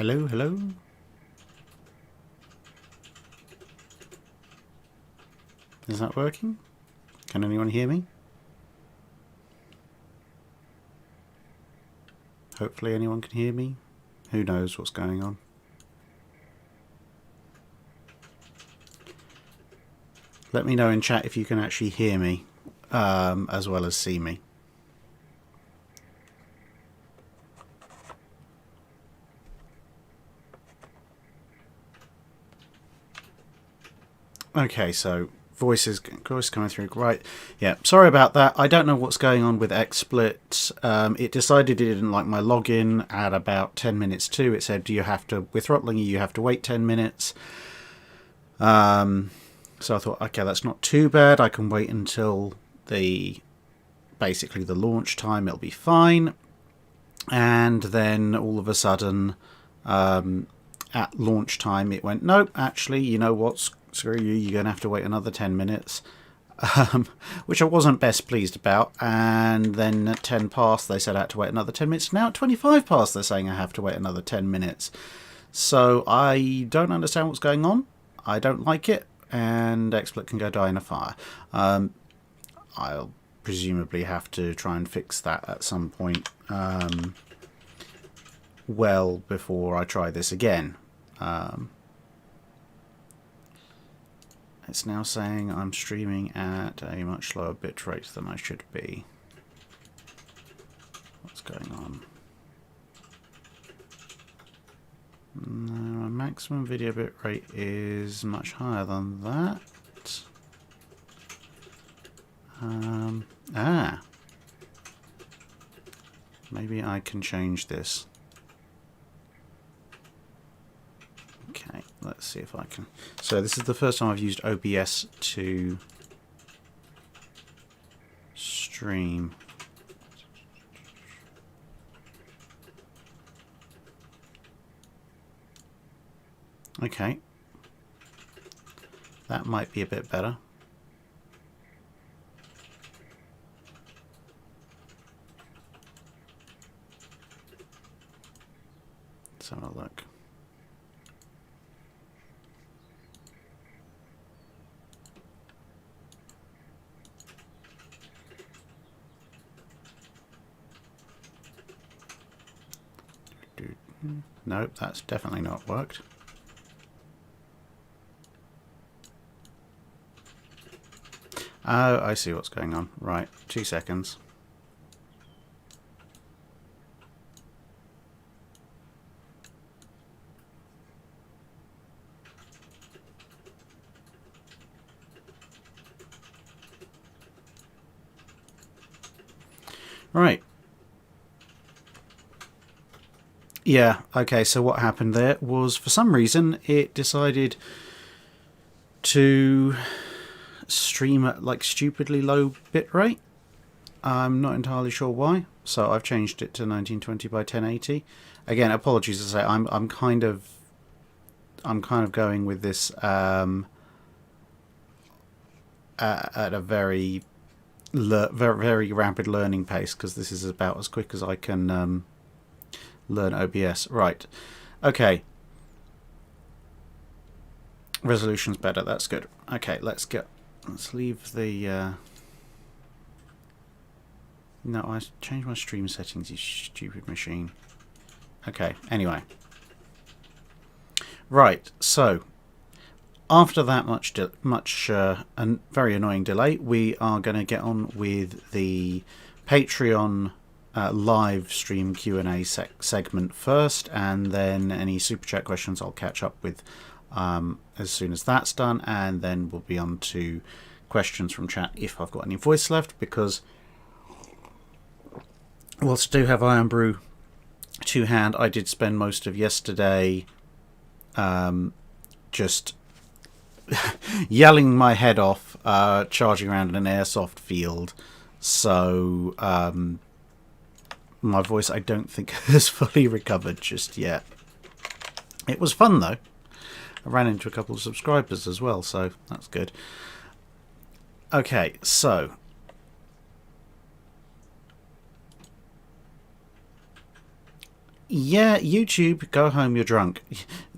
Hello, hello. Is that working? Can anyone hear me? Hopefully anyone can hear me. Who knows what's going on? Let me know in chat if you can actually hear me, as well as see me. Okay, so voice coming through. Right, yeah, sorry about that. I don't know what's going on with XSplit. It decided it didn't like my login at about 10 minutes to. It said, with throttling you have to wait 10 minutes. So I thought, okay, that's not too bad. I can wait until basically the launch time. It'll be fine. And then all of a sudden, at launch time, it went, nope, actually, you know what? Screw you, you're going to have to wait another 10 minutes, which I wasn't best pleased about. And then at 10 past, they said I had to wait another 10 minutes. Now at 25 past, they're saying I have to wait another 10 minutes. So I don't understand what's going on. I don't like it, and XSplit can go die in a fire. I'll presumably have to try and fix that at some point, well before I try this again. It's now saying I'm streaming at a much lower bit rate than I should be. What's going on? No, my maximum video bit rate is much higher than that. Maybe I can change this. Okay, let's see if I can. So this is the first time I've used OBS to stream. Okay, that might be a bit better. Let's have a look. Nope, that's definitely not worked. Oh, I see what's going on. Right, 2 seconds. Right. Yeah, okay, so what happened there was, for some reason, it decided to stream at like stupidly low bitrate. I'm not entirely sure why, so I've changed it to 1920 by 1080. Again, apologies to say, I'm kind of going with this at a very rapid learning pace, because this is about as quick as I can learn OBS. Right, okay, resolution's better, that's good. Okay, let's leave the no, I changed my stream settings, you stupid machine. Okay, anyway, right, so after that much and very annoying delay, we are going to get on with the Patreon live stream Q&A segment first, and then any super chat questions I'll catch up with as soon as that's done, and then we'll be on to questions from chat if I've got any voice left, because whilst I do have Iron Brew to hand, I did spend most of yesterday just yelling my head off, charging around in an airsoft field, so my voice I don't think has fully recovered just yet. It was fun though. I ran into a couple of subscribers as well, so that's good. Okay, so Yeah, YouTube, go home, you're drunk.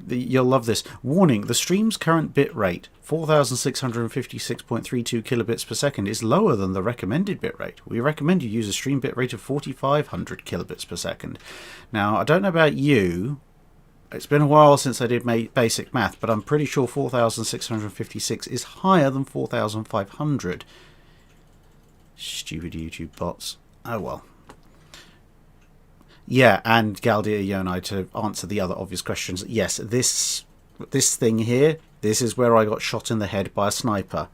You'll love this. Warning, the stream's current bit rate, 4,656.32 kilobits per second, is lower than the recommended bit rate. We recommend you use a stream bit rate of 4,500 kilobits per second. Now, I don't know about you. It's been a while since I did basic math, but I'm pretty sure 4,656 is higher than 4,500. Stupid YouTube bots. Oh well. Yeah, and Galdia Yonai, to answer the other obvious questions. Yes, this thing here, this is where I got shot in the head by a sniper.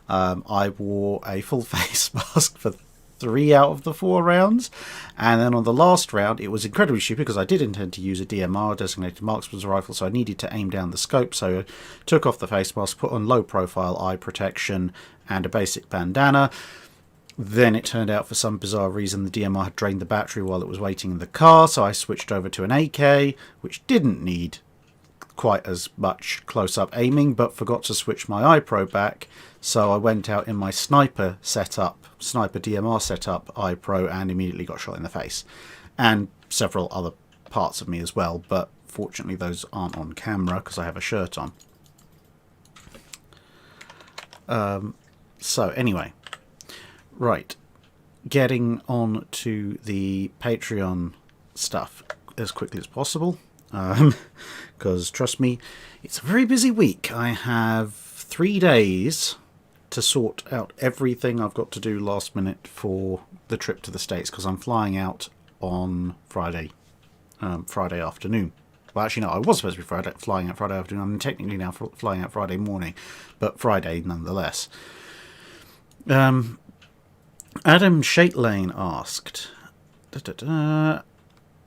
I wore a full face mask for 3 out of the 4 rounds, and then on the last round it was incredibly stupid because I did intend to use a DMR, designated marksman's rifle, so I needed to aim down the scope, so I took off the face mask, put on low profile eye protection and a basic bandana. Then it turned out for some bizarre reason the DMR had drained the battery while it was waiting in the car, so I switched over to an AK, which didn't need quite as much close-up aiming, but forgot to switch my iPro back, so I went out in my sniper DMR setup iPro, and immediately got shot in the face. And several other parts of me as well, but fortunately those aren't on camera because I have a shirt on. So anyway. Right, getting on to the Patreon stuff as quickly as possible, because trust me, it's a very busy week. I have 3 days to sort out everything I've got to do last minute for the trip to the States, because I'm flying out on Friday afternoon. Well, actually, no, I was supposed to be flying out Friday afternoon. I'm technically now flying out Friday morning, but Friday nonetheless. Adam Shatelane asked,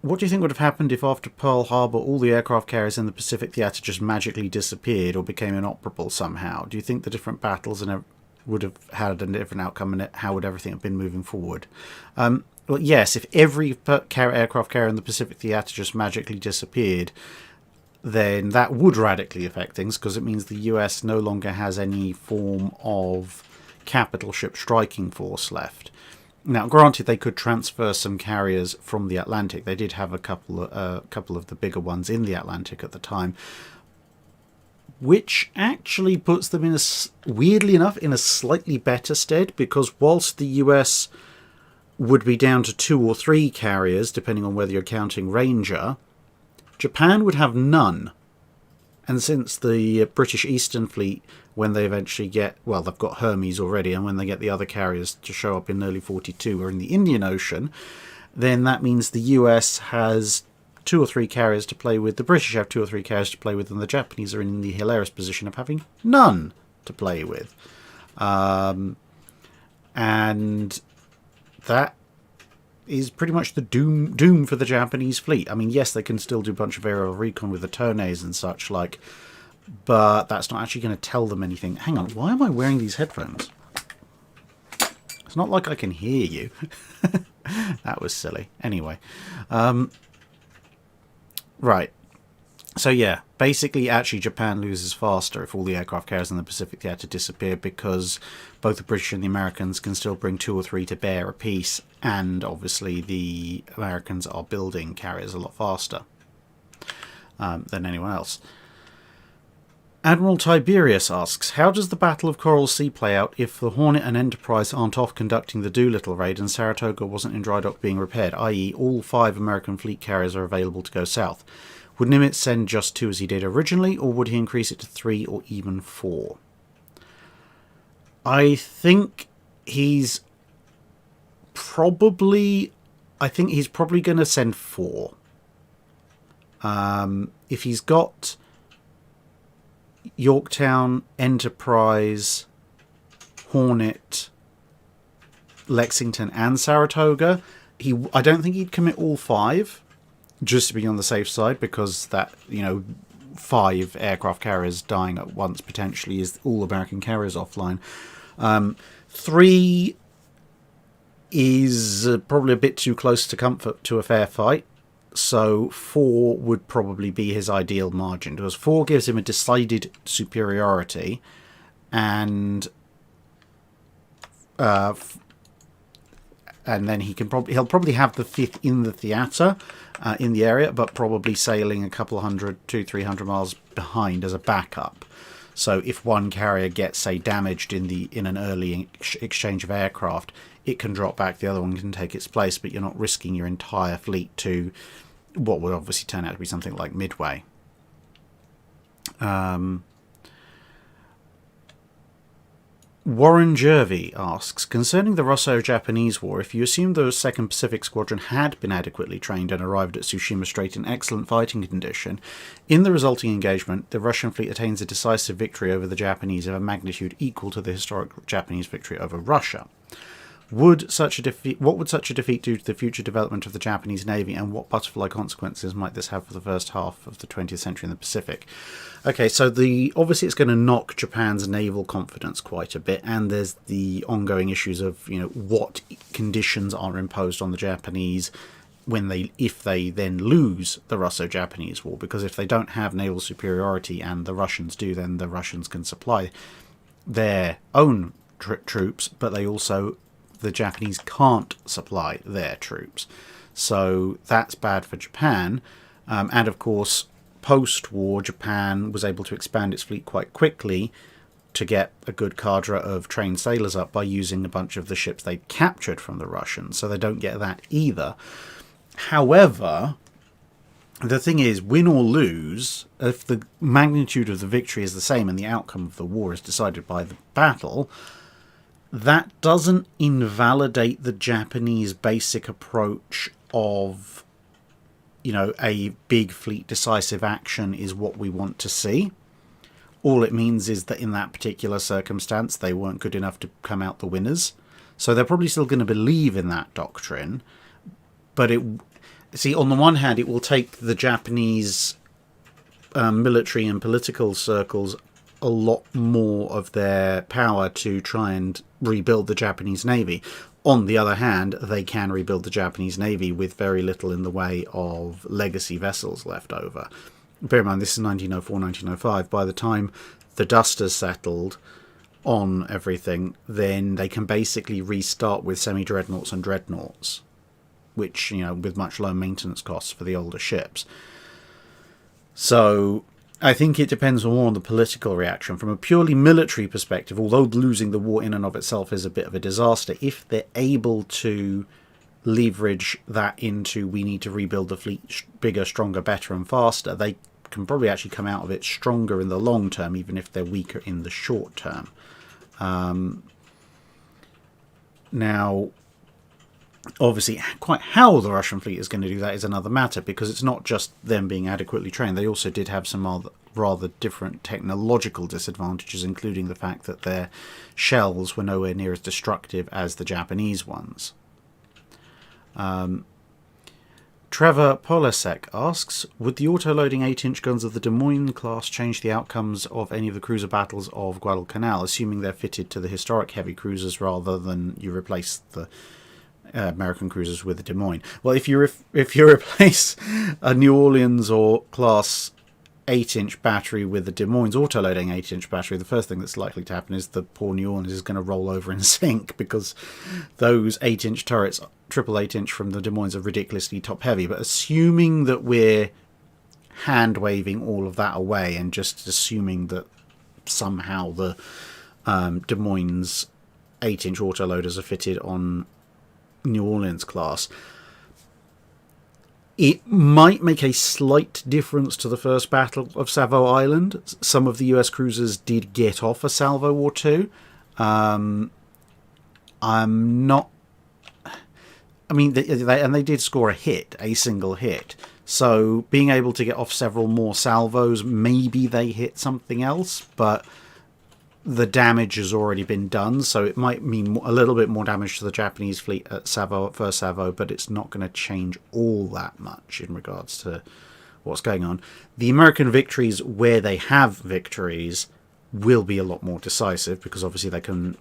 what do you think would have happened if after Pearl Harbor all the aircraft carriers in the Pacific theatre just magically disappeared or became inoperable somehow? Do you think the different battles would have had a different outcome, and how would everything have been moving forward? Well, yes, if every aircraft carrier in the Pacific theatre just magically disappeared, then that would radically affect things, because it means the US no longer has any form of capital ship striking force left. Now, granted, they could transfer some carriers from the Atlantic. They did have a couple of the bigger ones in the Atlantic at the time, which actually puts them in weirdly enough, in a slightly better stead, because whilst the US would be down to 2 or 3 carriers, depending on whether you're counting Ranger, Japan would have none. And since the British Eastern Fleet, when they eventually get, well, they've got Hermes already, and when they get the other carriers to show up in early 42 or in the Indian Ocean, then that means the US has 2 or 3 carriers to play with, the British have 2 or 3 carriers to play with, and the Japanese are in the hilarious position of having none to play with. And that is pretty much the doom for the Japanese fleet. I mean, yes, they can still do a bunch of aerial recon with the Tourneys and such like, but that's not actually going to tell them anything. Hang on, why am I wearing these headphones? It's not like I can hear you. That was silly. Anyway, right. So yeah, basically, actually, Japan loses faster if all the aircraft carriers in the Pacific theatre disappear, because both the British and the Americans can still bring 2 or 3 to bear apiece, and obviously the Americans are building carriers a lot faster than anyone else. Admiral Tiberius asks, how does the Battle of Coral Sea play out if the Hornet and Enterprise aren't off conducting the Doolittle raid and Saratoga wasn't in Drydock being repaired, i.e. all 5 American fleet carriers are available to go south? Would Nimitz send just 2 as he did originally, or would he increase it to 3 or even 4? I think he's probably going to send 4. If he's got Yorktown, Enterprise, Hornet, Lexington and Saratoga, I don't think he'd commit all 5, just to be on the safe side, because that, 5 aircraft carriers dying at once potentially is all American carriers offline. 3 is probably a bit too close to comfort to a fair fight, so 4 would probably be his ideal margin, because 4 gives him a decided superiority, and and then he'll probably have the 5th in the theatre in the area, but probably sailing a couple of 200-300 miles behind as a backup. So if one carrier gets, say, damaged in an early exchange of aircraft, it can drop back, the other one can take its place, but you're not risking your entire fleet to what would obviously turn out to be something like Midway. Warren Jervey asks, concerning the Russo-Japanese War, if you assume the 2nd Pacific Squadron had been adequately trained and arrived at Tsushima Strait in excellent fighting condition, in the resulting engagement, the Russian fleet attains a decisive victory over the Japanese of a magnitude equal to the historic Japanese victory over Russia. What would such a defeat do to the future development of the Japanese Navy, and what butterfly consequences might this have for the first half of the 20th century in the Pacific? Okay, so obviously it's going to knock Japan's naval confidence quite a bit, and there's the ongoing issues of, what conditions are imposed on the Japanese if they then lose the Russo-Japanese War, because if they don't have naval superiority and the Russians do, then the Russians can supply their own troops, but the Japanese can't supply their troops. So that's bad for Japan. And of course, post-war, Japan was able to expand its fleet quite quickly to get a good cadre of trained sailors up by using a bunch of the ships they captured from the Russians. So they don't get that either. However, the thing is, win or lose, if the magnitude of the victory is the same and the outcome of the war is decided by the battle, that doesn't invalidate the Japanese basic approach of, a big fleet decisive action is what we want to see. All it means is that in that particular circumstance, they weren't good enough to come out the winners. So they're probably still going to believe in that doctrine. But on the one hand, it will take the Japanese military and political circles a lot more of their power to try and rebuild the Japanese Navy. On the other hand, they can rebuild the Japanese Navy with very little in the way of legacy vessels left over. Bear in mind, this is 1904, 1905. By the time the dust has settled on everything, then they can basically restart with semi-dreadnoughts and dreadnoughts, which, with much low maintenance costs for the older ships. So I think it depends more on the political reaction. From a purely military perspective, although losing the war in and of itself is a bit of a disaster, if they're able to leverage that into we need to rebuild the fleet bigger, stronger, better and faster, they can probably actually come out of it stronger in the long term, even if they're weaker in the short term. Now, obviously, quite how the Russian fleet is going to do that is another matter, because it's not just them being adequately trained. They also did have some rather different technological disadvantages, including the fact that their shells were nowhere near as destructive as the Japanese ones. Trevor Polasek asks, would the auto-loading 8-inch guns of the Des Moines class change the outcomes of any of the cruiser battles of Guadalcanal, assuming they're fitted to the historic heavy cruisers rather than you replace the American cruisers with the Des Moines? Well, if you replace a New Orleans or class 8-inch battery with the Des Moines auto-loading 8-inch battery, the first thing that's likely to happen is the poor New Orleans is going to roll over and sink, because those 8-inch turrets, triple 8-inch from the Des Moines, are ridiculously top-heavy. But assuming that we're hand-waving all of that away and just assuming that somehow the Des Moines 8-inch autoloaders are fitted on New Orleans class, it might make a slight difference to the first battle of Savo Island. Some of the US cruisers did get off a salvo or two. They did score a single hit. So being able to get off several more salvos, maybe they hit something else, but the damage has already been done, so it might mean a little bit more damage to the Japanese fleet at first Savo, but it's not going to change all that much in regards to what's going on. The American victories, where they have victories, will be a lot more decisive, because obviously they can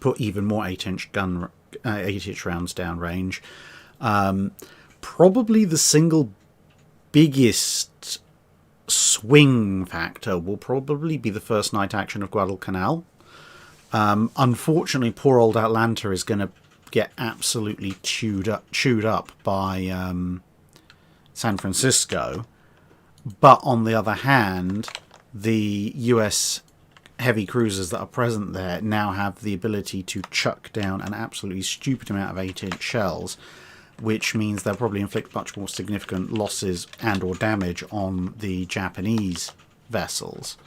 put even more 8-inch rounds down range. Probably the single biggest swing factor will probably be the first night action of Guadalcanal. Unfortunately, poor old Atlanta is going to get absolutely chewed up by San Francisco. But on the other hand, the US heavy cruisers that are present there now have the ability to chuck down an absolutely stupid amount of 8-inch shells, which means they'll probably inflict much more significant losses and or damage on the Japanese vessels.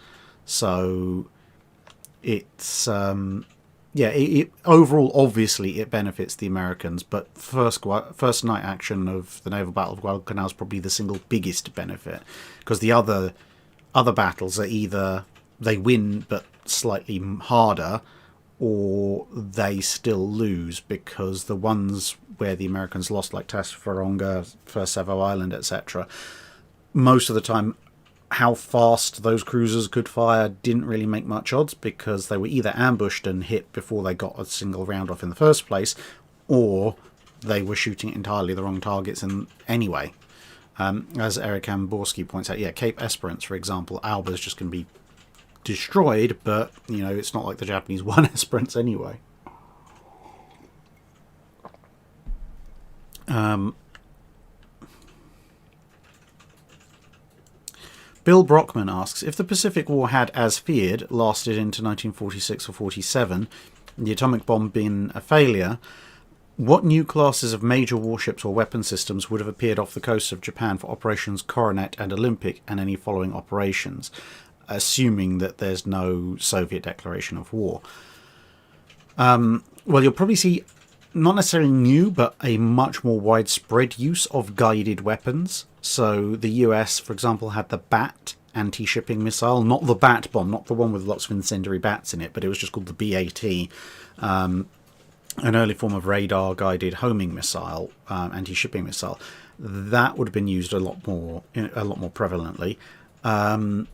So it's overall, obviously, it benefits the Americans, but first night action of the naval battle of Guadalcanal is probably the single biggest benefit, because the other battles are either they win but slightly harder, or they still lose, because the ones where the Americans lost, like Tasfaronga, First Savo Island, etc., most of the time how fast those cruisers could fire didn't really make much odds, because they were either ambushed and hit before they got a single round off in the first place, or they were shooting entirely the wrong targets anyway. As Eric Amborski points out, Cape Esperance, for example, Alba's just going to be destroyed, but it's not like the Japanese won Esperance anyway. Bill Brockman asks, if the Pacific War had, as feared, lasted into 1946 or 47, the atomic bomb being a failure, what new classes of major warships or weapon systems would have appeared off the coasts of Japan for Operations Coronet and Olympic and any following operations, assuming that there's no Soviet declaration of war? Well, you'll probably see not necessarily new, but a much more widespread use of guided weapons. So the US, for example, had the BAT anti-shipping missile, not the BAT bomb, not the one with lots of incendiary bats in it, but it was just called the BAT, an early form of radar-guided homing missile, anti-shipping missile. That would have been used a lot more prevalently. The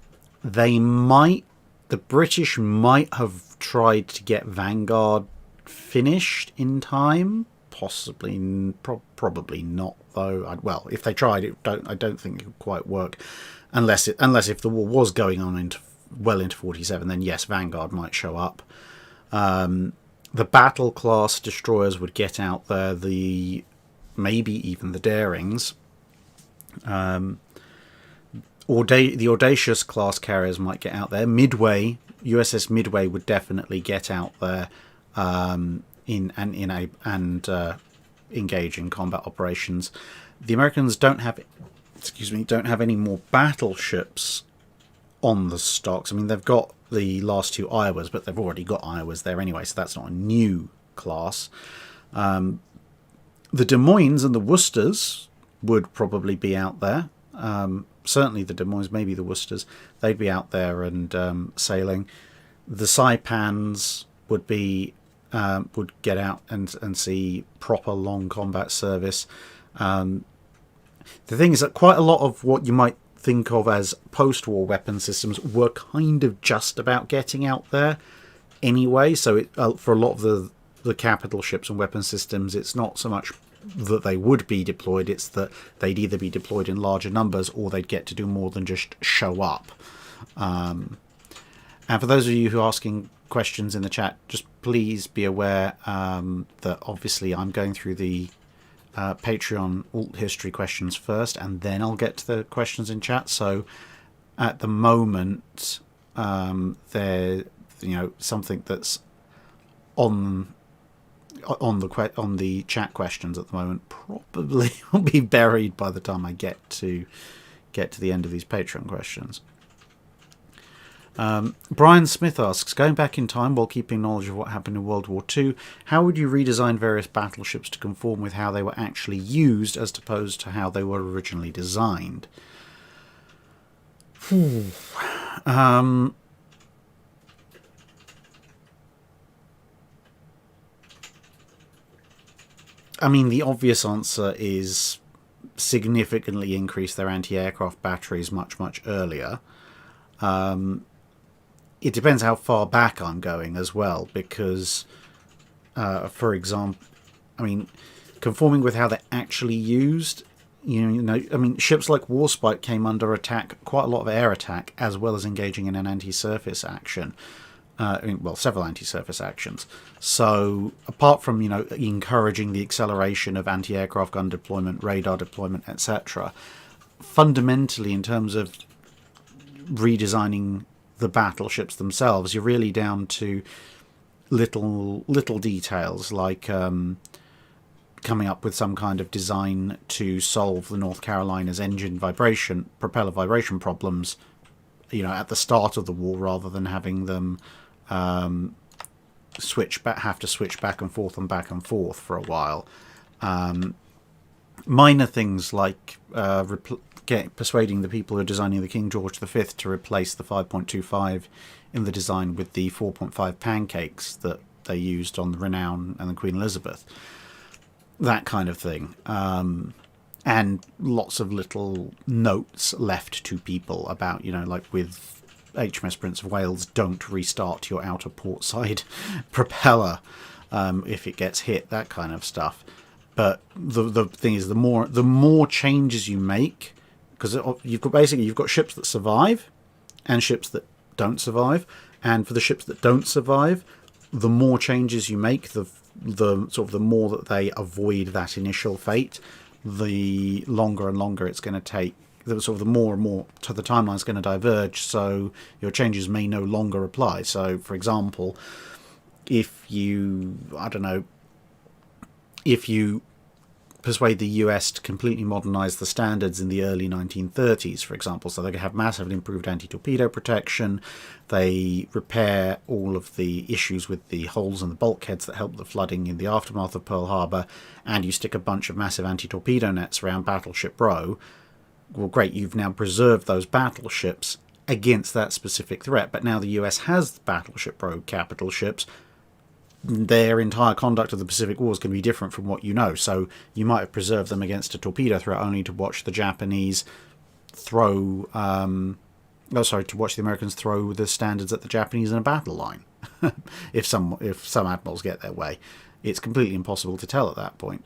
British might have tried to get Vanguard finished in time, possibly, probably not though. Well, if they tried it, I don't think it would quite work, unless if the war was going on into 47, then yes, Vanguard might show up. The battle class destroyers would get out there, maybe even the Darings. The Audacious class carriers might get out there. Midway, USS Midway would definitely get out there engage in combat operations. The Americans don't have any more battleships on the stocks. I mean, they've got the last two Iowas, but they've already got Iowas there anyway, so that's not a new class. The Des Moines and the Worcesters would probably be out there. Certainly the Des Moines, maybe the Worcesters, they'd be out there and sailing. The Saipans would get out and see proper long combat service. The thing is that quite a lot of what you might think of as post-war weapon systems were kind of just about getting out there anyway. So for a lot of the capital ships and weapon systems, it's not so much that they would be deployed, it's that they'd either be deployed in larger numbers or they'd get to do more than just show up. And for those of you who are asking questions in the chat, just please be aware that obviously I'm going through the Patreon alt history questions first, and then I'll get to the questions in chat. So at the moment, there something that's on the chat questions at the moment probably will be buried by the time I get to the end of these Patreon questions. Brian Smith asks, going back in time while keeping knowledge of what happened in World War II, how would you redesign various battleships to conform with how they were actually used as opposed to how they were originally designed? I mean, the obvious answer is significantly increase their anti-aircraft batteries much, much earlier. It depends how far back I'm going as well, because, for example, I mean, conforming with how they're actually used, ships like Warspite came under attack, quite a lot of air attack, as well as engaging in an anti-surface action. several anti-surface actions. So apart from, encouraging the acceleration of anti-aircraft gun deployment, radar deployment, etc., fundamentally in terms of redesigning the battleships themselves, you're really down to little details like coming up with some kind of design to solve the North Carolina's propeller vibration problems, at the start of the war, rather than having them have to switch back and forth for a while. Minor things like persuading the people who are designing the King George V to replace the 5.25 in the design with the 4.5 pancakes that they used on the Renown and the Queen Elizabeth. That kind of thing. And lots of little notes left to people about, like with HMS Prince of Wales, don't restart your outer port side propeller if it gets hit, that kind of stuff. But the thing is, the more changes you make, because you've got ships that survive and ships that don't survive, and for the ships that don't survive, the more changes you make, the more that they avoid that initial fate, the longer and longer it's going to take. The more and more to the timeline is going to diverge, so your changes may no longer apply. So, for example, if you persuade the US to completely modernize the standards in the early 1930s, for example, so they can have massively improved anti-torpedo protection, they repair all of the issues with the holes in the bulkheads that help the flooding in the aftermath of Pearl Harbor, and you stick a bunch of massive anti-torpedo nets around Battleship Row, well, great, you've now preserved those battleships against that specific threat, but now the US has Battleship Row capital ships. Their entire conduct of the Pacific War is going to be different from what you know. So you might have preserved them against a torpedo threat only to watch the Japanese to watch the Americans throw the standards at the Japanese in a battle line. if some admirals get their way, it's completely impossible to tell at that point.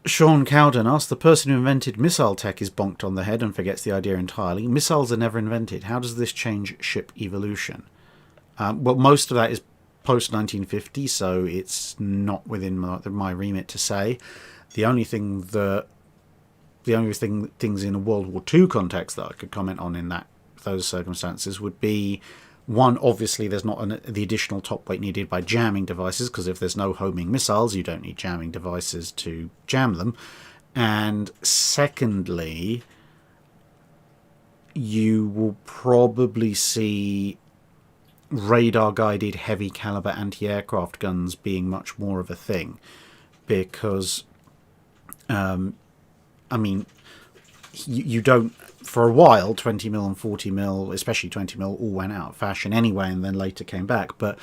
Sean Cowden asks, the person who invented missile tech is bonked on the head and forgets the idea entirely. Missiles are never invented. How does this change ship evolution? Well, most of that is post-1950, so it's not within my remit to say. The only things in a World War II context that I could comment on in those circumstances would be, one, obviously there's not the additional top weight needed by jamming devices, because if there's no homing missiles, you don't need jamming devices to jam them. And secondly, you will probably see radar-guided heavy caliber anti-aircraft guns being much more of a thing, because you don't, for a while 20mm and 40mm, especially 20mm, all went out of fashion anyway and then later came back. But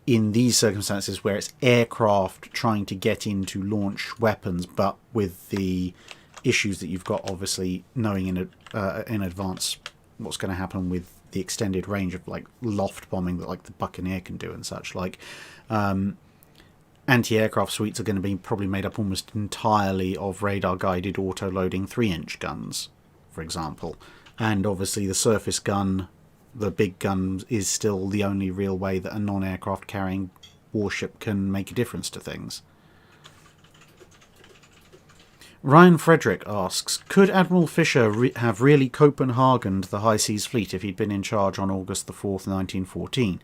in these circumstances where it's aircraft trying to get in to launch weapons, but with the issues that you've got, obviously knowing in advance what's going to happen with the extended range of like loft bombing that like the Buccaneer can do and such, like anti-aircraft suites are going to be probably made up almost entirely of radar-guided auto-loading 3-inch guns, for example. And obviously the surface gun, the big gun, is still the only real way that a non-aircraft carrying warship can make a difference to things. Ryan Frederick asks, could Admiral Fisher have really Copenhagened the High Seas Fleet if he'd been in charge on August the 4th, 1914?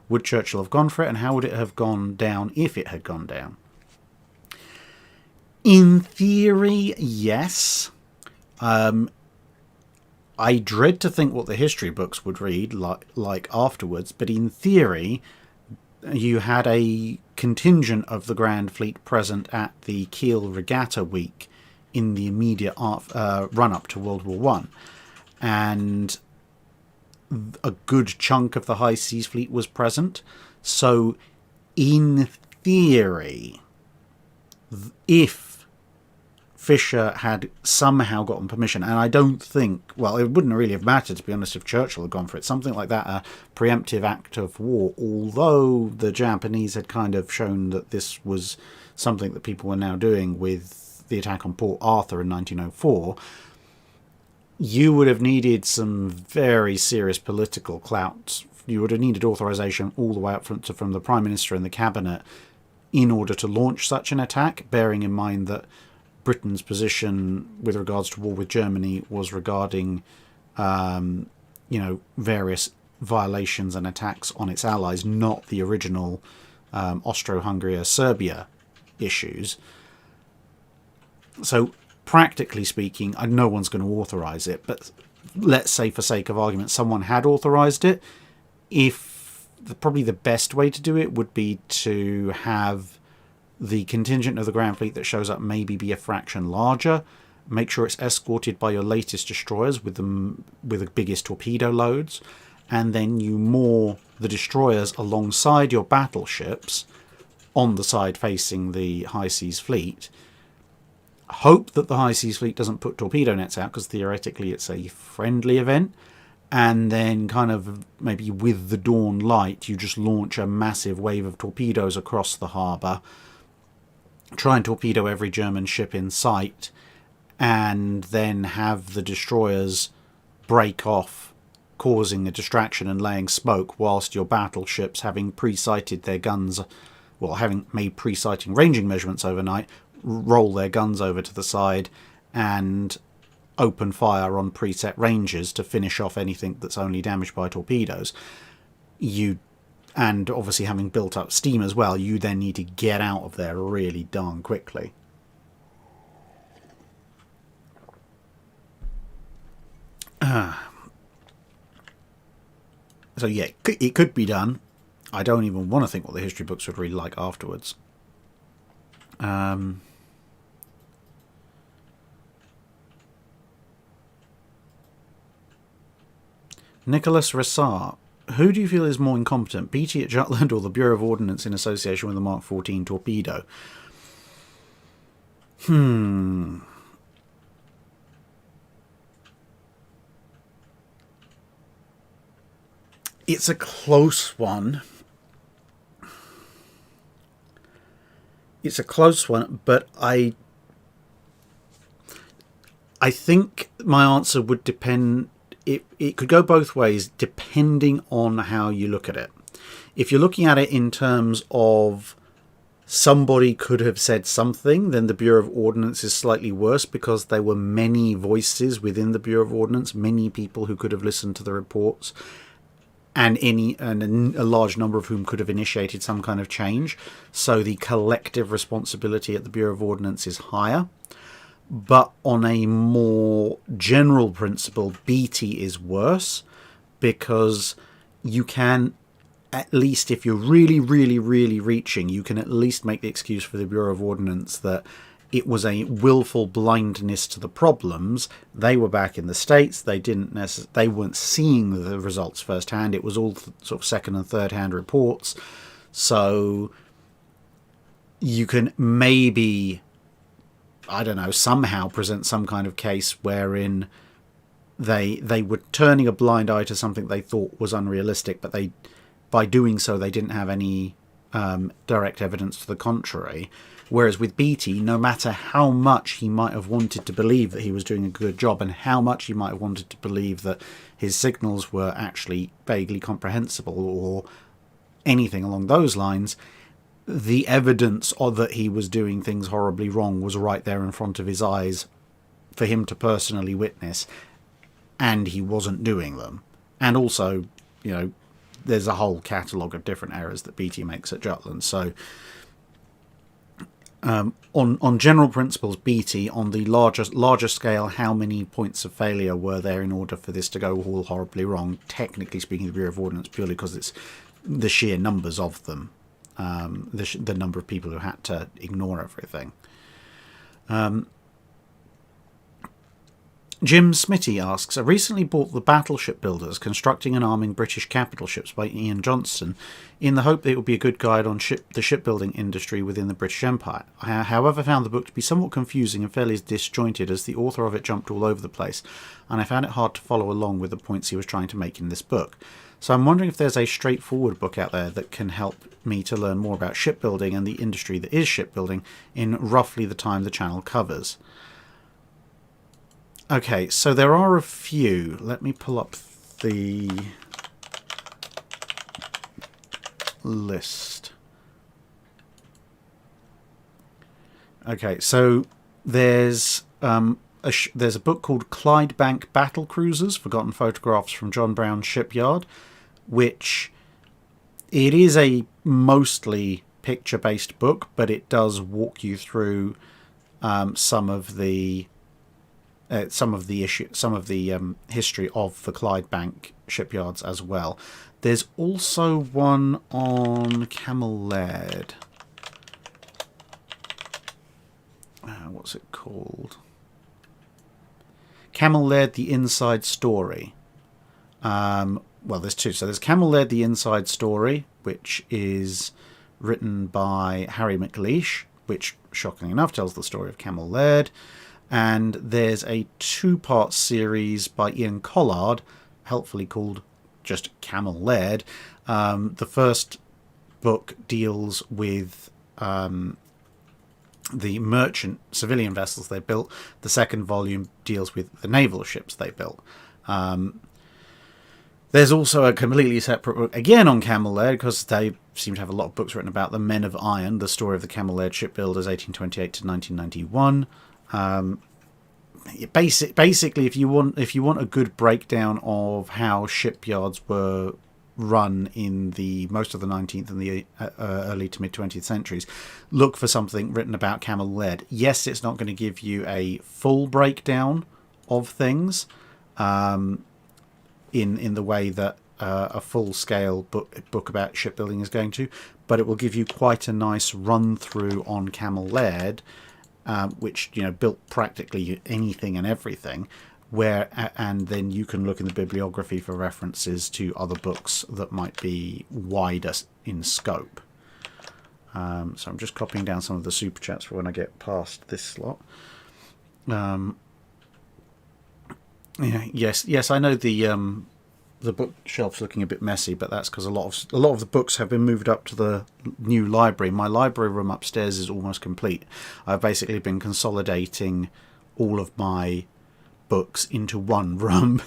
Would Churchill have gone for it, and how would it have gone down if it had gone down? In theory, yes. I dread to think what the history books would read like afterwards, but in theory, you had a contingent of the Grand Fleet present at the Kiel Regatta Week in the immediate run-up to World War I. And a good chunk of the High Seas Fleet was present. So, in theory, if Fisher had somehow gotten permission, and I don't think, well, it wouldn't really have mattered, to be honest, if Churchill had gone for it, something like that, a preemptive act of war, although the Japanese had kind of shown that this was something that people were now doing with the attack on Port Arthur in 1904, you would have needed some very serious political clout. You would have needed authorization all the way up from the Prime Minister and the Cabinet in order to launch such an attack, bearing in mind that Britain's position with regards to war with Germany was regarding, various violations and attacks on its allies, not the original Austro-Hungary Serbia issues. So, practically speaking, no one's going to authorize it, but let's say for sake of argument someone had authorized it. Probably the best way to do it would be to have the contingent of the ground fleet that shows up maybe be a fraction larger. Make sure it's escorted by your latest destroyers with the biggest torpedo loads, and then you moor the destroyers alongside your battleships on the side facing the high seas fleet. Hope that the high seas fleet doesn't put torpedo nets out, because theoretically it's a friendly event. And then kind of maybe with the dawn light, you just launch a massive wave of torpedoes across the harbour, try and torpedo every German ship in sight, and then have the destroyers break off, causing a distraction and laying smoke, whilst your battleships, having pre-sighted their guns, having made pre-sighting ranging measurements overnight, roll their guns over to the side and open fire on preset ranges to finish off anything that's only damaged by torpedoes. And obviously having built up steam as well, you then need to get out of there really darn quickly. So yeah, it could be done. I don't even want to think what the history books would read like afterwards. Nicholas Ressar, who do you feel is more incompetent, Beatty at Jutland or the Bureau of Ordnance in association with the Mark 14 torpedo? It's a close one. But I think my answer would depend. It could go both ways depending on how you look at it. If you're looking at it in terms of somebody could have said something, then the Bureau of Ordnance is slightly worse, because there were many voices within the Bureau of Ordnance, many people who could have listened to the reports, and a large number of whom could have initiated some kind of change. So the collective responsibility at the Bureau of Ordnance is higher. But on a more general principle, Beatty is worse, because you can, at least if you're really, really, really reaching, you can at least make the excuse for the Bureau of Ordnance that it was a willful blindness to the problems. They were back in the States. They weren't seeing the results firsthand. It was all sort of second and third hand reports. So you can maybe, somehow present some kind of case wherein they were turning a blind eye to something they thought was unrealistic, but by doing so they didn't have any direct evidence to the contrary. Whereas with Beatty, no matter how much he might have wanted to believe that he was doing a good job, and how much he might have wanted to believe that his signals were actually vaguely comprehensible or anything along those lines, the evidence that he was doing things horribly wrong was right there in front of his eyes for him to personally witness, and he wasn't doing them. And also, there's a whole catalogue of different errors that Beatty makes at Jutland. So on general principles, Beatty, on the larger scale, how many points of failure were there in order for this to go all horribly wrong? Technically speaking, the Bureau of Ordnance, purely because it's the sheer numbers of them. The number of people who had to ignore everything. Jim Smitty asks, I recently bought the Battleship Builders, Constructing and Arming British Capital Ships by Ian Johnston, in the hope that it would be a good guide on the shipbuilding industry within the British Empire. I, however, found the book to be somewhat confusing and fairly disjointed, as the author of it jumped all over the place, and I found it hard to follow along with the points he was trying to make in this book. So I'm wondering if there's a straightforward book out there that can help me to learn more about shipbuilding and the industry that is shipbuilding in roughly the time the channel covers. Okay, so there are a few. Let me pull up the list. Okay, so there's there's a book called Clydebank Battle Cruisers, Forgotten Photographs from John Brown's Shipyard, which it is a mostly picture-based book, but it does walk you through some of the history of the Clydebank shipyards as well. There's also one on Camel Laird. What's it called? Camel Laird, The Inside Story. Well, there's two. So there's Camel Laird, The Inside Story, which is written by Harry McLeish, which, shockingly enough, tells the story of Camel Laird. And there's a 2-part series by Ian Collard, helpfully called just Camel Laird. The first book deals with the merchant civilian vessels they built. The second volume deals with the naval ships they built. There's also a completely separate book, again on Camel Laird, because they seem to have a lot of books written about the Men of Iron, the story of the Camel Laird shipbuilders, 1828 to 1991. Basically, if you want a good breakdown of how shipyards were run in the most of the 19th and the early to mid 20th centuries, look for something written about Camel Laird. Yes, it's not going to give you a full breakdown of things in the way that a full-scale book about shipbuilding is going to, but it will give you quite a nice run-through on Camel Laird, which built practically anything and everything, and then you can look in the bibliography for references to other books that might be wider in scope. So I'm just copying down some of the super chats for when I get past this slot. Yes, I know the bookshelf's looking a bit messy, but that's because a lot of the books have been moved up to the new library. My library room upstairs is almost complete. I've basically been consolidating all of my books into one room.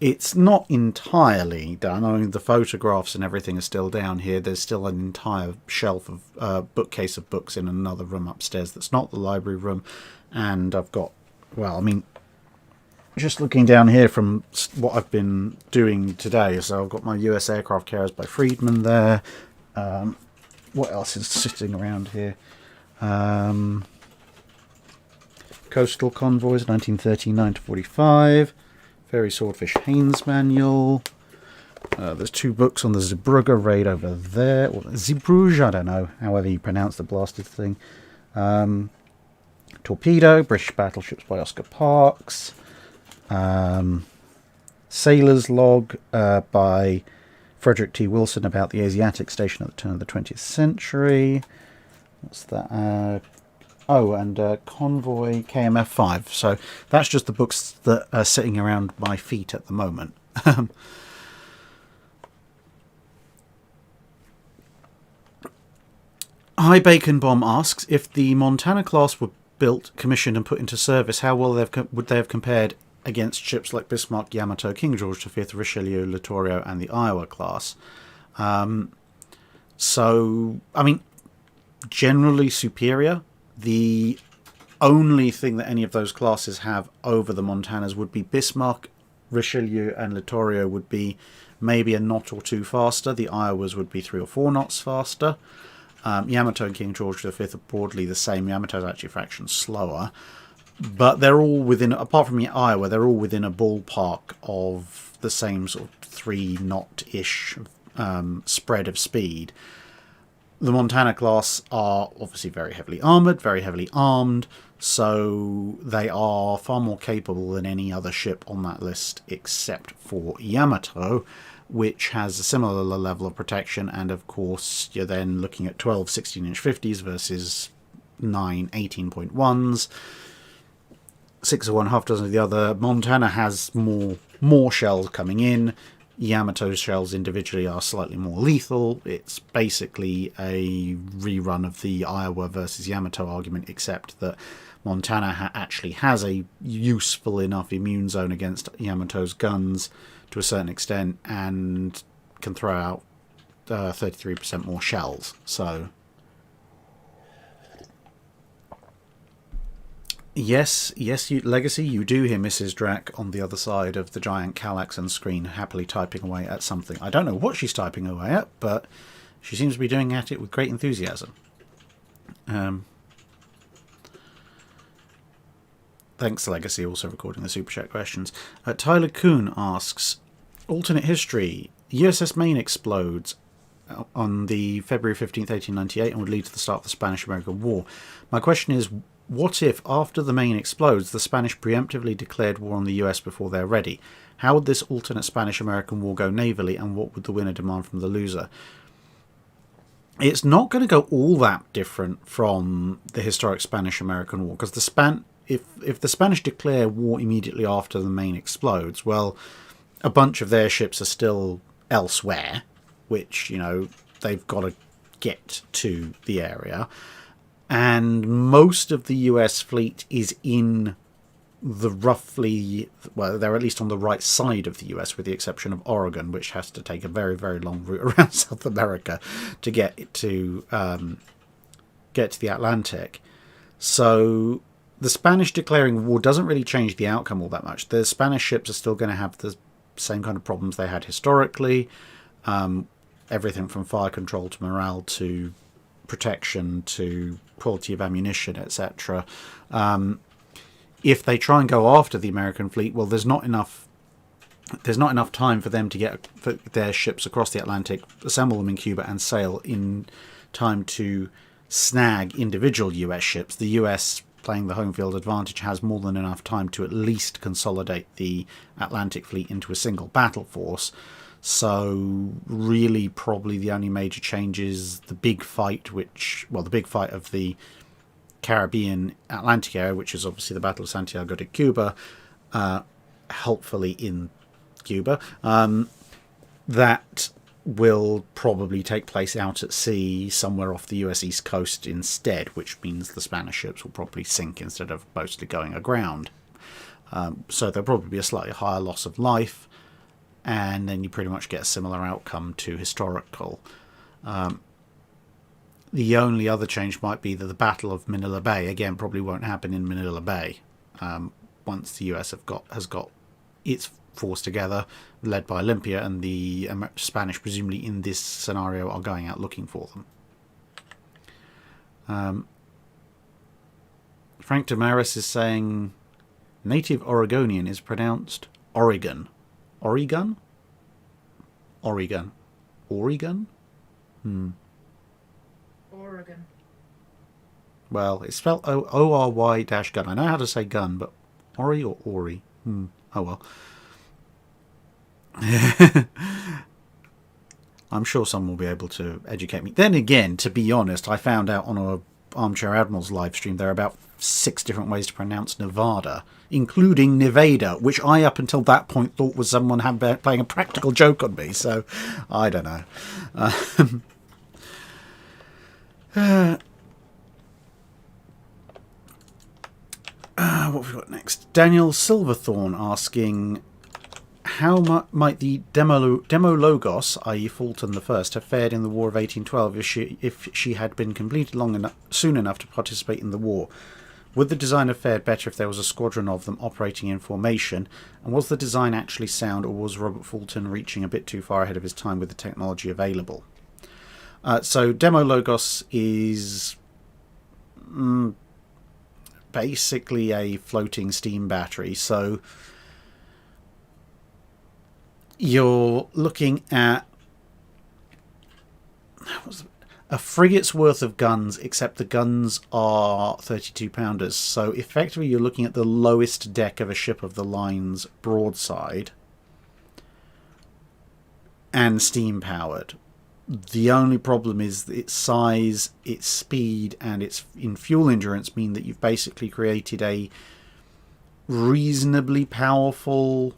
It's not entirely done. I mean, the photographs and everything are still down here. There's still an entire shelf of bookcase of books in another room upstairs that's not the library room. And I've got, just looking down here from what I've been doing today, so I've got my US Aircraft Carriers by Friedman there. What else is sitting around here? Coastal Convoys, 1939 to 45. Ferry Swordfish Haynes Manual. There's 2 books on the Zeebrugge raid over there. Or Zeebrugge, I don't know, however you pronounce the blasted thing. Torpedo, British Battleships by Oscar Parks. Sailor's Log by Frederick T. Wilson about the Asiatic station at the turn of the 20th century. What's that? And Convoy KMF5. So that's just the books that are sitting around my feet at the moment. Hi Bacon Bomb asks, if the Montana class were built, commissioned and put into service, how well would they have compared against ships like Bismarck, Yamato, King George V, Richelieu, Littorio and the Iowa class? So, I mean, generally superior. The only thing that any of those classes have over the Montanas would be Bismarck, Richelieu and Littorio would be maybe a knot or 2 faster. The Iowas would be 3 or 4 knots faster. Yamato and King George V are broadly the same. Yamato's actually a fraction slower. But they're all within, apart from the Iowa, they're all within a ballpark of the same sort of 3 knot-ish spread of speed. The Montana class are obviously very heavily armoured, very heavily armed, so they are far more capable than any other ship on that list except for Yamato, which has a similar level of protection, and of course you're then looking at 12 16-inch 50s versus 9 18.1s, 6 of one, half dozen of the other. Montana has more shells coming in. Yamato shells individually are slightly more lethal. It's basically a rerun of the Iowa versus Yamato argument, except that Montana actually has a useful enough immune zone against Yamato's guns to a certain extent, and can throw out 33% more shells. So yes, Legacy, you do hear Mrs. Drac on the other side of the giant Kallaxon screen happily typing away at something. I don't know what she's typing away at, but she seems to be doing at it with great enthusiasm. Thanks, Legacy, also recording the Super Chat questions. Tyler Kuhn asks, alternate history, USS Maine explodes on the February 15th, 1898 and would lead to the start of the Spanish-American War. My question is, what if, after the Maine explodes, the Spanish preemptively declared war on the US before they're ready? How would this alternate Spanish-American war go navally, and what would the winner demand from the loser? It's not going to go all that different from the historic Spanish-American War, because if the Spanish declare war immediately after the Maine explodes, well, a bunch of their ships are still elsewhere, which, they've got to get to the area. And most of the US fleet is in they're at least on the right side of the US, with the exception of Oregon, which has to take a very, very long route around South America to get to the Atlantic. So the Spanish declaring war doesn't really change the outcome all that much. The Spanish ships are still going to have the same kind of problems they had historically. Everything from fire control to morale to protection to quality of ammunition, etc. If they try and go after the American fleet, well, there's not enough time for them to get their ships across the Atlantic, assemble them in Cuba, and sail in time to snag individual US ships. The US, playing the home field advantage, has more than enough time to at least consolidate the Atlantic fleet into a single battle force. So really, probably the only major change is the big fight, the big fight of the Caribbean Atlantic area, which is obviously the Battle of Santiago de Cuba, helpfully in Cuba. That will probably take place out at sea somewhere off the US East Coast instead, which means the Spanish ships will probably sink instead of mostly going aground. So there'll probably be a slightly higher loss of life, and then you pretty much get a similar outcome to historical. The only other change might be that the Battle of Manila Bay, again, probably won't happen in Manila Bay once the US has got its force together, led by Olympia, and the Spanish, presumably in this scenario, are going out looking for them. Frank Damaris is saying native Oregonian is pronounced Oregon. Oregon? Oregon. Oregon? Oregon. Well, it's spelled O-R-Y-gun. I know how to say gun, but Ori or Ori? Oh well. I'm sure someone will be able to educate me. Then again, to be honest, I found out on a Armchair Admirals live stream there are about 6 different ways to pronounce Nevada, including Nevada, which I up until that point thought was someone playing a practical joke on me. So I don't know. What have we got next? Daniel Silverthorne asking, how might the Demologos, i.e. Fulton the First, have fared in the War of 1812 if she had been completed soon enough to participate in the war? Would the design have fared better if there was a squadron of them operating in formation? And was the design actually sound, or was Robert Fulton reaching a bit too far ahead of his time with the technology available? So Demologos is basically a floating steam battery. So you're looking at a frigate's worth of guns, except the guns are 32-pounders. So effectively you're looking at the lowest deck of a ship of the line's broadside and steam-powered. The only problem is that its size, its speed, and its fuel endurance mean that you've basically created a reasonably powerful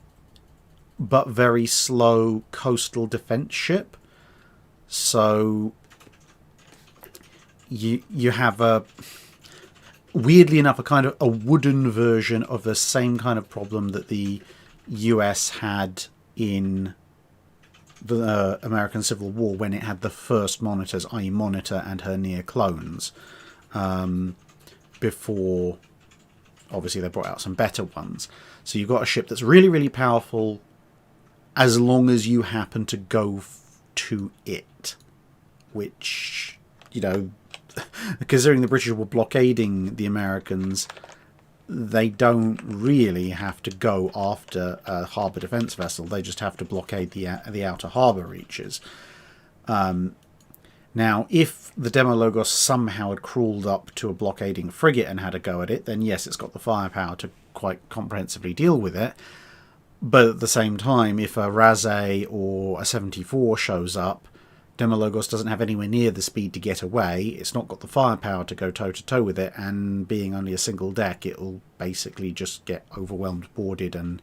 but very slow coastal defense ship. So you have a, weirdly enough, a kind of a wooden version of the same kind of problem that the US had in the American Civil War when it had the first monitors, i.e. Monitor and her near clones, before obviously they brought out some better ones. So you've got a ship that's really, really powerful as long as you happen to go to it, which, you know, considering the British were blockading the Americans, they don't really have to go after a harbour defence vessel. They just have to blockade the outer harbour reaches. Now, if the Demologos somehow had crawled up to a blockading frigate and had a go at it, then yes, it's got the firepower to quite comprehensively deal with it. But at the same time, if a Razé or a 74 shows up, Demologos doesn't have anywhere near the speed to get away. It's not got the firepower to go toe-to-toe with it, and being only a single deck, it'll basically just get overwhelmed, boarded, and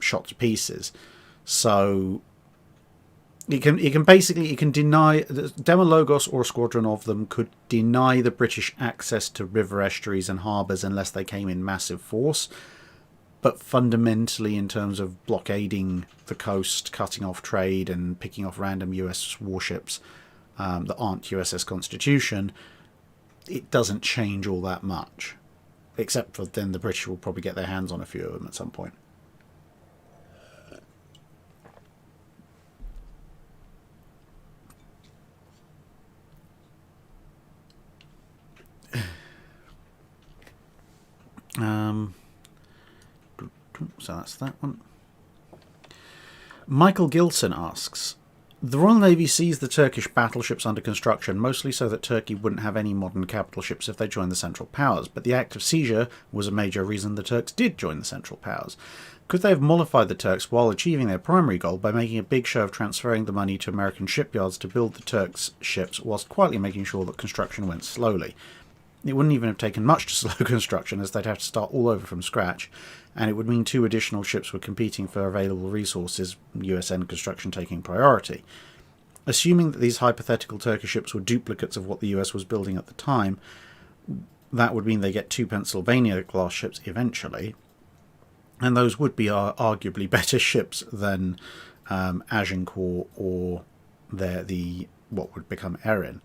shot to pieces. So it can deny, Demologos or a squadron of them could deny the British access to river estuaries and harbours unless they came in massive force. But fundamentally, in terms of blockading the coast, cutting off trade, and picking off random US warships that aren't USS Constitution, it doesn't change all that much. Except for then the British will probably get their hands on a few of them at some point. So that's that one. Michael Gilson asks, the Royal Navy seized the Turkish battleships under construction, mostly so that Turkey wouldn't have any modern capital ships if they joined the Central Powers, but the act of seizure was a major reason the Turks did join the Central Powers. Could they have mollified the Turks while achieving their primary goal by making a big show of transferring the money to American shipyards to build the Turks' ships, whilst quietly making sure that construction went slowly? It wouldn't even have taken much to slow construction, as they'd have to start all over from scratch, and it would mean 2 additional ships were competing for available resources, USN construction taking priority. Assuming that these hypothetical Turkish ships were duplicates of what the US was building at the time, that would mean they get 2 Pennsylvania-class ships eventually, and those would be arguably better ships than Agincourt or what would become Erin.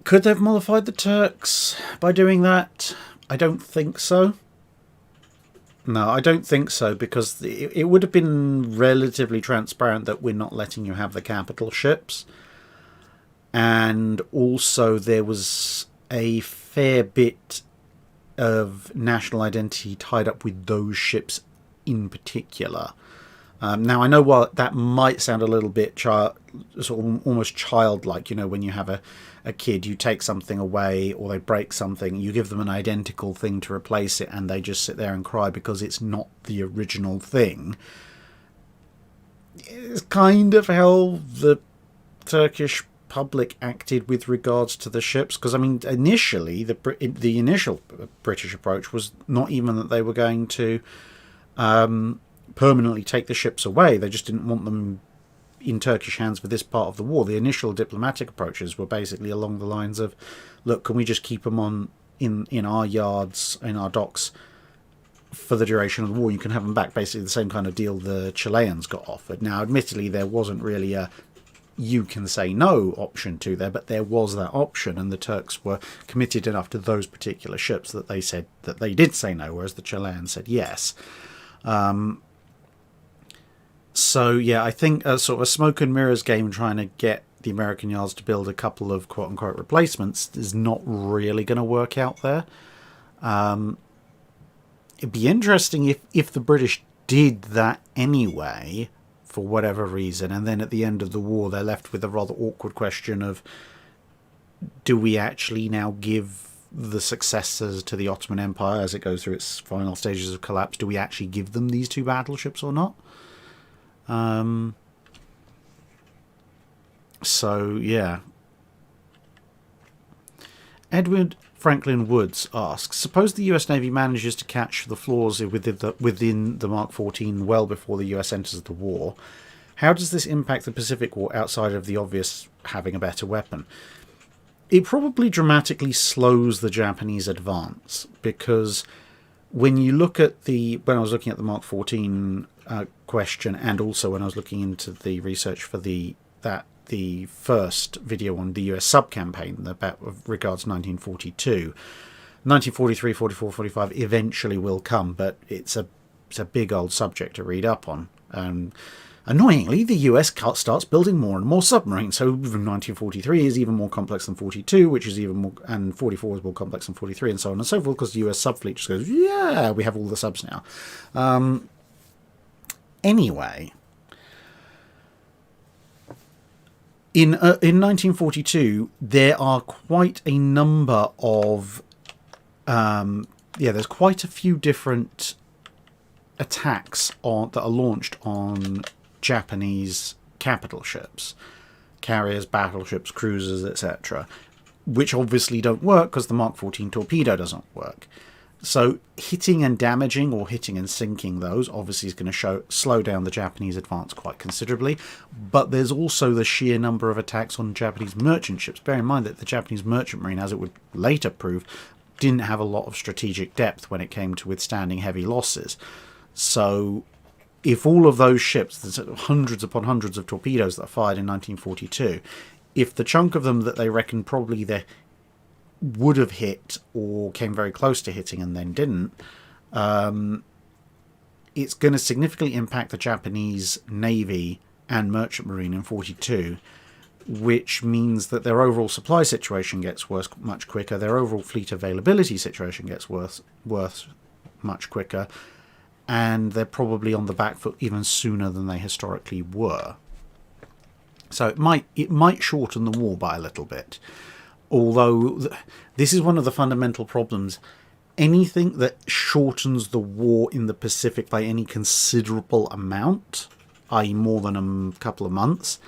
Could they have mollified the Turks by doing that? I don't think so. No, I don't think so, because it would have been relatively transparent that we're not letting you have the capital ships. And also there was a fair bit of national identity tied up with those ships in particular. Now, I know what that might sound a little bit sort of almost childlike, you know, when you have a kid, you take something away or they break something, you give them an identical thing to replace it, and they just sit there and cry because it's not the original thing. It's kind of how the Turkish public acted with regards to the ships, because I mean, initially the initial British approach was not even that they were going to permanently take the ships away. They just didn't want them in Turkish hands for this part of the war. The initial diplomatic approaches were basically along the lines of, look, can we just keep them on in our yards, in our docks for the duration of the war? You can have them back. Basically the same kind of deal the Chileans got offered. Now, admittedly, there wasn't really a you can say no option to there, but there was that option, and the Turks were committed enough to those particular ships that they said that they did say no, whereas the Chileans said yes. So yeah, I think a sort of a smoke and mirrors game trying to get the American yards to build a couple of quote-unquote replacements is not really going to work out there. It'd be interesting if the British did that anyway, for whatever reason, and then at the end of the war they're left with a rather awkward question of, do we actually now give the successors to the Ottoman Empire as it goes through its final stages of collapse, do we actually give them these 2 battleships or not? So yeah, Edward Franklin Woods asks, suppose the US Navy manages to catch the flaws within the Mark 14 well before the US enters the war. How does this impact the Pacific War outside of the obvious having a better weapon? It probably dramatically slows the Japanese advance, because when you look at when I was looking at the Mark 14 question, and also when I was looking into the research for the first video on the US sub-campaign that regards 1942, 1943, 44, 45 eventually will come, but it's a big old subject to read up on. Annoyingly, the US starts building more and more submarines, so 1943 is even more complex than 42, which is even more, and 44 is more complex than 43, and so on and so forth, because the US subfleet just goes, yeah, we have all the subs now. Anyway, in 1942, there are quite a number of, there's quite a few different attacks that are launched on Japanese capital ships, carriers, battleships, cruisers, etc., which obviously don't work because the Mark 14 torpedo doesn't work. So hitting and damaging, or hitting and sinking those, obviously is going to slow down the Japanese advance quite considerably. But there's also the sheer number of attacks on Japanese merchant ships. Bear in mind that the Japanese merchant marine, as it would later prove, didn't have a lot of strategic depth when it came to withstanding heavy losses. So if all of those ships, there's hundreds upon hundreds of torpedoes that are fired in 1942, if the chunk of them that they reckon probably they would have hit or came very close to hitting and then didn't, it's going to significantly impact the Japanese Navy and Merchant Marine in 42, which means that their overall supply situation gets worse much quicker, their overall fleet availability situation gets worse much quicker, and they're probably on the back foot even sooner than they historically were. So it might shorten the war by a little bit. Although this is one of the fundamental problems. Anything that shortens the war in the Pacific by any considerable amount, i.e. more than a couple of months,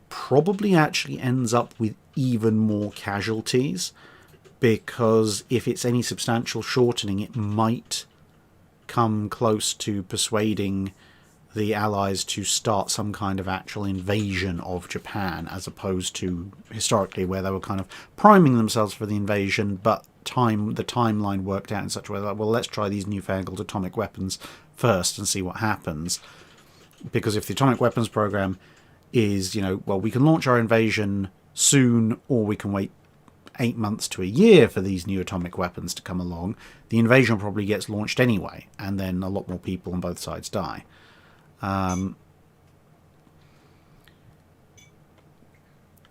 probably actually ends up with even more casualties, because if it's any substantial shortening, it might come close to persuading the Allies to start some kind of actual invasion of Japan, as opposed to historically where they were kind of priming themselves for the invasion, but the timeline worked out in such a way that, well, let's try these newfangled atomic weapons first and see what happens. Because if the atomic weapons program is, well, we can launch our invasion soon, or we can wait 8 months to a year for these new atomic weapons to come along, the invasion probably gets launched anyway, and then a lot more people on both sides die.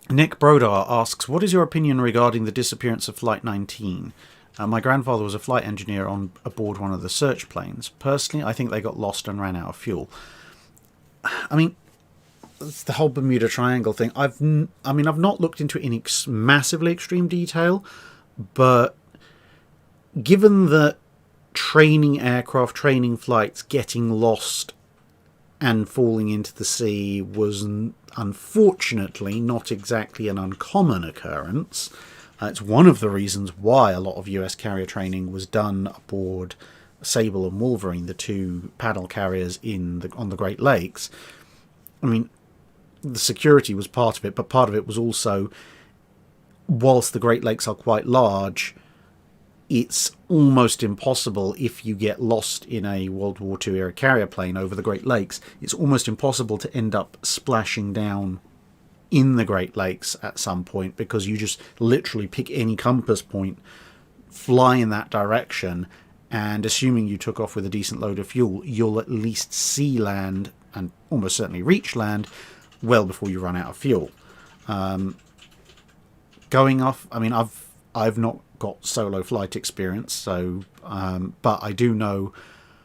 Nick Brodar asks, what is your opinion regarding the disappearance of Flight 19? My grandfather was a flight engineer aboard one of the search planes. Personally, I think they got lost and ran out of fuel. I mean, it's the whole Bermuda Triangle thing. I've not looked into it in massively extreme detail, but given that training flights getting lost and falling into the sea was unfortunately not exactly an uncommon occurrence. It's one of the reasons why a lot of US carrier training was done aboard Sable and Wolverine, the two paddle carriers on the Great Lakes. I mean, the security was part of it, but part of it was also, whilst the Great Lakes are quite large, it's almost impossible, if you get lost in a World War II era carrier plane over the Great Lakes, it's almost impossible to end up splashing down in the Great Lakes at some point, because you just literally pick any compass point, fly in that direction, and assuming you took off with a decent load of fuel, you'll at least see land and almost certainly reach land well before you run out of fuel. Going off, I mean, I've not got solo flight experience, so but I do know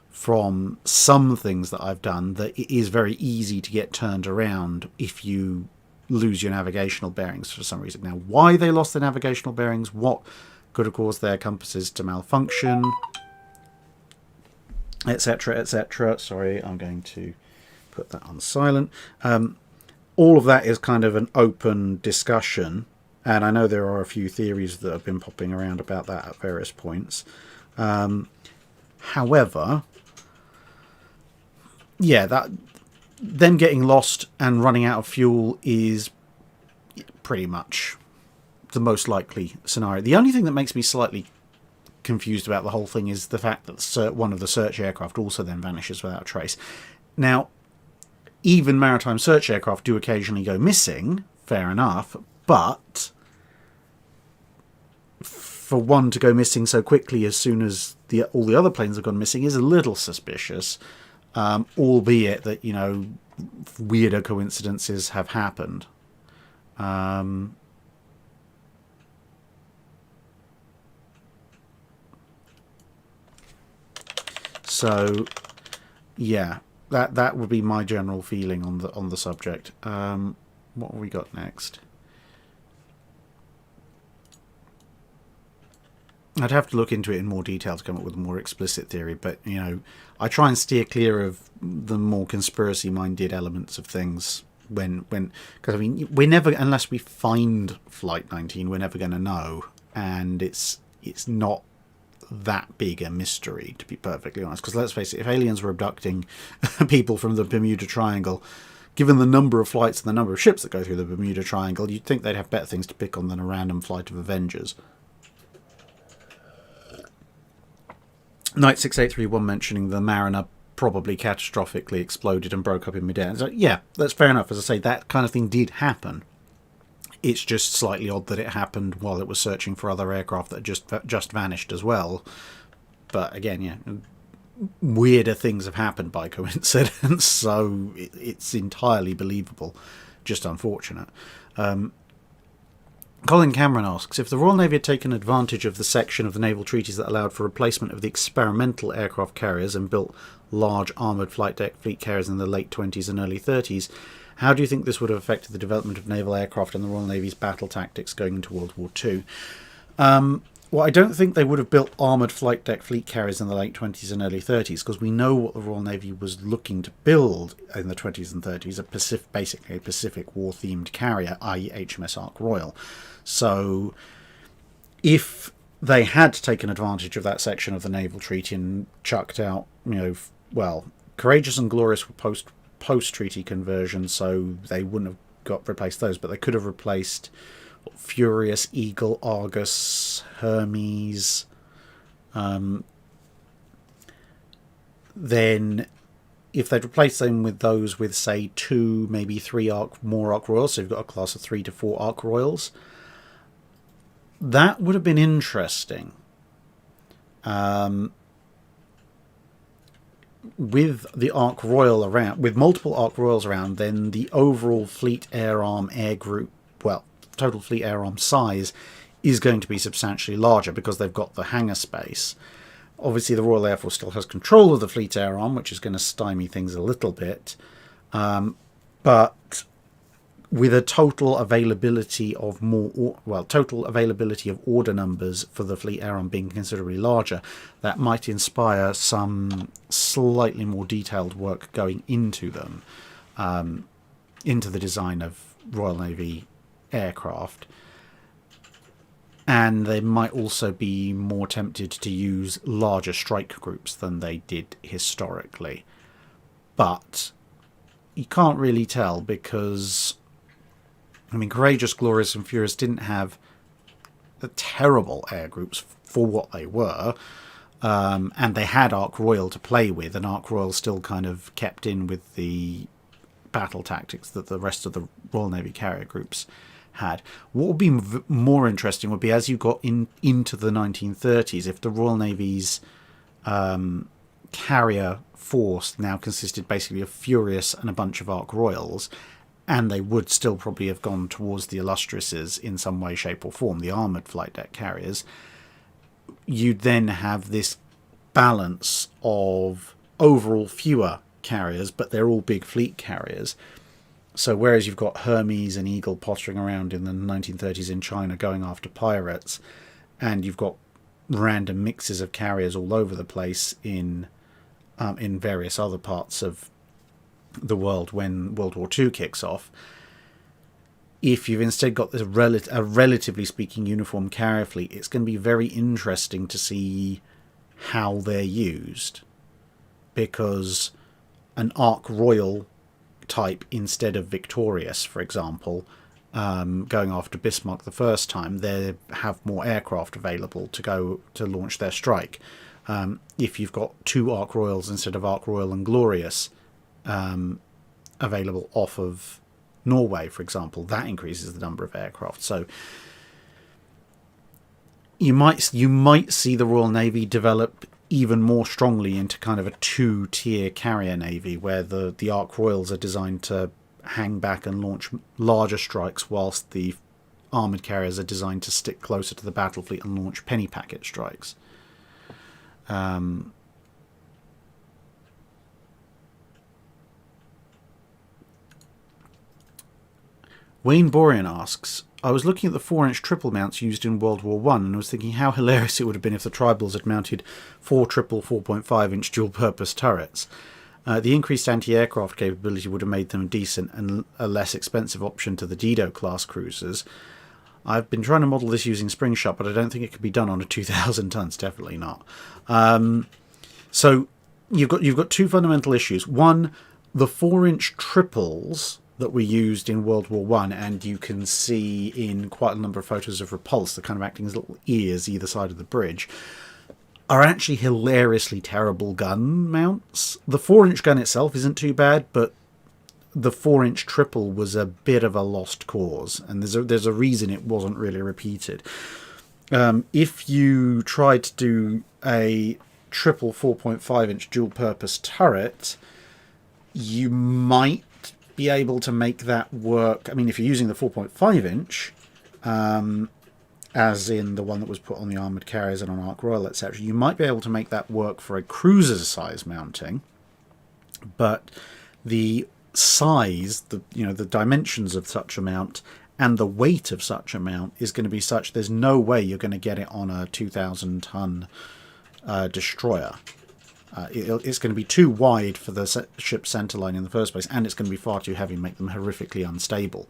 from some things that I've done that it is very easy to get turned around if you lose your navigational bearings for some reason. Now, why they lost their navigational bearings, what could have caused their compasses to malfunction, etc., etc. Sorry, I'm going to put that on silent. All of that is kind of an open discussion, And I know there are a few theories that have been popping around about that at various points. However, yeah, that them getting lost and running out of fuel is pretty much the most likely scenario. The only thing that makes me slightly confused about the whole thing is the fact that one of the search aircraft also then vanishes without trace. Now, even maritime search aircraft do occasionally go missing, fair enough, but for one to go missing so quickly as soon as all the other planes have gone missing is a little suspicious, albeit that, you know, weirder coincidences have happened. So, yeah, that would be my general feeling on the subject. What have we got next? I'd have to look into it in more detail to come up with a more explicit theory, but, you know, I try and steer clear of the more conspiracy-minded elements of things because, I mean, we're never, unless we find Flight 19, we're never going to know, and it's not that big a mystery, to be perfectly honest, because let's face it, if aliens were abducting people from the Bermuda Triangle, given the number of flights and the number of ships that go through the Bermuda Triangle, you'd think they'd have better things to pick on than a random flight of Avengers. Knight 6831 mentioning the Mariner probably catastrophically exploded and broke up in midair. So, yeah, that's fair enough. As I say, that kind of thing did happen. It's just slightly odd that it happened while it was searching for other aircraft that just vanished as well. But again, yeah, weirder things have happened by coincidence, so it's entirely believable. Just unfortunate. Colin Cameron asks, if the Royal Navy had taken advantage of the section of the naval treaties that allowed for replacement of the experimental aircraft carriers and built large armoured flight deck fleet carriers in the late 20s and early 30s, how do you think this would have affected the development of naval aircraft and the Royal Navy's battle tactics going into World War II? Well, I don't think they would have built armoured flight deck fleet carriers in the late 20s and early 30s, because we know what the Royal Navy was looking to build in the 20s and 30s, basically a Pacific War-themed carrier, i.e. HMS Ark-Royal. So if they had taken advantage of that section of the naval treaty and chucked out, you know, well, Courageous and Glorious were post-treaty conversion, so they wouldn't have replaced those, but they could have replaced Furious, Eagle, Argus, Hermes. Then if they'd replaced them with those with, say, 2, maybe 3 more Ark Royals, so you've got a class of 3 to 4 Ark Royals, that would have been interesting. With the Ark Royal around, with multiple Ark Royals around, then the overall fleet air arm air group, well, total fleet air arm size is going to be substantially larger because they've got the hangar space. Obviously, the Royal Air Force still has control of the fleet air arm, which is going to stymie things a little bit. But with a total availability of total availability of order numbers for the fleet air arm being considerably larger, that might inspire some slightly more detailed work going into them, into the design of Royal Navy aircraft. And they might also be more tempted to use larger strike groups than they did historically. But you can't really tell because, I mean, Courageous, Glorious and Furious didn't have the terrible air groups for what they were. And they had Ark Royal to play with, and Ark Royal still kind of kept in with the battle tactics that the rest of the Royal Navy carrier groups had. What would be more interesting would be, as you got into the 1930s, if the Royal Navy's carrier force now consisted basically of Furious and a bunch of Ark Royals, and they would still probably have gone towards the Illustriouses in some way, shape or form, the armoured flight deck carriers, you'd then have this balance of overall fewer carriers, but they're all big fleet carriers. So whereas you've got Hermes and Eagle pottering around in the 1930s in China going after pirates, and you've got random mixes of carriers all over the place in various other parts of the world when World War II kicks off, if you've instead got this a relatively speaking uniform carrier fleet, it's going to be very interesting to see how they're used, because an Ark Royal type instead of Victorious, for example, going after Bismarck the first time, they have more aircraft available to go to launch their strike. If you've got two Ark Royals instead of Ark Royal and Glorious available off of Norway, for example, that increases the number of aircraft. So you might see the Royal Navy develop even more strongly into kind of a two-tier carrier navy, where the Ark Royals are designed to hang back and launch larger strikes, whilst the armoured carriers are designed to stick closer to the battle fleet and launch penny packet strikes. Wayne Borean asks, I was looking at the 4-inch triple mounts used in World War I and was thinking how hilarious it would have been if the Tribals had mounted 4 triple 4.5-inch dual-purpose turrets. The increased anti-aircraft capability would have made them a decent and a less expensive option to the Dido-class cruisers. I've been trying to model this using spring shot, but I don't think it could be done on a 2,000 tons. Definitely not. So you've got two fundamental issues. One, the 4-inch triples that were used in World War I, and you can see in quite a number of photos of Repulse, the kind of acting as little ears either side of the bridge, are actually hilariously terrible gun mounts. The 4-inch gun itself isn't too bad, but the 4-inch triple was a bit of a lost cause, and there's a reason it wasn't really repeated. If you tried to do a triple 4.5-inch dual-purpose turret, you might be able to make that work. I mean, if you're using the 4.5-inch, as in the one that was put on the armoured carriers and on Ark Royal, etc., you might be able to make that work for a cruiser size mounting, but the size, the dimensions of such a mount and the weight of such a mount is going to be such there's no way you're going to get it on a 2,000 ton destroyer. It's going to be too wide for the ship's centerline in the first place, and it's going to be far too heavy, make them horrifically unstable.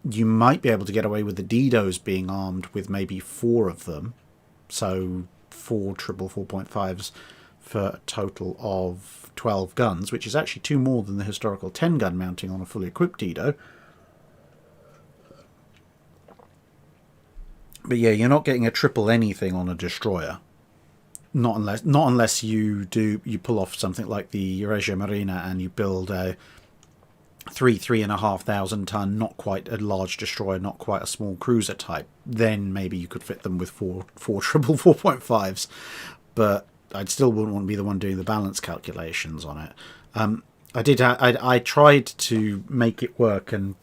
You might be able to get away with the Didos being armed with maybe 4 of them, so 4 triple 4.5s for a total of 12 guns, which is actually 2 more than the historical 10 gun mounting on a fully equipped Dido. But yeah, you're not getting a triple anything on a destroyer. Not unless you pull off something like the Regia Marina and you build a 3,500 ton, not quite a large destroyer, not quite a small cruiser type. Then maybe you could fit them with 4 triple 4.5s, but I still wouldn't want to be the one doing the balance calculations on it. I tried to make it work, and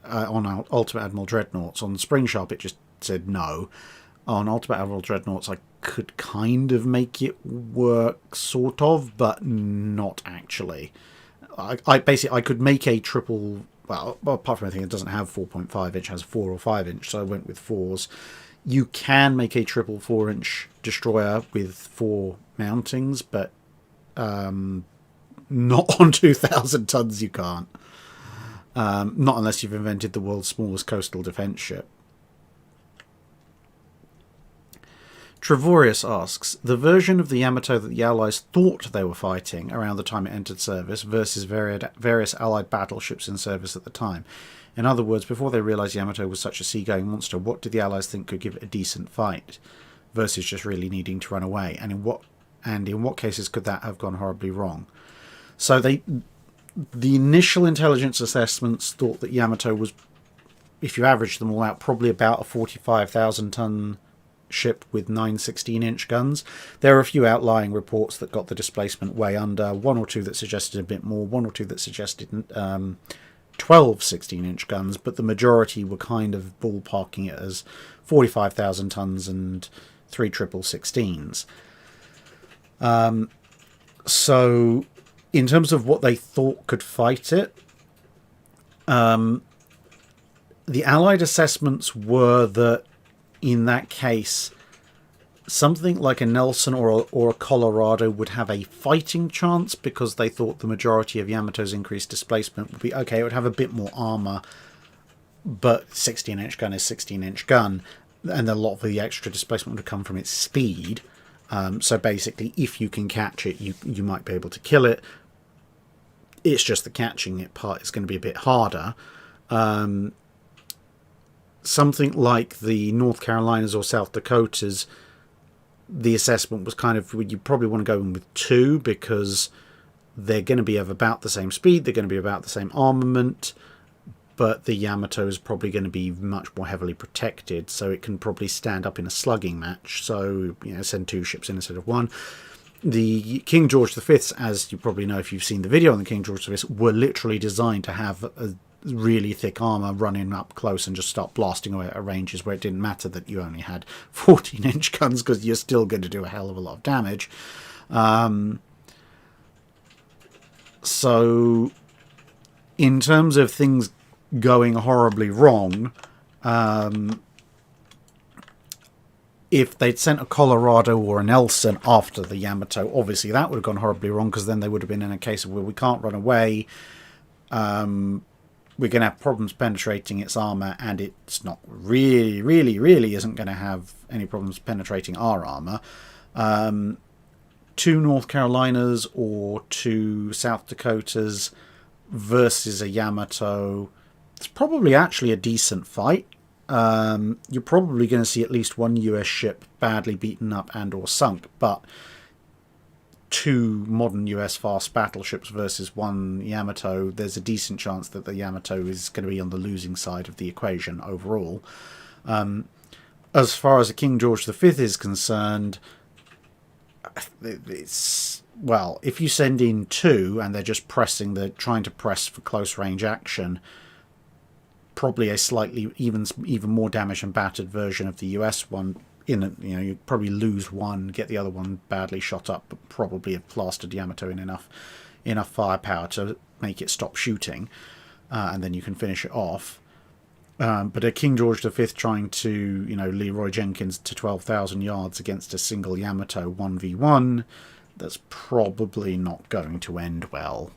on our Ultimate Admiral Dreadnoughts on Spring Sharp it just said no. On Ultimate Admiral Dreadnoughts I could kind of make it work, sort of, but not actually. I could make a triple, well, apart from anything, it doesn't have 4.5 inch, it has 4 or 5 inch, so I went with 4s. You can make a triple 4-inch destroyer with 4 mountings, but not on 2,000 tons you can't. Not unless you've invented the world's smallest coastal defence ship. Trevorius asks, the version of the Yamato that the Allies thought they were fighting around the time it entered service versus various Allied battleships in service at the time. In other words, before they realised Yamato was such a seagoing monster, what did the Allies think could give it a decent fight versus just really needing to run away? And in what cases could that have gone horribly wrong? So the initial intelligence assessments thought that Yamato was, if you average them all out, probably about a 45,000 ton ship with 9 16-inch guns. There are a few outlying reports that got the displacement way under, 1 or 2 that suggested a bit more, 1 or 2 that suggested 12 16-inch guns, but the majority were kind of ballparking it as 45,000 tons and 3 triple 16s. So in terms of what they thought could fight it, the Allied assessments were that in that case, something like a Nelson or a Colorado would have a fighting chance because they thought the majority of Yamato's increased displacement would be okay. It would have a bit more armor, but 16-inch gun is 16-inch gun, and a lot of the extra displacement would come from its speed. So basically, if you can catch it, you might be able to kill it. It's just the catching it part is going to be a bit harder. Something like the North Carolinas or South Dakotas, the assessment was kind of, you probably want to go in with 2 because they're going to be of about the same speed, they're going to be about the same armament, but the Yamato is probably going to be much more heavily protected, so it can probably stand up in a slugging match. So, send 2 ships in instead of 1. The King George V's, as you probably know if you've seen the video on the King George V's, were literally designed to have a really thick armor running up close and just start blasting away at ranges where it didn't matter that you only had 14-inch guns, because you're still going to do a hell of a lot of damage. So in terms of things going horribly wrong, if they'd sent a Colorado or a Nelson after the Yamato, obviously that would have gone horribly wrong, because then they would have been in a case of where we can't run away, we're going to have problems penetrating its armor, and it's not really isn't going to have any problems penetrating our armor. 2 North Carolinas or 2 South Dakotas versus a Yamato, it's probably actually a decent fight. You're probably going to see at least 1 US ship badly beaten up and or sunk, but 2 modern US fast battleships versus 1 Yamato, there's a decent chance that the Yamato is going to be on the losing side of the equation overall. As far as the King George V is concerned, it's, well, if you send in 2 and they're just trying to press for close range action, probably a slightly even more damaged and battered version of the US one. You'd probably lose 1, get the other one badly shot up, but probably have plastered Yamato in enough firepower to make it stop shooting, and then you can finish it off. But a King George V trying to, Leroy Jenkins to 12,000 yards against a single Yamato 1v1, that's probably not going to end well.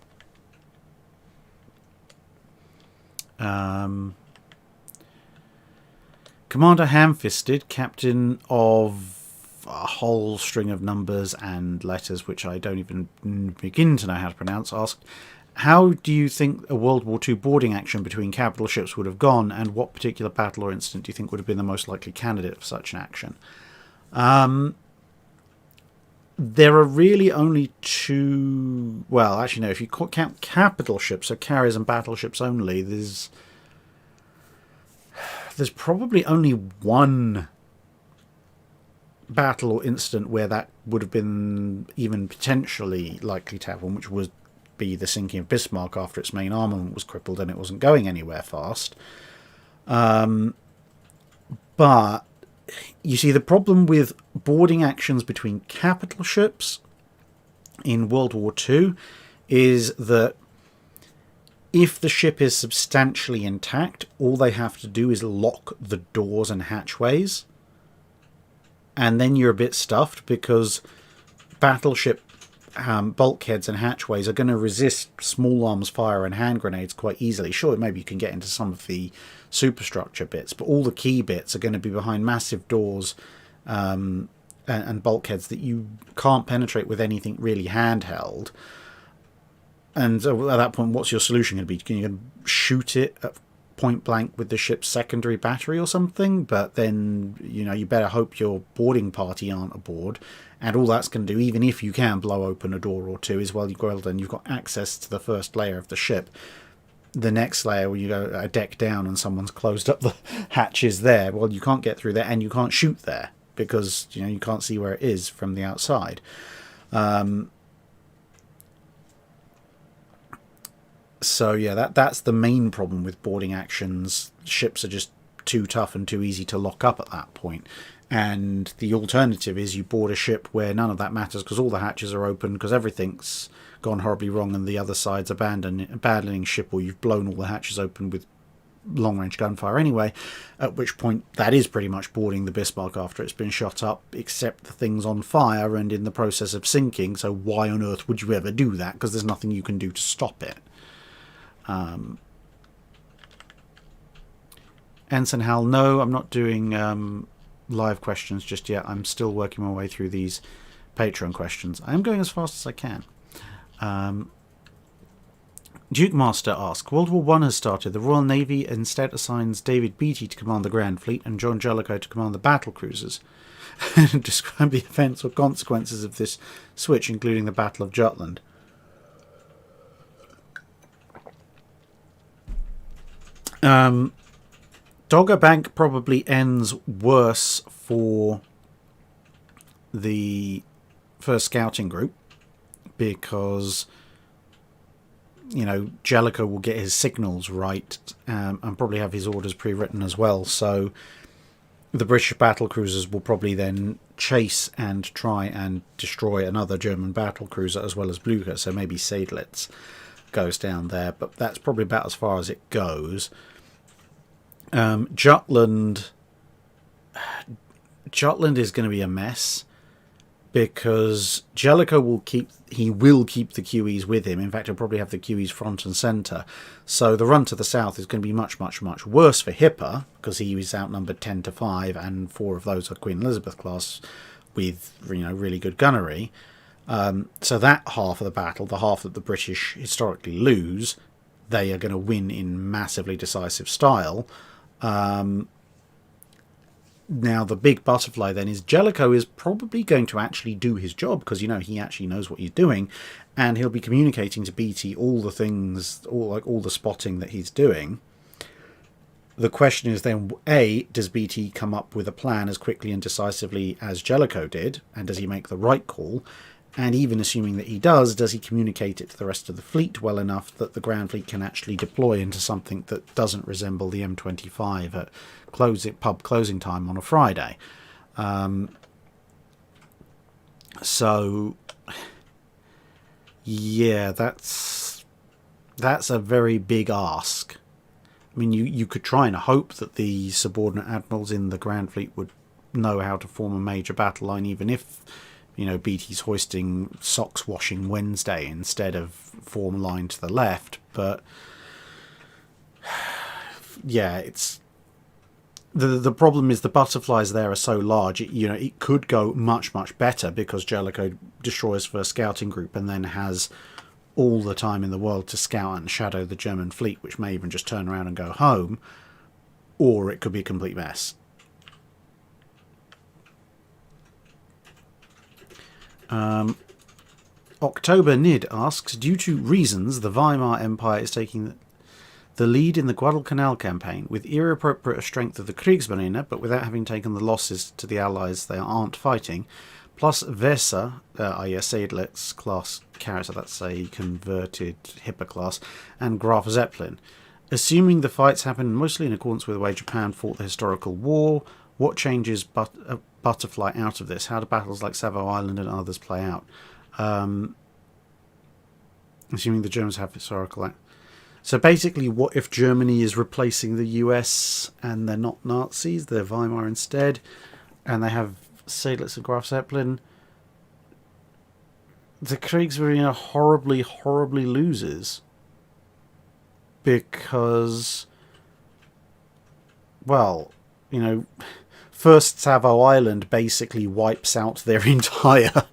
Commander Hamfisted, captain of a whole string of numbers and letters which I don't even begin to know how to pronounce, asked, how do you think a World War II boarding action between capital ships would have gone, and what particular battle or incident do you think would have been the most likely candidate for such an action? There are really only 2... Well, actually, no, if you count capital ships, so carriers and battleships only, there's probably only 1 battle or incident where that would have been even potentially likely to happen, which would be the sinking of Bismarck after its main armament was crippled and it wasn't going anywhere fast. But you see, the problem with boarding actions between capital ships in World War II is that if the ship is substantially intact, all they have to do is lock the doors and hatchways, and then you're a bit stuffed, because battleship bulkheads and hatchways are going to resist small arms fire and hand grenades quite easily. Sure, maybe you can get into some of the superstructure bits, but all the key bits are going to be behind massive doors and bulkheads that you can't penetrate with anything really handheld. And at that point, what's your solution going to be? Can you shoot it at point blank with the ship's secondary battery or something? But then, you better hope your boarding party aren't aboard. And all that's going to do, even if you can blow open a door or 2, is, well, you've got access to the first layer of the ship. The next layer, where you go a deck down and someone's closed up the hatches there, well, you can't get through there and you can't shoot there because, you can't see where it is from the outside. So yeah, that's the main problem with boarding actions. Ships are just too tough and too easy to lock up at that point. And the alternative is you board a ship where none of that matters, because all the hatches are open, because everything's gone horribly wrong and the other side's abandoning ship, or you've blown all the hatches open with long-range gunfire anyway, at which point that is pretty much boarding the Bismarck after it's been shot up, except the thing's on fire and in the process of sinking, so why on earth would you ever do that? Because there's nothing you can do to stop it. Ensign Hal, no, I'm not doing live questions just yet. I'm still working my way through these Patreon questions. I am going as fast as I can. Duke Master asks, World War One has started. The Royal Navy instead assigns David Beatty to command the Grand Fleet and John Jellicoe to command the battle cruisers. Describe the events or consequences of this switch, including the Battle of Jutland. Dogger Bank probably ends worse for the first scouting group because, you know, Jellicoe will get his signals right and probably have his orders pre-written as well. So the British battle cruisers will probably then chase and try and destroy another German battle cruiser as well as Blucher. So maybe Seydlitz goes down there, but that's probably about as far as it goes. Jutland is going to be a mess because Jellicoe will keep the QEs with him. In fact, he'll probably have the QEs front and centre. So the run to the south is going to be much, much, much worse for Hipper because he was outnumbered 10-5, and 4 of those are Queen Elizabeth class with, you know, really good gunnery. So that half of the battle, the half that the British historically lose, they are going to win in massively decisive style. Now the big butterfly then is Jellicoe is probably going to actually do his job because, you know, he actually knows what he's doing, and he'll be communicating to Beatty all the things, all the spotting that he's doing. The question is then, A, does Beatty come up with a plan as quickly and decisively as Jellicoe did, and does he make the right call? And even assuming that he does he communicate it to the rest of the fleet well enough that the Grand Fleet can actually deploy into something that doesn't resemble the M25 at pub closing time on a Friday? So, yeah, that's a very big ask. I mean, you could try and hope that the subordinate admirals in the Grand Fleet would know how to form a major battle line, even if, you know, Beatty's hoisting socks washing Wednesday instead of form a line to the left. But yeah, it's the problem is the butterflies there are so large. It could go much, much better because Jellicoe destroys first scouting group and then has all the time in the world to scout and shadow the German fleet, which may even just turn around and go home, or it could be a complete mess. October Nid asks, due to reasons, the Weimar Empire is taking the lead in the Guadalcanal campaign with era-appropriate strength of the Kriegsmarine, but without having taken the losses to the Allies they aren't fighting, plus Weser, i.e. Seydlitz class character, that's a converted Hipper class, and Graf Zeppelin. Assuming the fights happen mostly in accordance with the way Japan fought the historical war, what changes Butterfly out of this? How do battles like Savo Island and others play out? Assuming the Germans have historical... So basically, what if Germany is replacing the US and they're not Nazis, they're Weimar instead, and they have Seydlitz and Graf Zeppelin? The Kriegsmarine horribly, horribly loses. Because, well, you know... First Savo Island basically wipes out their entire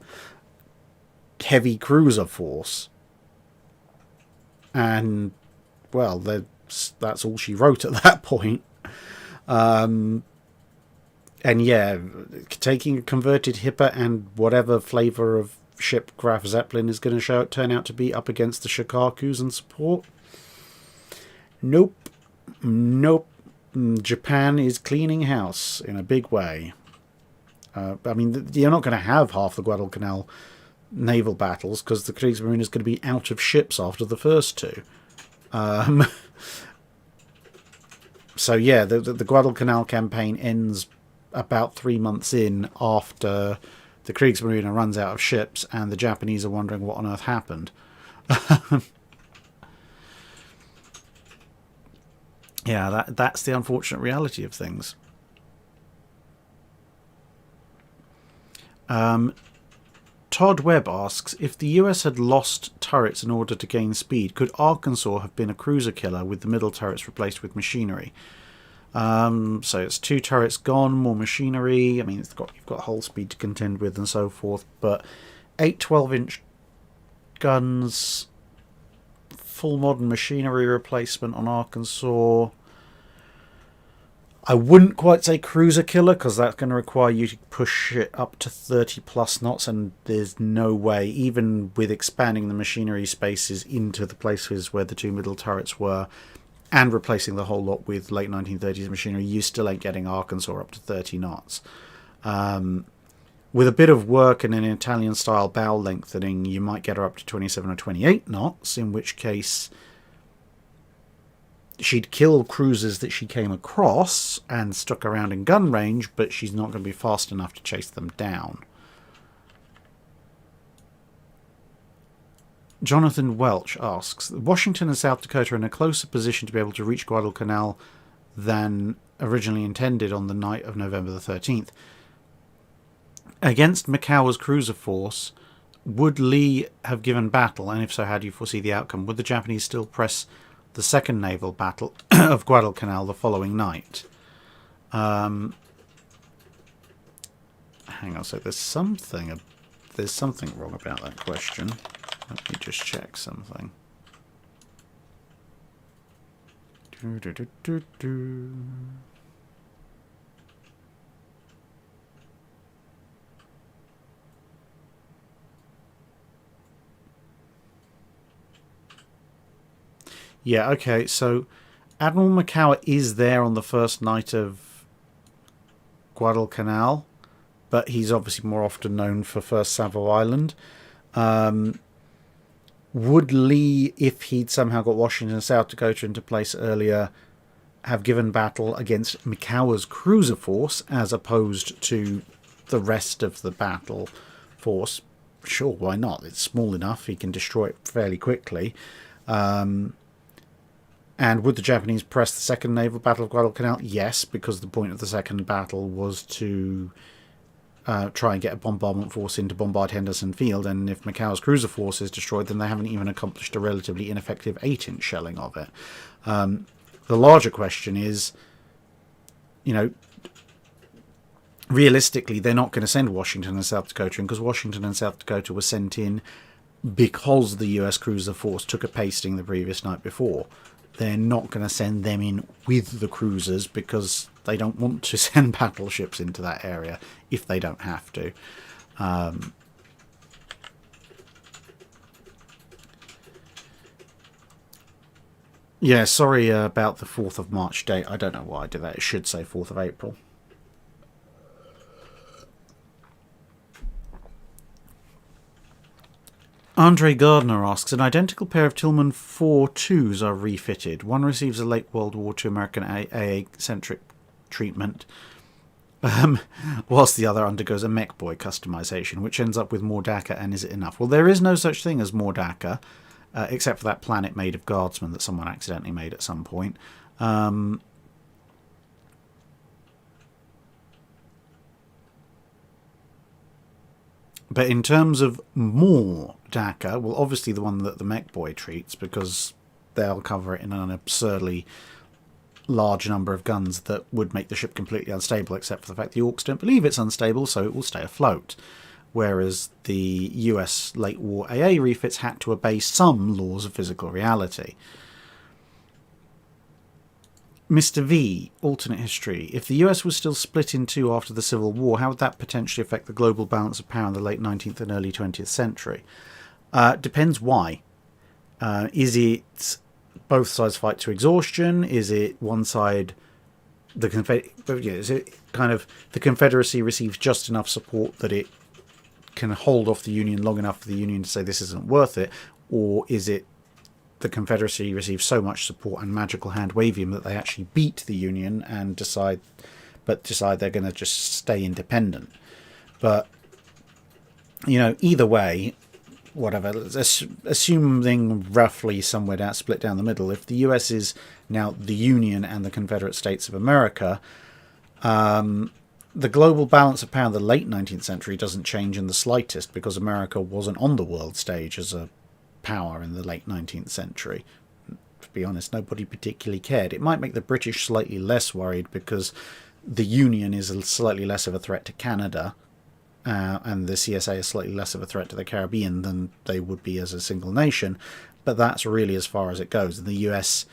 heavy cruiser force. And, well, that's all she wrote at that point. And yeah, taking a converted Hipper and whatever flavour of ship Graf Zeppelin is going to turn out to be up against the Shikakus and support. Nope. Japan is cleaning house in a big way. I mean, you're not going to have half the Guadalcanal naval battles because the Kriegsmarine is going to be out of ships after the first two. So yeah, the Guadalcanal campaign ends about 3 months in after the Kriegsmarine runs out of ships and the Japanese are wondering what on earth happened. Yeah, that's the unfortunate reality of things. Todd Webb asks, if the US had lost turrets in order to gain speed, could Arkansas have been a cruiser killer with the middle turrets replaced with machinery? So it's 2 turrets gone, more machinery. I mean, you've got hull speed to contend with and so forth, but 8 12-inch guns, full modern machinery replacement on Arkansas. I wouldn't quite say cruiser killer, because that's going to require you to push it up to 30 plus knots, and there's no way, even with expanding the machinery spaces into the places where the 2 middle turrets were, and replacing the whole lot with late 1930s machinery, you still ain't getting Arkansas up to 30 knots. With a bit of work and an Italian-style bow lengthening, you might get her up to 27 or 28 knots, in which case she'd kill cruisers that she came across and stuck around in gun range, but she's not going to be fast enough to chase them down. Jonathan Welch asks, Washington and South Dakota are in a closer position to be able to reach Guadalcanal than originally intended on the night of November the 13th. Against Mikawa's cruiser force, would Lee have given battle, and if so, how do you foresee the outcome? Would the Japanese still press the second naval battle of Guadalcanal the following night? Hang on, so there's something wrong about that question. Let me just check something. Yeah, okay, so Admiral Mikawa is there on the first night of Guadalcanal, but he's obviously more often known for First Savo Island. Would Lee, if he'd somehow got Washington and South Dakota into place earlier, have given battle against Mikawa's cruiser force as opposed to the rest of the battle force? Sure, why not? It's small enough, he can destroy it fairly quickly. And would the Japanese press the second naval battle of Guadalcanal? Yes, because the point of the second battle was to try and get a bombardment force in to bombard Henderson Field, and if Mikawa's cruiser force is destroyed, then they haven't even accomplished a relatively ineffective 8-inch shelling of it. The larger question is, realistically, they're not going to send Washington and South Dakota in, because Washington and South Dakota were sent in because the US cruiser force took a pasting the previous night before. They're not going to send them in with the cruisers because they don't want to send battleships into that area if they don't have to. Yeah, sorry about the 4th of March date. I don't know why I did that. It should say 4th of April. Andre Gardner asks, an identical pair of Tillman 4.2s are refitted. One receives a late World War II American AA-centric treatment, whilst the other undergoes a mech boy customization, which ends up with more DACA, and is it enough? Well, there is no such thing as more DACA, except for that planet made of guardsmen that someone accidentally made at some point. But in terms of more DACA, well, obviously the one that the mech boy treats, because they'll cover it in an absurdly large number of guns that would make the ship completely unstable, except for the fact the Orcs don't believe it's unstable, so it will stay afloat. Whereas the US late war AA refits had to obey some laws of physical reality. Mr. V, alternate history. If the US was still split in two after the Civil War, how would that potentially affect the global balance of power in the late 19th and early 20th century? Depends why. Is it both sides fight to exhaustion? Is it one side, is it kind of the Confederacy receives just enough support that it can hold off the Union long enough for the Union to say this isn't worth it? Or is it the Confederacy receives so much support and magical hand wavium that they actually beat the Union and decide they're going to just stay independent? But, either way, whatever, assuming roughly somewhere down, split down the middle, if the US is now the Union and the Confederate States of America, the global balance of power in the late 19th century doesn't change in the slightest, because America wasn't on the world stage as a power in the late 19th century. To be honest, nobody particularly cared. It might make the British slightly less worried because the Union is slightly less of a threat to Canada, and the CSA is slightly less of a threat to the Caribbean than they would be as a single nation. But that's really as far as it goes. And the US,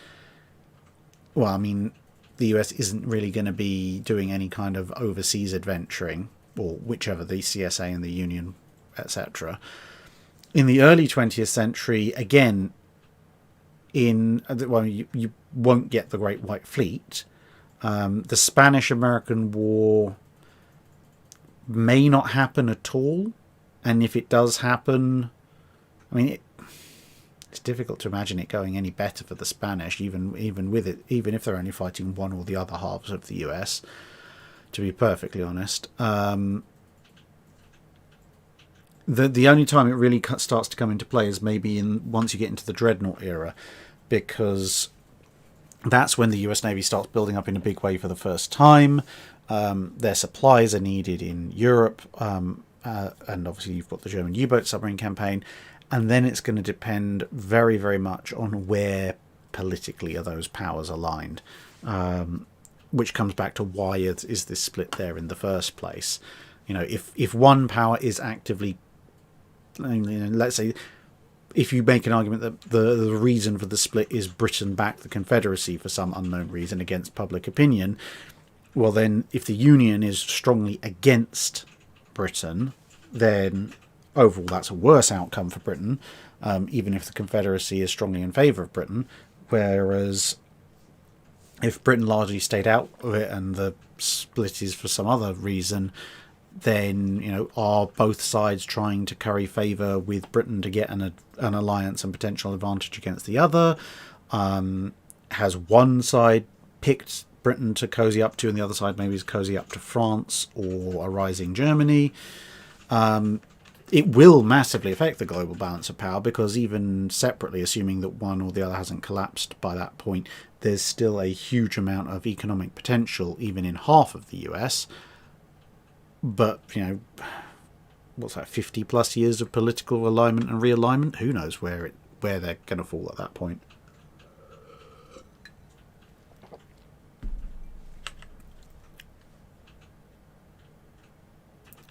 well, I mean, the US isn't really going to be doing any kind of overseas adventuring, or whichever, the CSA and the Union, etc. In the early 20th century, again, you won't get the Great White Fleet. The Spanish-American War may not happen at all, and if it does happen, I mean, it's difficult to imagine it going any better for the Spanish, even if they're only fighting one or the other halves of the US, to be perfectly honest. The only time it really starts to come into play is maybe once you get into the Dreadnought era, because that's when the US Navy starts building up in a big way for the first time. Their supplies are needed in Europe, and obviously you've got the German U-boat submarine campaign, and then it's going to depend very, very much on where politically are those powers aligned, which comes back to why is this split there in the first place. If one power is actively, let's say, if you make an argument that the reason for the split is Britain backed the Confederacy for some unknown reason against public opinion, well then, if the Union is strongly against Britain, then overall that's a worse outcome for Britain, even if the Confederacy is strongly in favour of Britain. Whereas if Britain largely stayed out of it and the split is for some other reason, then are both sides trying to curry favour with Britain to get an alliance and potential advantage against the other? Has one side picked Britain to cozy up to, and the other side maybe is cozy up to France or a rising Germany? It will massively affect the global balance of power, because even separately, assuming that one or the other hasn't collapsed by that point, there's still a huge amount of economic potential even in half of the US. But, what's that, 50 plus years of political alignment and realignment? Who knows where they're going to fall at that point.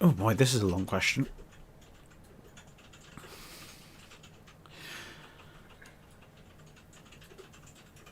Oh boy, this is a long question.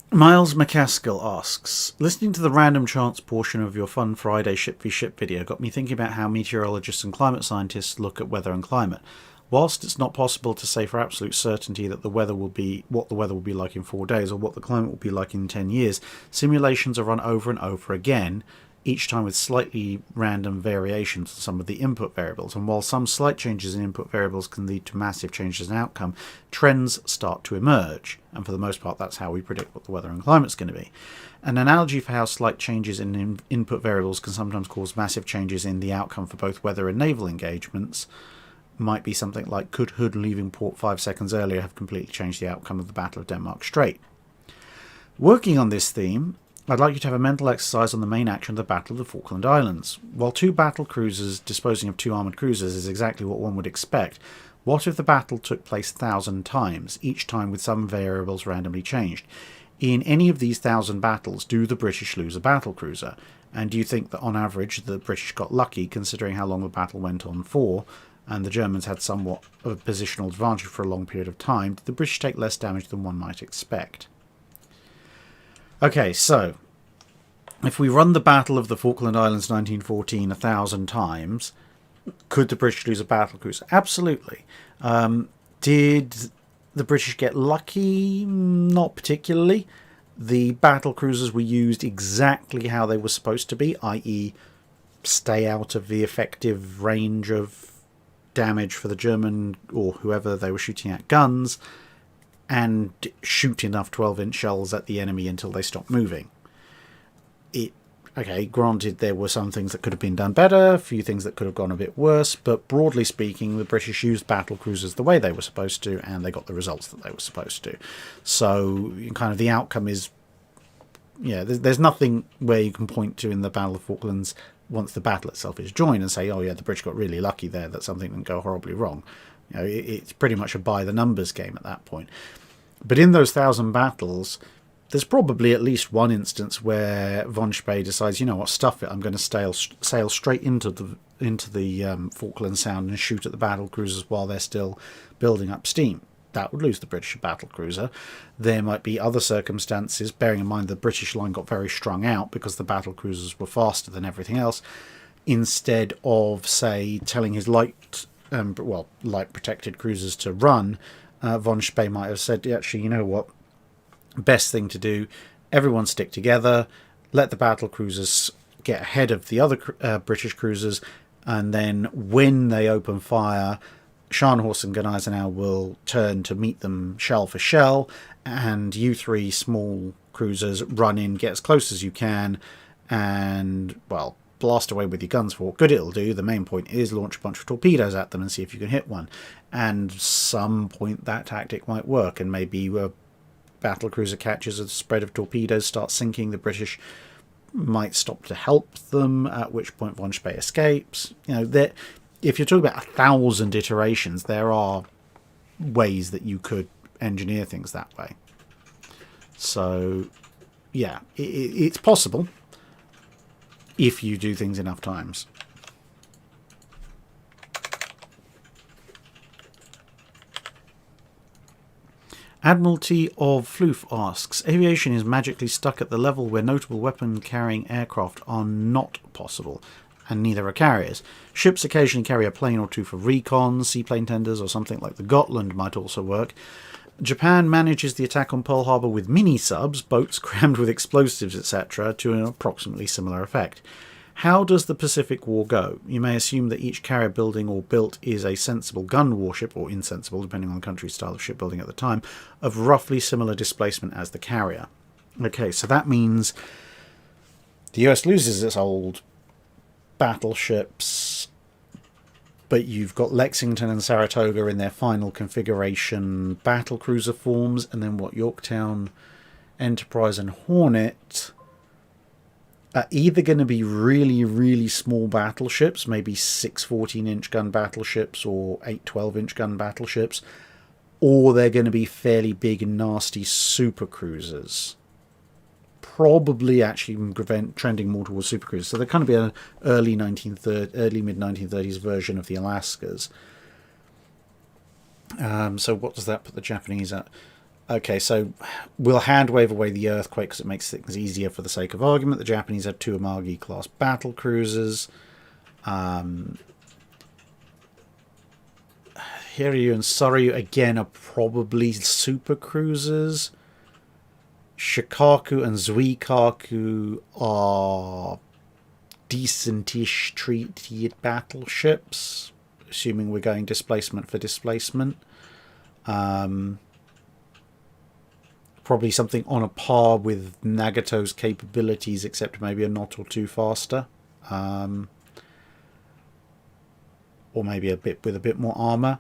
Miles McCaskill asks, listening to the random chance portion of your Fun Friday Ship v Ship video got me thinking about how meteorologists and climate scientists look at weather and climate. Whilst it's not possible to say for absolute certainty that what the weather will be like in 4 days, or what the climate will be like in 10 years, simulations are run over and over again, each time with slightly random variations in some of the input variables. And while some slight changes in input variables can lead to massive changes in outcome, trends start to emerge. And for the most part, that's how we predict what the weather and climate's going to be. An analogy for how slight changes in input variables can sometimes cause massive changes in the outcome for both weather and naval engagements might be something like, could Hood leaving port 5 seconds earlier have completely changed the outcome of the Battle of Denmark Strait? Working on this theme, I'd like you to have a mental exercise on the main action of the Battle of the Falkland Islands. While 2 battle cruisers disposing of 2 armoured cruisers is exactly what one would expect, what if the battle took place 1,000 times, each time with some variables randomly changed? In any of these 1,000 battles, do the British lose a battle cruiser? And do you think that on average the British got lucky, considering how long the battle went on for, and the Germans had somewhat of a positional advantage for a long period of time? Did the British take less damage than one might expect? Okay, so if we run the Battle of the Falkland Islands 1914 1,000 times, could the British lose a battle cruiser? Absolutely. Did the British get lucky? Not particularly. The battle cruisers were used exactly how they were supposed to be, i.e. stay out of the effective range of damage for the German or whoever they were shooting at guns, and shoot enough 12-inch shells at the enemy until they stopped moving. Okay, granted there were some things that could have been done better, a few things that could have gone a bit worse, but broadly speaking, the British used battle cruisers the way they were supposed to, and they got the results that they were supposed to. So, kind of the outcome is, yeah, there's nothing where you can point to in the Battle of Falklands once the battle itself is joined and say, oh yeah, the British got really lucky there, that something didn't go horribly wrong. You know, it's pretty much a by the numbers game at that point. But in those 1,000 battles, there's probably at least one instance where von Spee decides, you know what, stuff it, I'm going to sail straight into the Falkland Sound and shoot at the battle cruisers while they're still building up steam. That would lose the British battle cruiser. There might be other circumstances, bearing in mind the British line got very strung out because the battle cruisers were faster than everything else. Instead of, say, telling his light protected cruisers to run, von Spee might have said, actually, you know what, best thing to do, everyone stick together, let the battle cruisers get ahead of the other British cruisers, and then when they open fire, Scharnhorst and Guneisenau will turn to meet them shell for shell, and you three small cruisers run in, get as close as you can, and, well, blast away with your guns for what good it'll do. The main point is launch a bunch of torpedoes at them and see if you can hit one. And some point that tactic might work, and maybe battle cruiser catches a spread of torpedoes, start sinking, the British might stop to help them, at which point von Spee escapes. You know, if you're talking about 1,000 iterations, there are ways that you could engineer things that way. So, yeah, it's possible if you do things enough times. Admiralty of Floof asks, aviation is magically stuck at the level where notable weapon-carrying aircraft are not possible, and neither are carriers. Ships occasionally carry a plane or two for recon, seaplane tenders, or something like the Jutland might also work. Japan manages the attack on Pearl Harbor with mini-subs, boats crammed with explosives, etc., to an approximately similar effect. How does the Pacific War go? You may assume that each carrier building or built is a sensible gun warship, or insensible, depending on the country's style of shipbuilding at the time, of roughly similar displacement as the carrier. Okay, so that means the US loses its old battleships, but you've got Lexington and Saratoga in their final configuration battlecruiser forms, and then what, Yorktown, Enterprise and Hornet are either going to be really, really small battleships, maybe 6 14-inch gun battleships or 8 12-inch gun battleships, or they're going to be fairly big and nasty supercruisers. Probably actually trending more towards supercruisers. So they're kind of be an early mid-1930s version of the Alaskas. So what does that put the Japanese at? Okay, so we'll hand-wave away the earthquake because it makes things easier for the sake of argument. The Japanese have 2 Amagi-class battle cruisers. Hiryu and Soryu, again, are probably super cruisers. Shikaku and Zuikaku are decentish treated battleships, assuming we're going displacement for displacement. Probably something on a par with Nagato's capabilities, except maybe a knot or two faster. Or maybe with a bit more armour.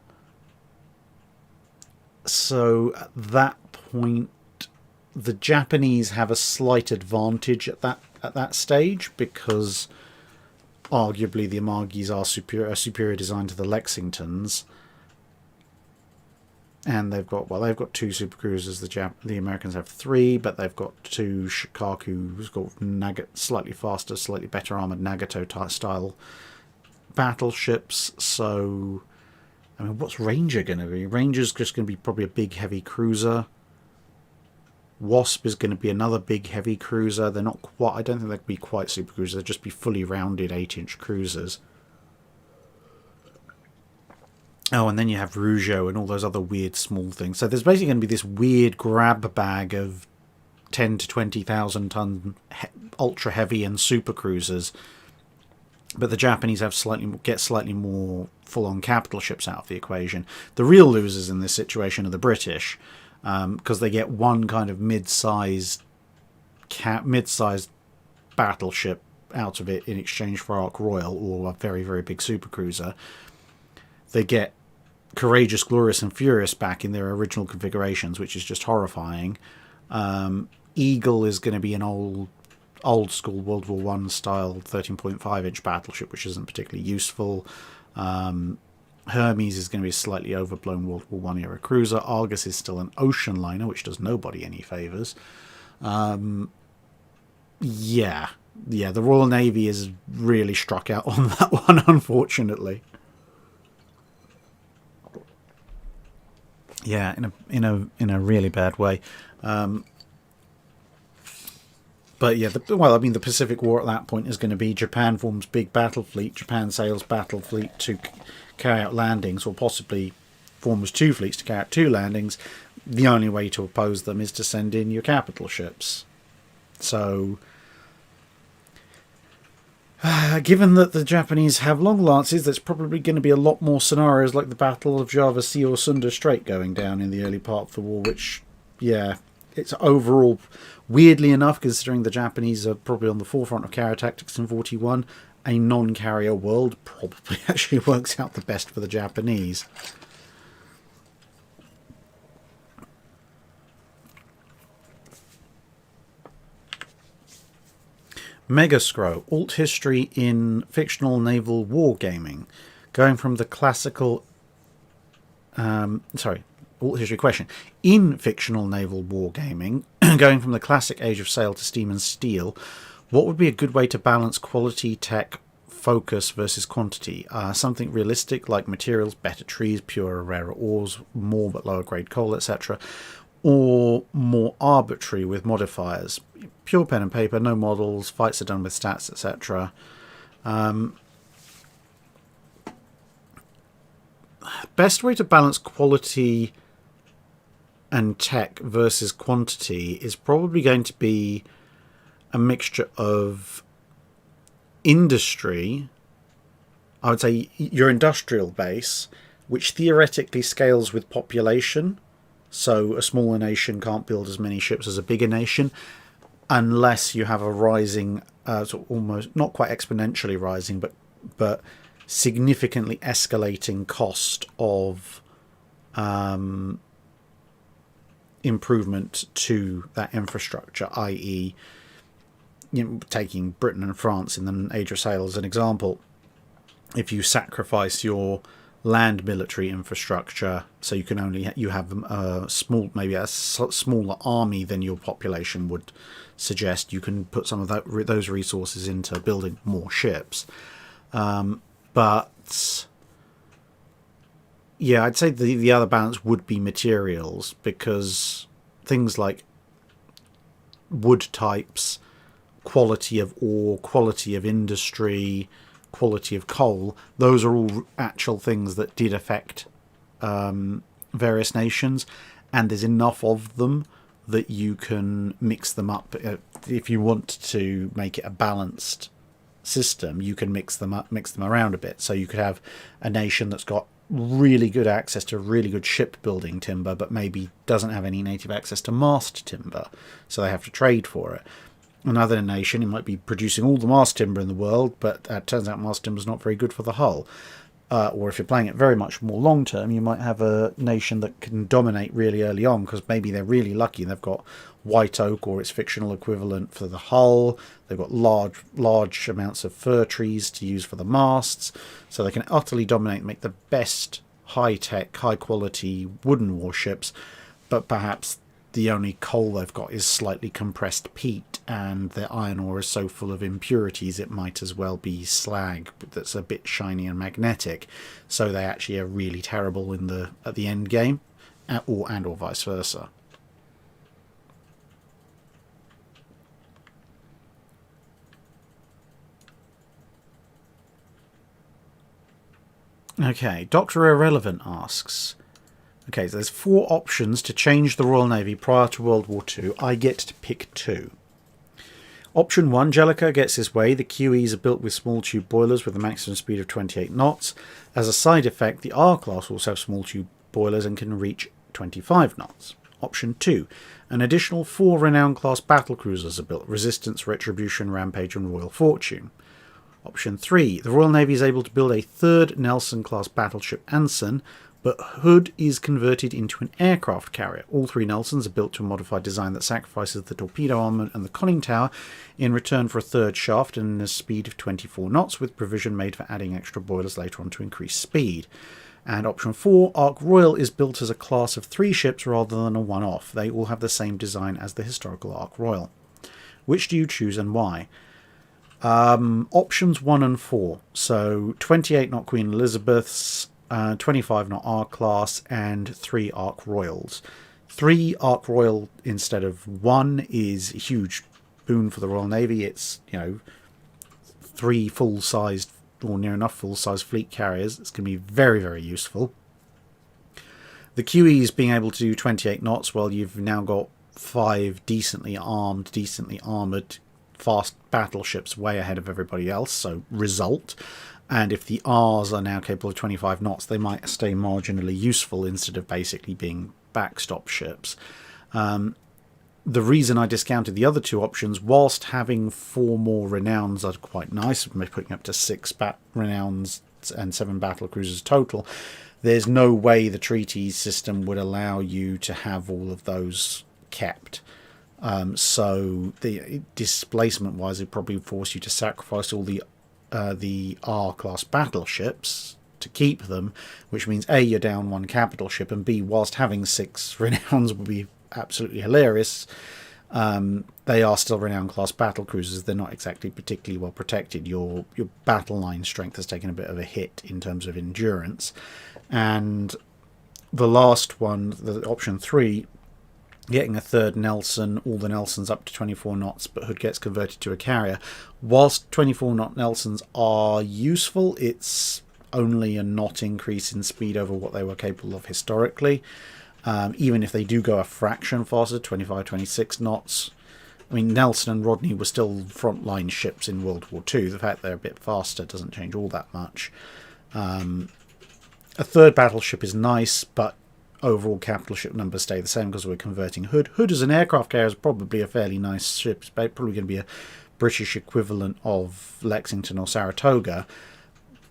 So at that point, the Japanese have a slight advantage at that stage, because arguably the Amagis are a superior design to the Lexingtons. And they've got 2 supercruisers. The Americans have 3, but they've got 2 Shikaku, who's got slightly faster, slightly better armoured Nagato style battleships. So, I mean, what's Ranger going to be? Ranger's just going to be probably a big heavy cruiser. Wasp is going to be another big heavy cruiser. They're not quite. I don't think they'll be quite supercruisers. They'll just be fully rounded 8-inch cruisers. Oh, and then you have Rougeau and all those other weird small things. So there's basically going to be this weird grab bag of 10 to 20,000 ton ultra heavy and super cruisers. But the Japanese get slightly more full-on capital ships out of the equation. The real losers in this situation are the British, because they get one kind of mid-sized battleship out of it in exchange for Ark Royal or a very, very big supercruiser. They get Courageous, Glorious and Furious back in their original configurations, which is just horrifying. Eagle is going to be an old school World War One style 13.5-inch battleship, which isn't particularly useful. Hermes is going to be a slightly overblown World War One era cruiser. Argus is still an ocean liner, which does nobody any favours. Yeah, the Royal Navy is really struck out on that one, unfortunately. Yeah, in a really bad way. But yeah, the Pacific War at that point is going to be Japan forms big battle fleet. Japan sails battle fleet to carry out landings, or possibly forms two fleets to carry out two landings. The only way to oppose them is to send in your capital ships. So, given that the Japanese have long lances, there's probably going to be a lot more scenarios like the Battle of Java Sea or Sunda Strait going down in the early part of the war, which, yeah, it's overall, weirdly enough, considering the Japanese are probably on the forefront of carrier tactics in 41, a non-carrier world probably actually works out the best for the Japanese. Megascrow, alt history in fictional naval wargaming, going from the classical. Alt history question. In fictional naval wargaming, going from the classic age of sail to steam and steel, what would be a good way to balance quality, tech, focus versus quantity? Something realistic like materials, better trees, purer, rarer ores, more but lower grade coal, etc. Or more arbitrary with modifiers? Pure pen and paper, no models, fights are done with stats, etc. Best way to balance quality and tech versus quantity is probably going to be a mixture of industry. I would say your industrial base, which theoretically scales with population. So a smaller nation can't build as many ships as a bigger nation, unless you have a rising, sort of almost not quite exponentially rising, but significantly escalating cost of improvement to that infrastructure, i.e., taking Britain and France in the Age of Sail as an example. If you sacrifice your land military infrastructure, so you have a smaller army than your population would suggest, you can put some of those resources into building more ships. But yeah, I'd say the other balance would be materials, because things like wood types, quality of ore, quality of industry, quality of coal, those are all actual things that did affect various nations, and there's enough of them that you can mix them up. If you want to make it a balanced system, you can mix them around a bit. So you could have a nation that's got really good access to really good shipbuilding timber, but maybe doesn't have any native access to mast timber, so they have to trade for it. Another nation, it might be producing all the mast timber in the world, but it turns out mast timber is not very good for the hull. Or if you're playing it very much more long term, you might have a nation that can dominate really early on, because maybe they're really lucky and they've got white oak or its fictional equivalent for the hull. They've got large amounts of fir trees to use for the masts, so they can utterly dominate and make the best high-tech, high-quality wooden warships, but perhaps the only coal they've got is slightly compressed peat, and the iron ore is so full of impurities it might as well be slag that's a bit shiny and magnetic, so they actually are really terrible at the end game, or vice versa. Okay, Dr. Irrelevant asks, okay, so there's 4 options to change the Royal Navy prior to World War II. I get to pick 2. Option 1, Jellicoe gets his way. The QEs are built with small tube boilers with a maximum speed of 28 knots. As a side effect, the R-class also have small tube boilers and can reach 25 knots. Option 2. An additional 4 Renown-class battlecruisers are built: Resistance, Retribution, Rampage and Royal Fortune. Option 3. The Royal Navy is able to build a 3rd Nelson-class battleship Anson, but Hood is converted into an aircraft carrier. All 3 Nelsons are built to a modified design that sacrifices the torpedo armament and the conning tower in return for a 3rd shaft and a speed of 24 knots, with provision made for adding extra boilers later on to increase speed. And option 4, Ark Royal is built as a class of 3 ships rather than a one-off. They all have the same design as the historical Ark Royal. Which do you choose and why? Options 1 and 4. So 28 knot Queen Elizabeths, 25 knot R-class, and 3 Ark Royals. 3 Ark Royal instead of 1 is a huge boon for the Royal Navy. It's, 3 full-sized, or near enough full-sized fleet carriers. It's going to be very, very useful. The QEs being able to do 28 knots, well, you've now got 5 decently armed, decently armoured, fast battleships way ahead of everybody else, so result. And if the Rs are now capable of 25 knots, they might stay marginally useful instead of basically being backstop ships. The reason I discounted the other 2 options, whilst having 4 more Renowns are quite nice, putting up to 6 Renowns and 7 battlecruisers total, there's no way the treaties system would allow you to have all of those kept. So the displacement-wise, it probably force you to sacrifice all the R-class battleships to keep them, which means A, you're down 1 capital ship, and B, whilst having 6 Renowns would be absolutely hilarious, they are still Renown-class battlecruisers. They're not exactly particularly well protected. Your battle line strength has taken a bit of a hit in terms of endurance. And the last one, the option 3, getting a 3rd Nelson, all the Nelsons up to 24 knots, but Hood gets converted to a carrier. Whilst 24 knot Nelsons are useful, it's only a knot increase in speed over what they were capable of historically. Even if they do go a fraction faster, 25, 26 knots. I mean, Nelson and Rodney were still frontline ships in World War II. The fact they're a bit faster doesn't change all that much. A 3rd battleship is nice, but overall capital ship numbers stay the same because we're converting Hood. Hood as an aircraft carrier is probably a fairly nice ship. It's probably going to be a British equivalent of Lexington or Saratoga.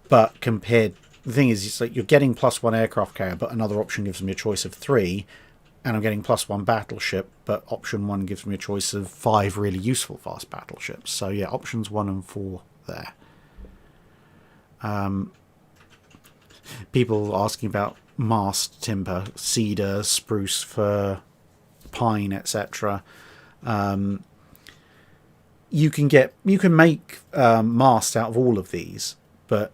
But the thing is, it's like you're getting +1 aircraft carrier, but another option gives me a choice of 3. And I'm getting +1 battleship, but option 1 gives me a choice of 5 really useful fast battleships. So yeah, options 1 and 4 there. People asking about mast timber, cedar, spruce, fir, pine, etc. You can make mast out of all of these, but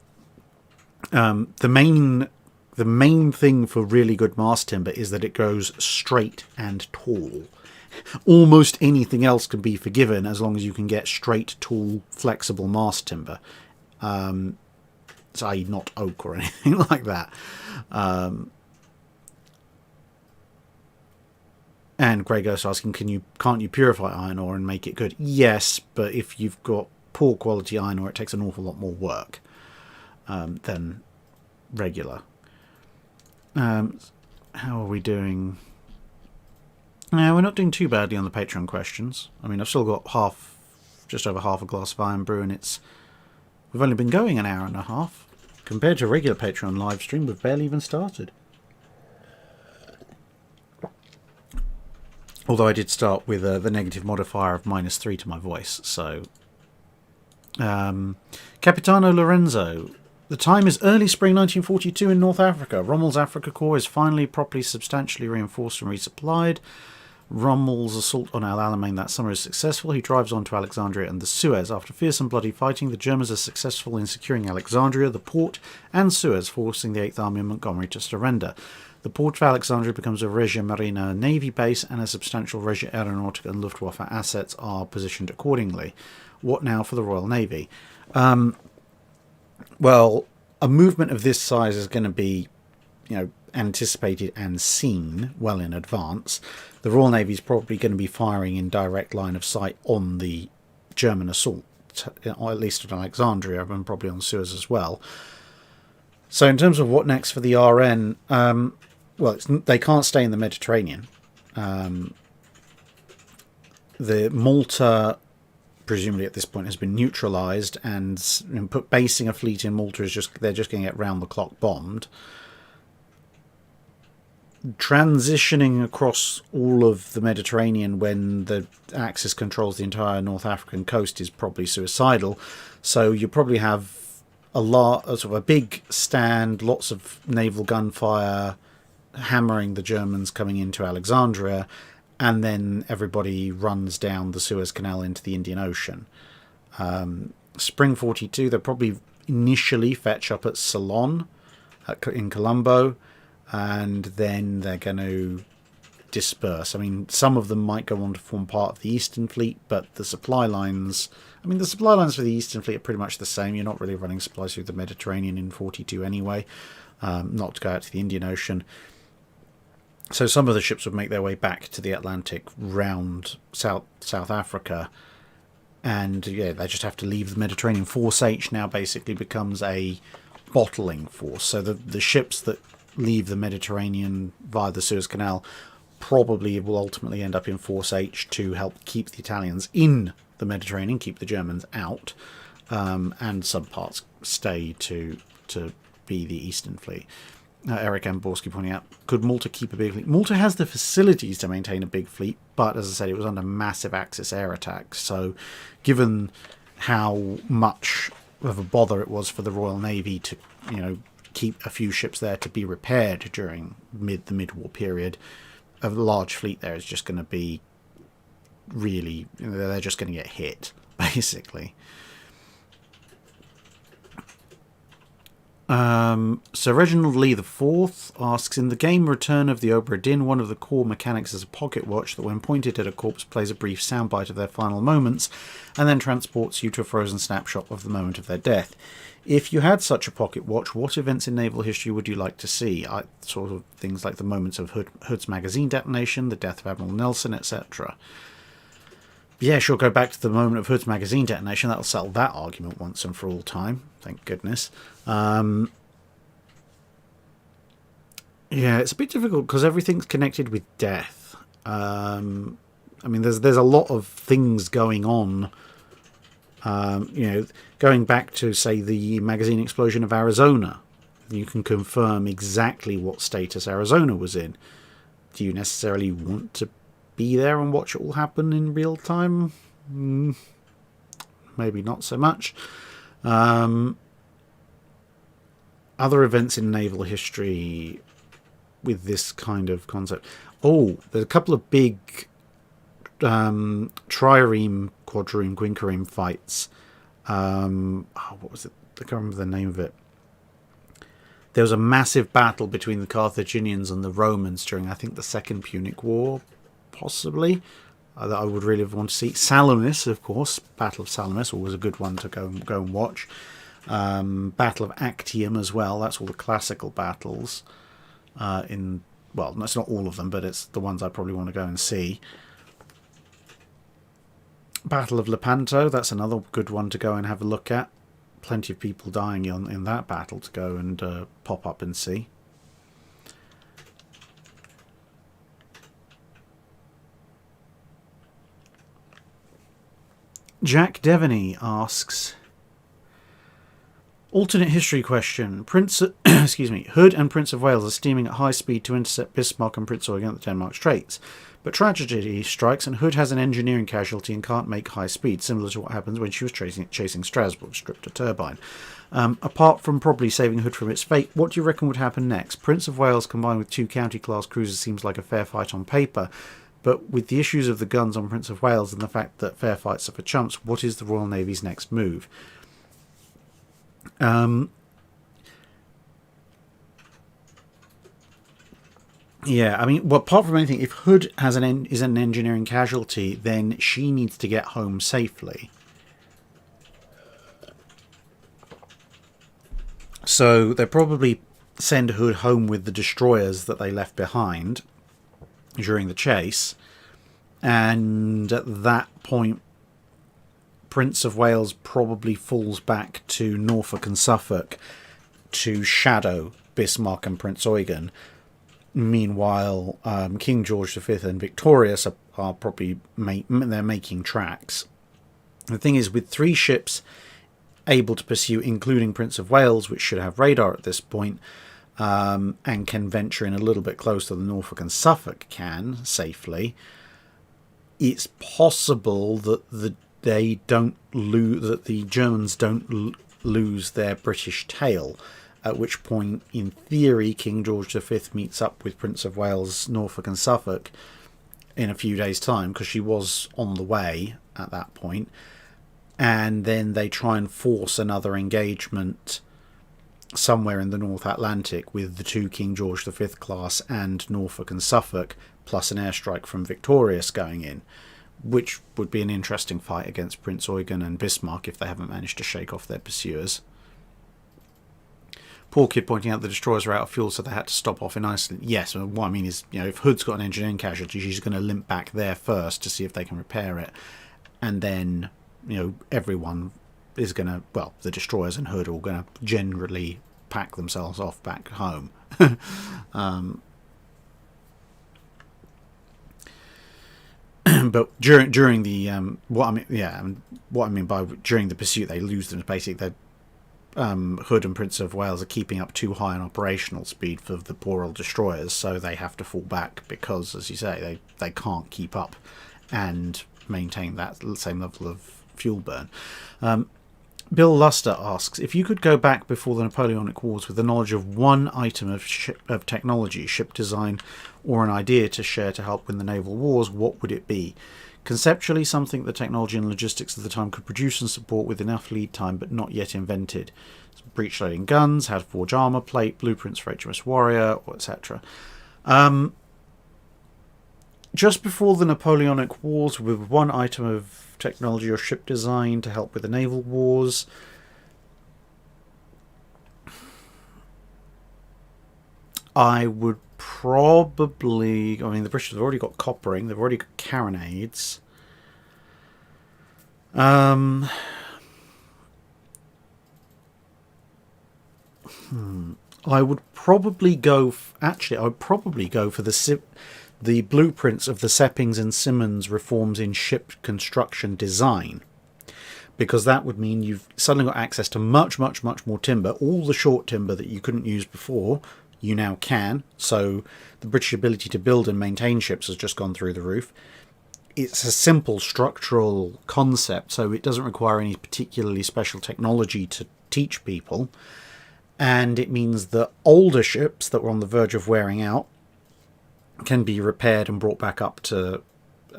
the main thing for really good mast timber is that it goes straight and tall. Almost anything else can be forgiven as long as you can get straight, tall, flexible mast timber. i.e. not oak or anything like that. And Gregos asking, can't you purify iron ore and make it good? Yes, but if you've got poor quality iron ore, it takes an awful lot more work than regular. How are we doing? No, we're not doing too badly on the Patreon questions. I mean, I've still got just over half a glass of iron brew, and we've only been going an hour and a half. Compared to a regular Patreon live stream, we've barely even started. Although I did start with the negative modifier of -3 to my voice, so... Capitano Lorenzo. The time is early spring 1942 in North Africa. Rommel's Africa Corps is finally properly substantially reinforced and resupplied. Rommel's assault on Al Alamein that summer is successful. He drives on to Alexandria and the Suez. After fierce and bloody fighting, the Germans are successful in securing Alexandria, the port, and Suez, forcing the 8th Army in Montgomery to surrender. The port of Alexandria becomes a Regia Marina Navy base, and a substantial Regia Aeronautica and Luftwaffe assets are positioned accordingly. What now for the Royal Navy? Well, a movement of this size is going to be, anticipated and seen well in advance. The Royal Navy is probably going to be firing in direct line of sight on the German assault, or at least at Alexandria, and probably on Suez as well. So in terms of what next for the RN, they can't stay in the Mediterranean. The Malta, presumably at this point, has been neutralised, and basing a fleet in Malta is they're just going to get round the clock bombed. Transitioning across all of the Mediterranean when the Axis controls the entire North African coast is probably suicidal. So you probably have a big stand, lots of naval gunfire, hammering the Germans coming into Alexandria, and then everybody runs down the Suez Canal into the Indian Ocean. Spring 42, they'll probably initially fetch up at Ceylon in Colombo, and then they're going to disperse. I mean, some of them might go on to form part of the Eastern Fleet, but the supply lines... I mean, the supply lines for the Eastern Fleet are pretty much the same. You're not really running supplies through the Mediterranean in 42 anyway, not to go out to the Indian Ocean. So some of the ships would make their way back to the Atlantic round South Africa, and yeah, they just have to leave the Mediterranean. Force H now basically becomes a bottling force. So the ships that leave the Mediterranean via the Suez Canal probably will ultimately end up in Force H to help keep the Italians in the Mediterranean, keep the Germans out, and some parts stay to be the Eastern Fleet. Eric Amborski pointing out, could Malta keep a big fleet? Malta has the facilities to maintain a big fleet, but as I said, it was under massive Axis air attacks. So given how much of a bother it was for the Royal Navy to, keep a few ships there to be repaired during the mid-war period, a large fleet there is just going to be really, they're just going to get hit, basically. Sir Reginald Lee IV asks, in the game Return of the Obra Dinn, one of the core mechanics is a pocket watch that when pointed at a corpse plays a brief soundbite of their final moments and then transports you to a frozen snapshot of the moment of their death. If you had such a pocket watch, what events in naval history would you like to see? Sort of things like the moments of Hood's magazine detonation, the death of Admiral Nelson, etc. Yeah, sure, go back to the moment of Hood's magazine detonation. That'll settle that argument once and for all time. Thank goodness. Yeah, it's a bit difficult because everything's connected with death. I mean, there's a lot of things going on. Going back to, say, the magazine explosion of Arizona, you can confirm exactly what status Arizona was in. Do you necessarily want to be there and watch it all happen in real time? Maybe not so much. Other events in naval history with this kind of concept. Oh, there's a couple of big trireme, quadreme, quinquereme fights. What was it? I can't remember the name of it. There was a massive battle between the Carthaginians and the Romans during, I think, the Second Punic War, possibly, that I would really want to see. Salamis, of course. Battle of Salamis, always a good one to go and watch. Battle of Actium as well. That's all the classical battles. Well, that's not all of them, but it's the ones I probably want to go and see. Battle of Lepanto, that's another good one to go and have a look at. Plenty of people dying in that battle to go and pop up and see. Jack Devaney asks, alternate history question. Hood and Prince of Wales are steaming at high speed to intercept Bismarck and Prince Eugen at the Denmark Straits. But tragedy strikes and Hood has an engineering casualty and can't make high speed, similar to what happens when she was chasing Strasbourg, stripped a turbine. Apart from probably saving Hood from its fate, what do you reckon would happen next? Prince of Wales combined with two county-class cruisers seems like a fair fight on paper, but with the issues of the guns on Prince of Wales and the fact that fair fights are for chumps, what is the Royal Navy's next move? Yeah, I mean, well, apart from anything, if Hood is an engineering casualty, then she needs to get home safely. So they'll probably send Hood home with the destroyers that they left behind during the chase. And at that point, Prince of Wales probably falls back to Norfolk and Suffolk to shadow Bismarck and Prince Eugen. Meanwhile, King George V and Victorious are probably they're making tracks. The thing is, with 3 ships able to pursue, including Prince of Wales, which should have radar at this point, and can venture in a little bit closer than Norfolk and Suffolk can safely, it's possible that the Germans don't lose their British tail. At which point, in theory, King George V meets up with Prince of Wales, Norfolk and Suffolk in a few days' time, because she was on the way at that point, and then they try and force another engagement somewhere in the North Atlantic with the 2 King George V class and Norfolk and Suffolk, plus an airstrike from Victorious going in, which would be an interesting fight against Prince Eugen and Bismarck if they haven't managed to shake off their pursuers. Poor Kid pointing out the destroyers are out of fuel, so they had to stop off in Iceland. Yes, what I mean is, if Hood's got an engineering casualty, she's going to limp back there first to see if they can repair it. And then, everyone is going to, well, the destroyers and Hood are all going to generally pack themselves off back home. But during the what I mean by during the pursuit, they lose them. Basically, Hood and Prince of Wales are keeping up too high an operational speed for the poor old destroyers, so they have to fall back because, as you say, they can't keep up and maintain that same level of fuel burn. Bill Luster asks, if you could go back before the Napoleonic Wars with the knowledge of one item of technology, ship design, or an idea to share to help win the naval wars, what would it be? Conceptually, something the technology and logistics of the time could produce and support with enough lead time, but not yet invented. Breech-loading guns, how to forge armour plate, blueprints for HMS Warrior, etc. Just before the Napoleonic Wars, with one item of technology or ship design to help with the naval wars, I would probably... the British have already got coppering, they've already got carronades. I would probably go... I would probably go for the blueprints of the Seppings and Simmons reforms in ship construction design, because that would mean you've suddenly got access to much, much, much more timber. All the short timber that you couldn't use before, you now can. So the British ability to build and maintain ships has just gone through the roof. It's a simple structural concept, so it doesn't require any particularly special technology to teach people. And it means that older ships that were on the verge of wearing out can be repaired and brought back up to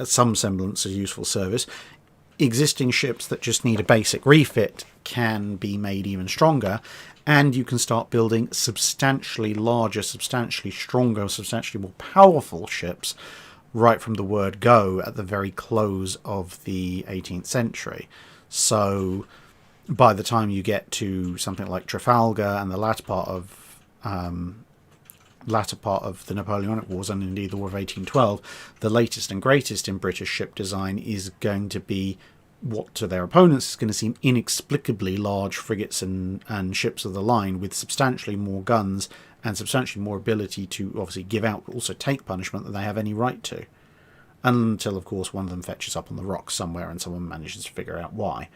some semblance of useful service. Existing ships that just need a basic refit can be made even stronger, and you can start building substantially larger, substantially stronger, substantially more powerful ships right from the word go at the very close of the 18th century. So by the time you get to something like Trafalgar and the latter part of the Napoleonic Wars, and indeed the War of 1812, the latest and greatest in British ship design is going to be what to their opponents is going to seem inexplicably large frigates and ships of the line with substantially more guns and substantially more ability to obviously give out but also take punishment than they have any right to. Until, of course, one of them fetches up on the rocks somewhere and someone manages to figure out why.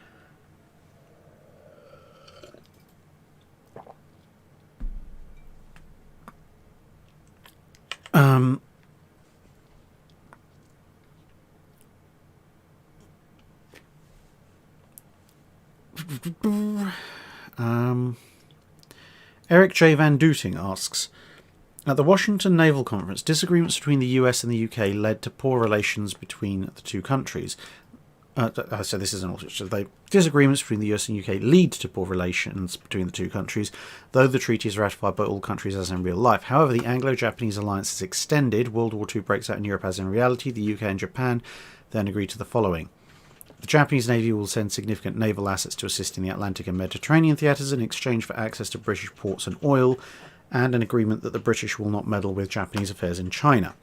Eric J. Van Dooting asks, at the Washington Naval Conference, disagreements between the US and the UK led to poor relations between the two countries. So this is an alteration. So disagreements between the US and UK lead to poor relations between the two countries, though the treaty is ratified by all countries as in real life. However, the Anglo-Japanese alliance is extended. World War II breaks out in Europe as in reality. The UK and Japan then agree to the following. The Japanese Navy will send significant naval assets to assist in the Atlantic and Mediterranean theatres in exchange for access to British ports and oil, and an agreement that the British will not meddle with Japanese affairs in China.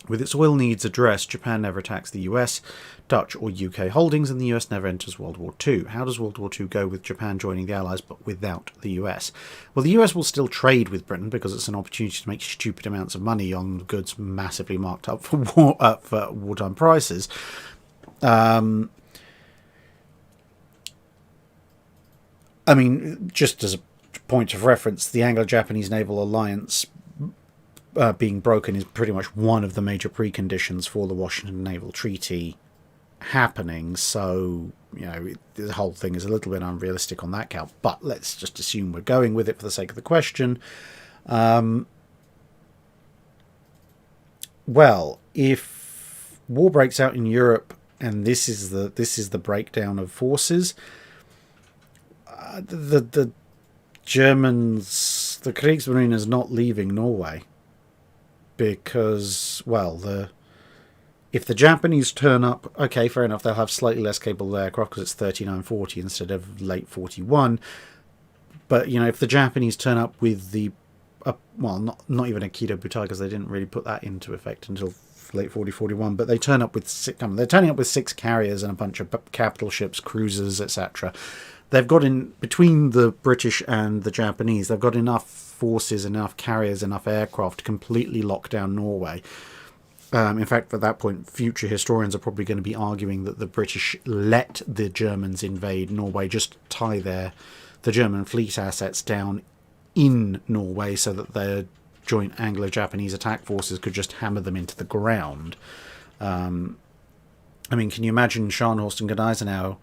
With its oil needs addressed, Japan never attacks the US, Dutch or UK holdings, and the US never enters World War II. How does World War II go with Japan joining the Allies but without the US? Well, the US will still trade with Britain because it's an opportunity to make stupid amounts of money on goods massively marked up for wartime prices. I mean, just as a point of reference, the Anglo-Japanese naval alliance being broken is pretty much one of the major preconditions for the Washington Naval Treaty happening. So, the whole thing is a little bit unrealistic on that count. But let's just assume we're going with it for the sake of the question. Well, if war breaks out in Europe, and this is the breakdown of forces, the Germans, the Kriegsmarine is not leaving Norway. Because, well, if the Japanese turn up, okay, fair enough, they'll have slightly less capable aircraft because it's 3940 instead of late 41. But, if the Japanese turn up with well, not even a Kido Butai, because they didn't really put that into effect until late 40-41, but they turn up with they're turning up with 6 carriers and a bunch of capital ships, cruisers, etc. They've got between the British and the Japanese, they've got enough forces, enough carriers, enough aircraft to completely lock down Norway. In fact, at that point, future historians are probably going to be arguing that the British let the Germans invade Norway, just tie the German fleet assets down in Norway so that their joint Anglo-Japanese attack forces could just hammer them into the ground. I mean, can you imagine Scharnhorst and Gneisenau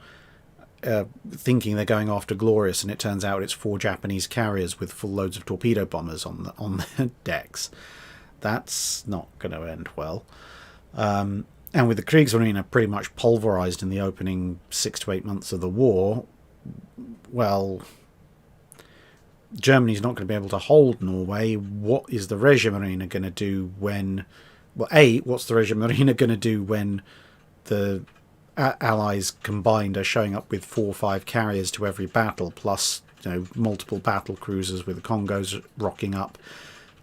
thinking they're going after Glorious, and it turns out it's 4 Japanese carriers with full loads of torpedo bombers on their decks? That's not going to end well. And with the Kriegsmarine pretty much pulverized in the opening 6 to 8 months of the war, well, Germany's not going to be able to hold Norway. What is the Regimarine going to do when... Well, what's the Regimarine going to do when the Allies combined are showing up with 4 or 5 carriers to every battle, plus multiple battle cruisers with the Congos rocking up?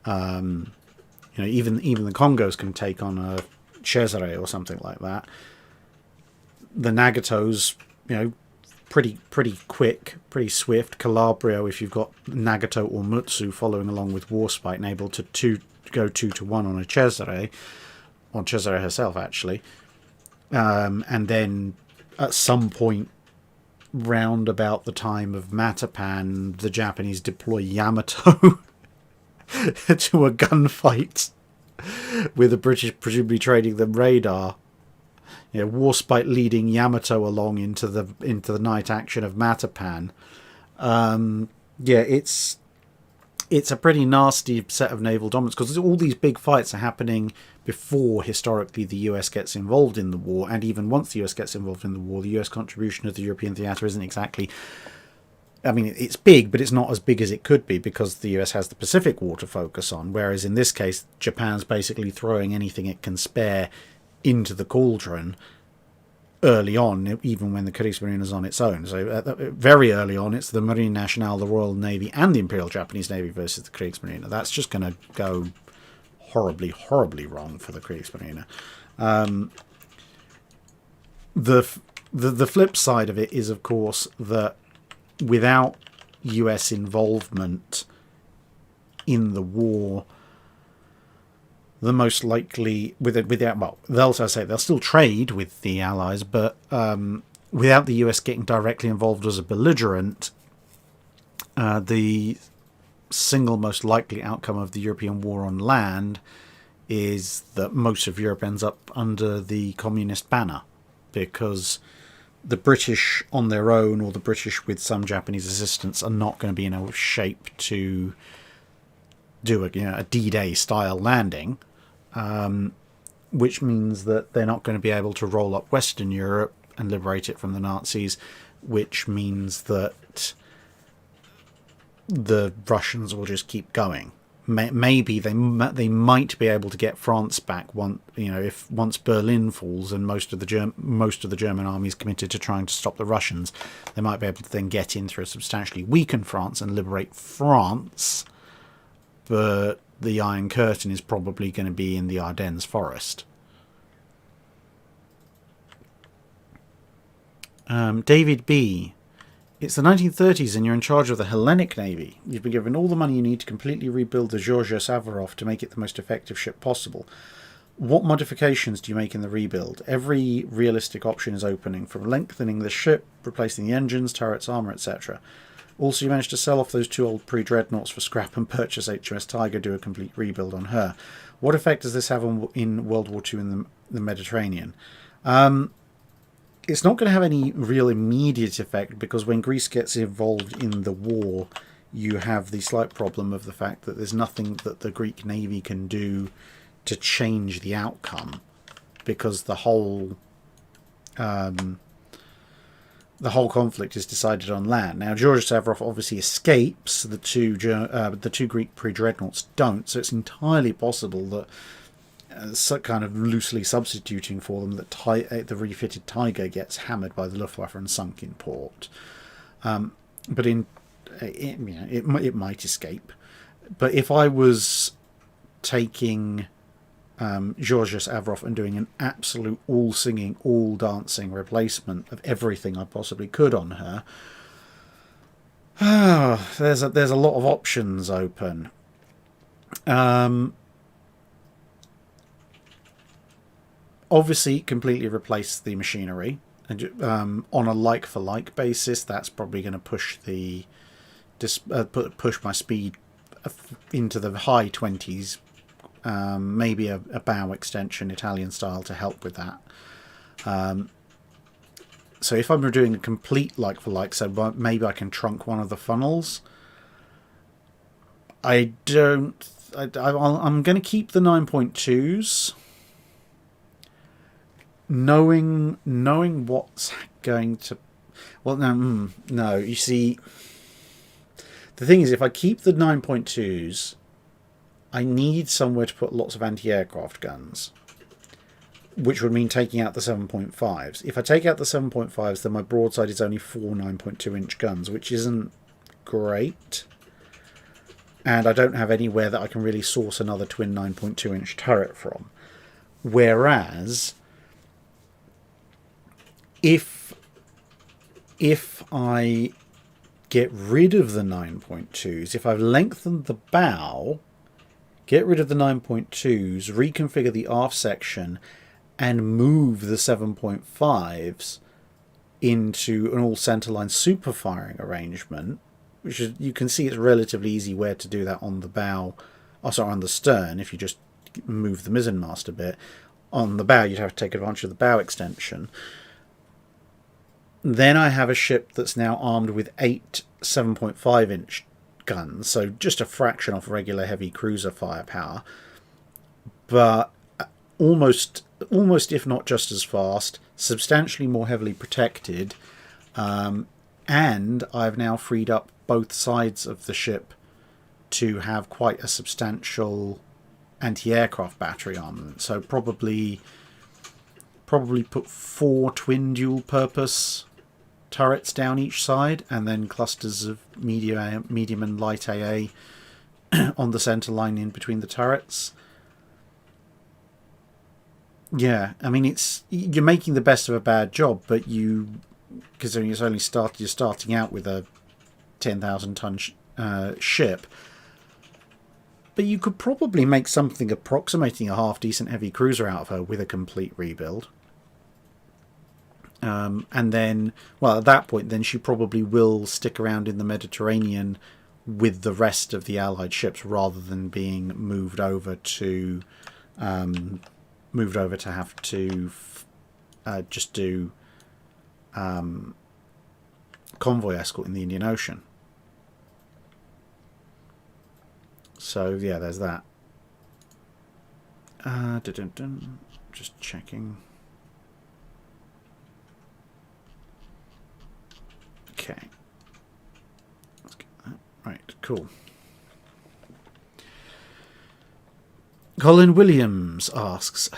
Even the Congos can take on a Cesare or something like that. The Nagato's pretty quick, pretty swift. Calabrio, if you've got Nagato or Mutsu following along with Warspite and able to go 2-1 on a Cesare, on Cesare herself actually. And then at some point round about the time of Matapan, the Japanese deploy Yamato to a gunfight with the British presumably trading them radar. Warspite leading Yamato along into the night action of Matapan. It's a pretty nasty set of naval dominance, because all these big fights are happening before, historically, the US gets involved in the war, and even once the US gets involved in the war, the US contribution to the European theatre isn't exactly... I mean, it's big, but it's not as big as it could be because the US has the Pacific War to focus on, whereas in this case, Japan's basically throwing anything it can spare into the cauldron early on, even when the Kriegsmarine is on its own. So very early on, it's the Marine Nationale, the Royal Navy, and the Imperial Japanese Navy versus the Kriegsmarine. That's just going to go horribly, horribly wrong for the Kriegsmarine. The flip side of it is, of course, that without US involvement in the war, the most likely they'll still trade with the Allies, but without the US getting directly involved as a belligerent, the single most likely outcome of the European war on land is that most of Europe ends up under the communist banner, because the British on their own, or the British with some Japanese assistance, are not going to be in a shape to do a D-Day style landing, which means that they're not going to be able to roll up Western Europe and liberate it from the Nazis, which means that the Russians will just keep going. Maybe they might be able to get France back once Berlin falls and most of the German army is committed to trying to stop the Russians. They might be able to then get in through a substantially weakened France and liberate France. But the Iron Curtain is probably going to be in the Ardennes forest. David B. It's the 1930s and you're in charge of the Hellenic Navy. You've been given all the money you need to completely rebuild the Georgios Avarov to make it the most effective ship possible. What modifications do you make in the rebuild? Every realistic option is opening, from lengthening the ship, replacing the engines, turrets, armour, etc. Also, you managed to sell off those 2 old pre-dreadnoughts for scrap and purchase HMS Tiger, do a complete rebuild on her. What effect does this have in World War II in the Mediterranean? It's not going to have any real immediate effect, because when Greece gets involved in the war, you have the slight problem of the fact that there's nothing that the Greek Navy can do to change the outcome, because the whole conflict is decided on land. Now, Georgios Avarov obviously escapes. The two Greek pre-dreadnoughts don't, so it's entirely possible that kind of loosely substituting for them, that the refitted Tiger gets hammered by the Luftwaffe and sunk in port. But it might escape. But if I was taking Georgios Avarov and doing an absolute all-singing, all-dancing replacement of everything I possibly could on her, there's a lot of options open. Obviously, completely replace the machinery, and on a like-for-like basis, that's probably going to push push my speed into the high 20s. Maybe a bow extension, Italian style, to help with that. So if I'm doing a complete like-for-like, so maybe I can trunk one of the funnels. I'm going to keep the 9.2s. Knowing what's going to... Well, no, you see... The thing is, if I keep the 9.2s, I need somewhere to put lots of anti-aircraft guns, which would mean taking out the 7.5s. If I take out the 7.5s, then my broadside is only 4 9.2-inch guns, which isn't great. And I don't have anywhere that I can really source another twin 9.2-inch turret from. Whereas... If I get rid of the 9.2s, if I've lengthened the bow, get rid of the 9.2s, reconfigure the aft section, and move the 7.5s into an all centerline super firing arrangement, which is, you can see it's relatively easy where to do that on the bow, on the stern, if you just move the mizzenmast a bit. On the bow, you'd have to take advantage of the bow extension. Then I have a ship that's now armed with 8 7.5-inch guns, so just a fraction off regular heavy cruiser firepower, but almost if not just as fast, substantially more heavily protected, and I've now freed up both sides of the ship to have quite a substantial anti-aircraft battery armament. So probably put 4 twin dual purpose turrets down each side, and then clusters of medium and light AA on the center line in between the turrets. Yeah, I mean, you're making the best of a bad job, but considering you're starting out with a 10,000-ton ship, but you could probably make something approximating a half-decent heavy cruiser out of her with a complete rebuild. And then, well, at that point, then she probably will stick around in the Mediterranean with the rest of the Allied ships, rather than being moved over to have to just do convoy escort in the Indian Ocean. So yeah, there's that. Just checking. Okay. Let's get that. Right, cool. Colin Williams asks,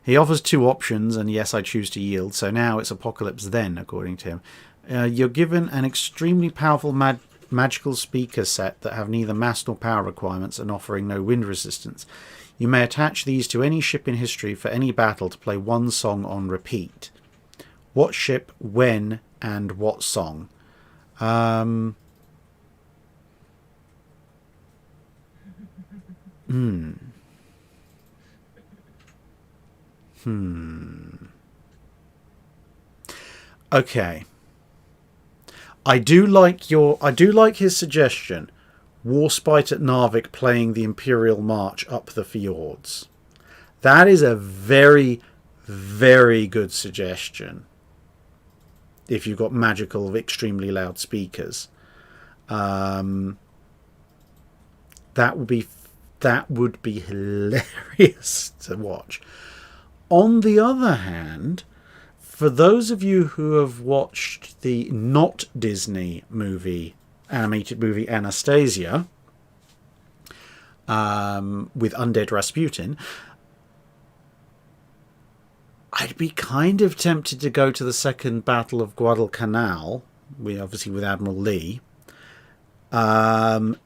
he offers 2 options, and yes, I choose to yield, so now it's apocalypse then, according to him. You're given an extremely powerful magical speaker set that have neither mast nor power requirements and offering no wind resistance. You may attach these to any ship in history for any battle to play one song on repeat. What ship, when, and what song? Okay. I do like his suggestion. Warspite at Narvik playing the Imperial March up the fjords. That is a very, very good suggestion. If you've got magical, extremely loud speakers, that would be hilarious to watch. On the other hand, for those of you who have watched the not Disney animated movie Anastasia, with Undead Rasputin, I'd be kind of tempted to go to the Second Battle of Guadalcanal, obviously with Admiral Lee, and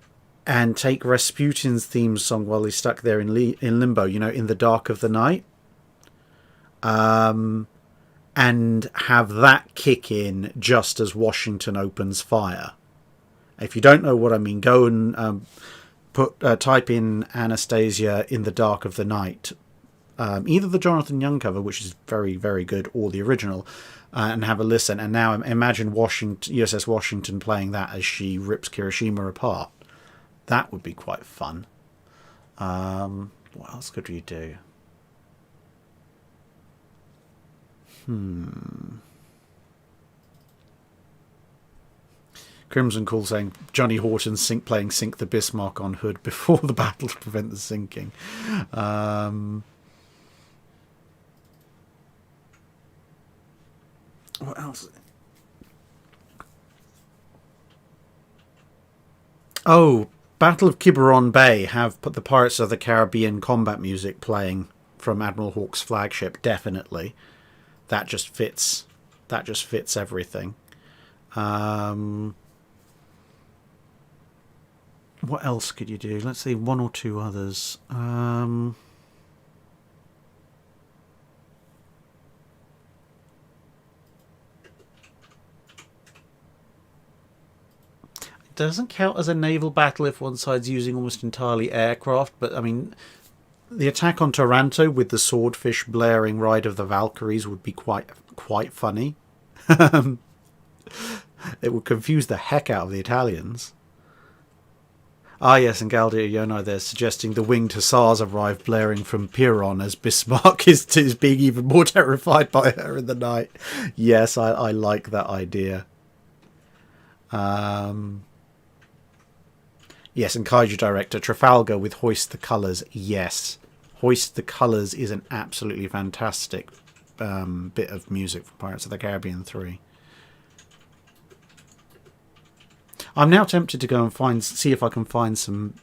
take Rasputin's theme song while he's stuck there in limbo, in the dark of the night, and have that kick in just as Washington opens fire. If you don't know what I mean, go and type in Anastasia in the dark of the night. Either the Jonathan Young cover, which is very, very good, or the original, and have a listen. And now imagine USS Washington playing that as she rips Hiroshima apart. That would be quite fun. What else could we do? Crimson Call saying Johnny Horton playing Sink the Bismarck on Hood before the battle to prevent the sinking. What else? Oh, Battle of Quiberon Bay have put the Pirates of the Caribbean combat music playing from Admiral Hawke's flagship. Definitely, that just fits. That just fits everything. What else could you do? Let's see, one or two others. Doesn't count as a naval battle if one side's using almost entirely aircraft, but I mean, the attack on Taranto with the swordfish blaring Ride of the Valkyries would be quite funny. It would confuse the heck out of the Italians. Ah yes, and Galdia Yonai there suggesting the winged hussars arrive blaring from Piron as Bismarck is being even more terrified by her in the night. Yes, I like that idea. Yes, and Kaiju Director, Trafalgar with Hoist the Colours. Yes. Hoist the Colours is an absolutely fantastic bit of music from Pirates of the Caribbean 3. I'm now tempted to go and see if I can find some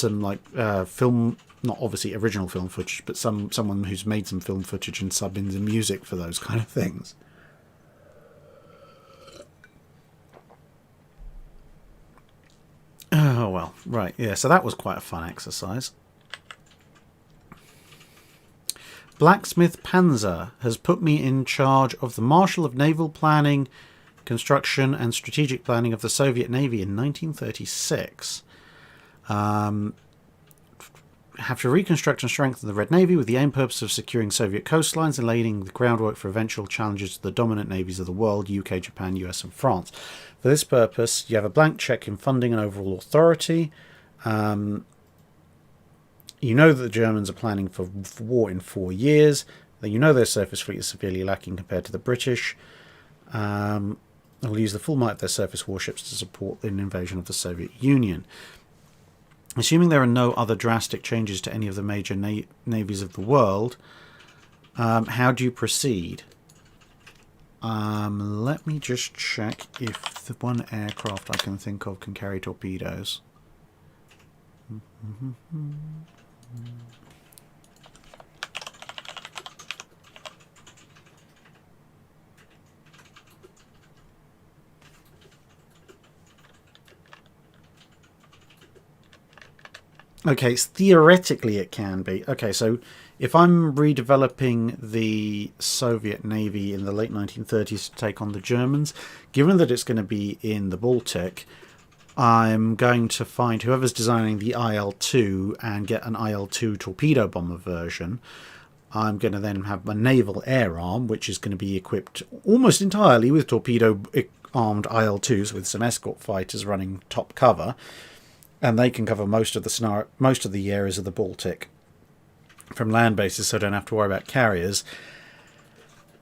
like film, not obviously original film footage, but someone who's made some film footage and sub in the music for those kind of things. Oh, well, right, yeah, so that was quite a fun exercise. Blacksmith Panzer has put me in charge of the Marshal of Naval Planning, Construction and Strategic Planning of the Soviet Navy in 1936. Have to reconstruct and strengthen the Red Navy with the aim purpose of securing Soviet coastlines and laying the groundwork for eventual challenges to the dominant navies of the world, UK, Japan, US and France. For this purpose, you have a blank check in funding and overall authority. You know that the Germans are planning for war in 4 years. That you know their surface fleet is severely lacking compared to the British. They'll use the full might of their surface warships to support an invasion of the Soviet Union. Assuming there are no other drastic changes to any of the major navies of the world, how do you proceed? Let me just check if the one aircraft I can think of can carry torpedoes. Okay, so theoretically it can be. Okay, so if I'm redeveloping the Soviet Navy in the late 1930s to take on the Germans, given that it's going to be in the Baltic, I'm going to find whoever's designing the IL-2 and get an IL-2 torpedo bomber version. I'm going to then have a naval air arm, which is going to be equipped almost entirely with torpedo-armed IL-2s with some escort fighters running top cover. And they can cover most of the areas of the Baltic from land bases, so I don't have to worry about carriers.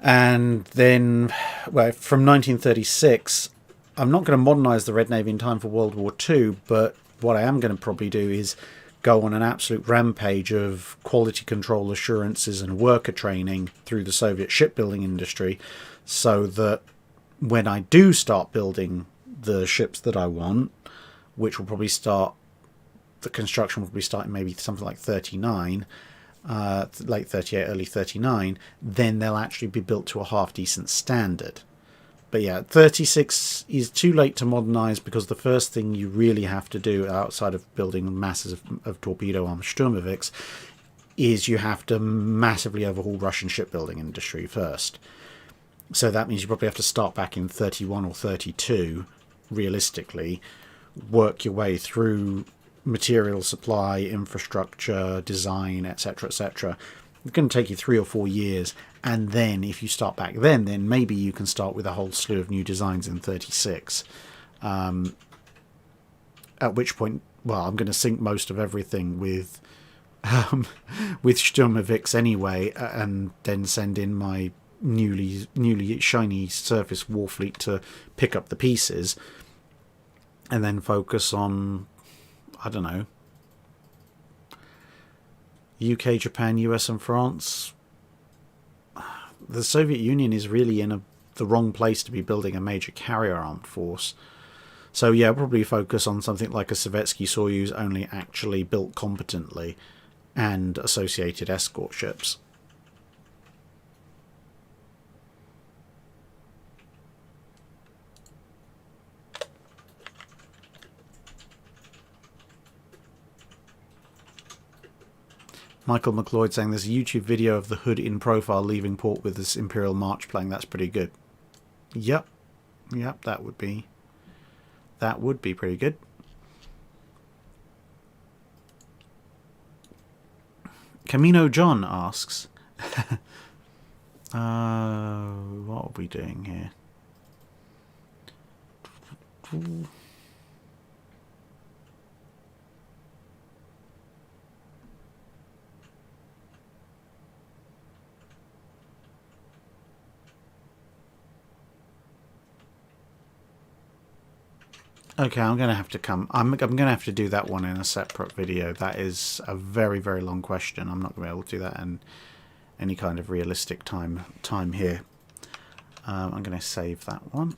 And then, well, from 1936, I'm not going to modernise the Red Navy in time for World War II, but what I am going to probably do is go on an absolute rampage of quality control assurances and worker training through the Soviet shipbuilding industry, so that when I do start building the ships that I want, which will probably start, the construction will be starting maybe something like 39, late 38, early 39, then they'll actually be built to a half-decent standard. But yeah, 36 is too late to modernise, because the first thing you really have to do outside of building masses of torpedo-armed Sturmovix is you have to massively overhaul Russian shipbuilding industry first. So that means you probably have to start back in 31 or 32, realistically, work your way through material supply, infrastructure, design, etc., etc. It's going to take you 3 or 4 years, and then if you start back then maybe you can start with a whole slew of new designs in 36. At which point, well, I'm going to sync most of everything with Sturmovix anyway, and then send in my newly shiny surface war fleet to pick up the pieces. And then focus on, I don't know, UK, Japan, US and France. The Soviet Union is really in the wrong place to be building a major carrier armed force. So yeah, probably focus on something like a Sovietsky Soyuz, only actually built competently, and associated escort ships. Michael McLeod saying there's a YouTube video of the Hood in profile leaving port with this Imperial March playing. That's pretty good. Yep, that would be pretty good. Camino John asks, what are we doing here? Okay, I'm going to have to I'm going to have to do that one in a separate video. That is a very, very long question. I'm not going to be able to do that in any kind of realistic time here. I'm going to save that one.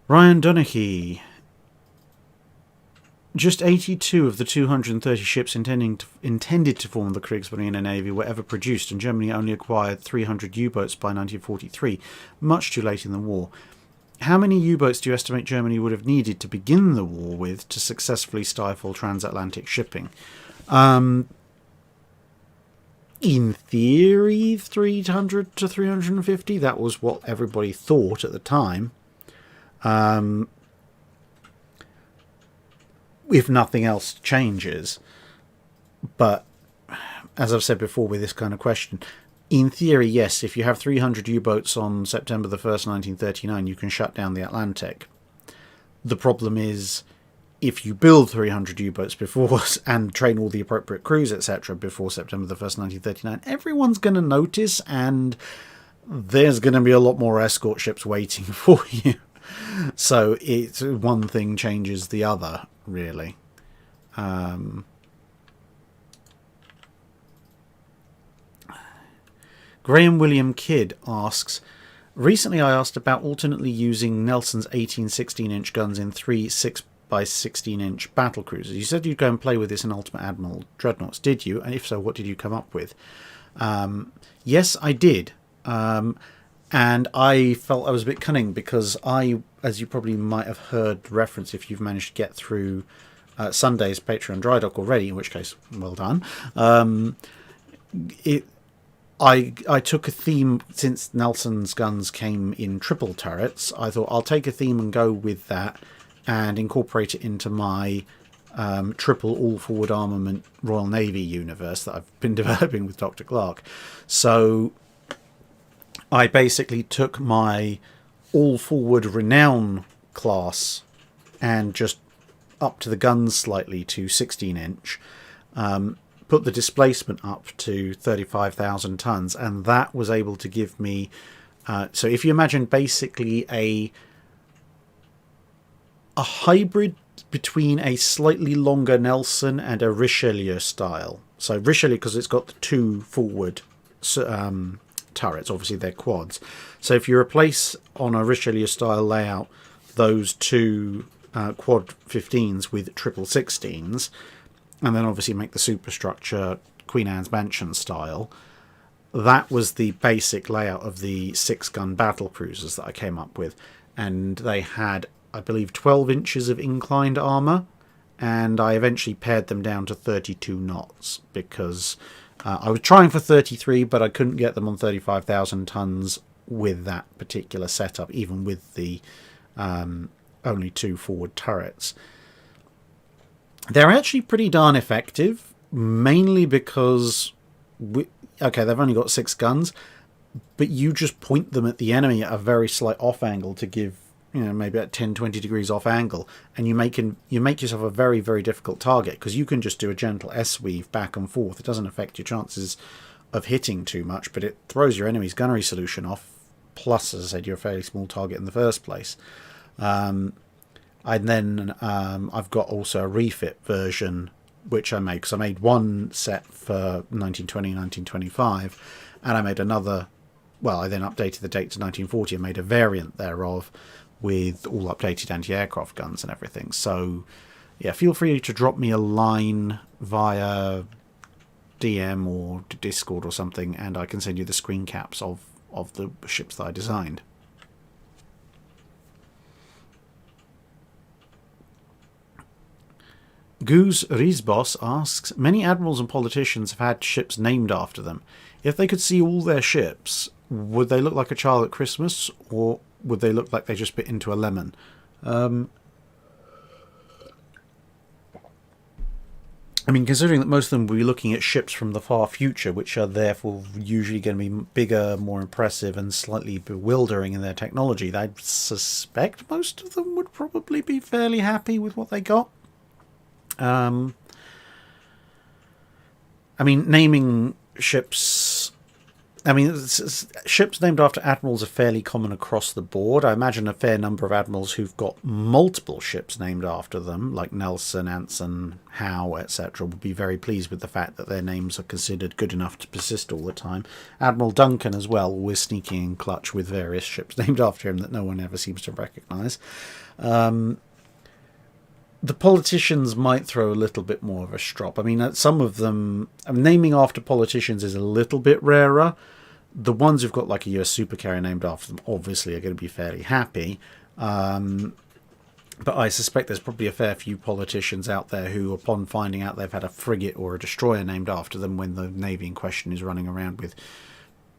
Ryan Donaghy. Just 82 of the 230 ships intended to form the Kriegsmarine Navy were ever produced, and Germany only acquired 300 U-boats by 1943, much too late in the war. How many U-boats do you estimate Germany would have needed to begin the war with to successfully stifle transatlantic shipping? In theory, 300 to 350. That was what everybody thought at the time. If nothing else changes. But as I've said before with this kind of question, in theory, yes, if you have 300 U-boats on September the 1st, 1939, you can shut down the Atlantic. The problem is, if you build 300 U-boats before and train all the appropriate crews, etc., before September the 1st, 1939, everyone's going to notice, and there's going to be a lot more escort ships waiting for you. So it's one thing changes the other, really. Graham William Kidd asks, recently I asked about alternately using Nelson's 18 16-inch guns in 3 6x16-inch battle cruisers. You said you'd go and play with this in Ultimate Admiral Dreadnoughts, did you? And if so, what did you come up with? Yes, I did. And I felt I was a bit cunning, because I as you probably might have heard reference if you've managed to get through Sunday's Patreon Drydock already, in which case, well done. I took a theme, since Nelson's guns came in triple turrets, I thought I'll take a theme and go with that and incorporate it into my triple all-forward armament Royal Navy universe that I've been developing with Dr. Clark. So I basically took my all-forward Renown class and just up to the guns slightly to 16-inch, put the displacement up to 35,000 tons, and that was able to give me... so if you imagine basically a hybrid between a slightly longer Nelson and a Richelieu style. So Richelieu, because it's got the two forward turrets, obviously they're quads. So if you replace on a Richelieu style layout those two quad 15s with triple 16s, and then obviously make the superstructure Queen Anne's Mansion style, that was the basic layout of the 6-gun battle cruisers that I came up with. And they had, I believe, 12 inches of inclined armour, and I eventually pared them down to 32 knots because I was trying for 33, but I couldn't get them on 35,000 tons with that particular setup, even with the only two forward turrets. They're actually pretty darn effective, mainly because, okay, they've only got 6 guns, but you just point them at the enemy at a very slight off angle to give, maybe at 10-20 degrees off angle, and you make yourself a very, very difficult target, because you can just do a gentle S-weave back and forth. It doesn't affect your chances of hitting too much, but it throws your enemy's gunnery solution off, plus, as I said, you're a fairly small target in the first place. And then I've got also a refit version, which I made, because I made one set for 1920, 1925, and I made another, I then updated the date to 1940 and made a variant thereof with all updated anti-aircraft guns and everything. So, yeah, feel free to drop me a line via DM or Discord or something, and I can send you the screen caps of the ships that I designed. Goose Rizbos asks, many admirals and politicians have had ships named after them. If they could see all their ships, would they look like a child at Christmas, or would they look like they just bit into a lemon? I mean, considering that most of them will be looking at ships from the far future, which are therefore usually going to be bigger, more impressive, and slightly bewildering in their technology, I suspect most of them would probably be fairly happy with what they got. I mean, naming ships... ships named after admirals are fairly common across the board. I imagine a fair number of admirals who've got multiple ships named after them, like Nelson, Anson, Howe, etc., would be very pleased with the fact that their names are considered good enough to persist all the time. Admiral Duncan as well, always sneaking in clutch with various ships named after him that no one ever seems to recognise. The politicians might throw a little bit more of a strop. I mean, some of them... naming after politicians is a little bit rarer. The ones who've got like a US supercarrier named after them obviously are going to be fairly happy. But I suspect there's probably a fair few politicians out there who, upon finding out they've had a frigate or a destroyer named after them when the Navy in question is running around with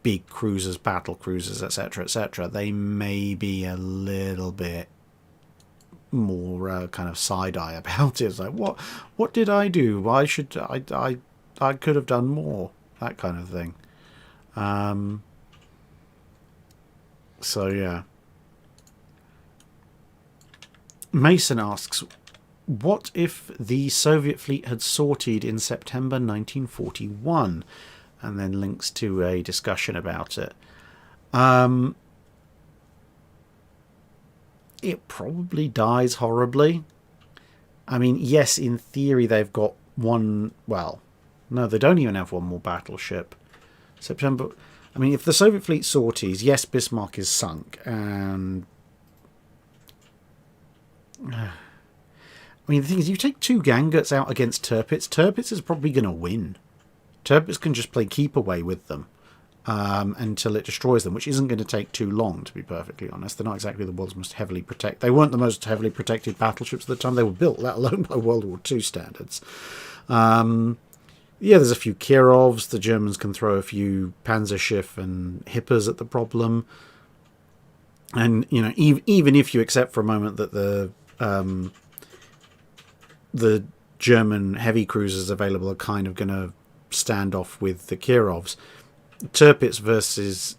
big cruisers, battle cruisers, etc., they may be a little bit more kind of side-eye about it. It's like, what did I do? Why should I could have done more, that kind of thing. So yeah. Mason asks, what if the Soviet fleet had sortied in September 1941? And then links to a discussion about it. It probably dies horribly. I mean, yes, in theory they've got one... Well, no, they don't even have one more battleship. September... I mean, if the Soviet fleet sorties, yes, Bismarck is sunk, and... I mean, the thing is, you take 2 Gangerts out against Tirpitz, Tirpitz is probably going to win. Tirpitz can just play keep away with them. until it destroys them, which isn't going to take too long, to be perfectly honest. They're not exactly the world's most heavily protected. They weren't the most heavily protected battleships at the time they were built, let alone by World War II standards. Yeah, there's a few Kirovs. The Germans can throw a few Panzerschiff and Hippers at the problem. And, you know, even if you accept for a moment that the German heavy cruisers available are kind of going to stand off with the Kirovs, Tirpitz versus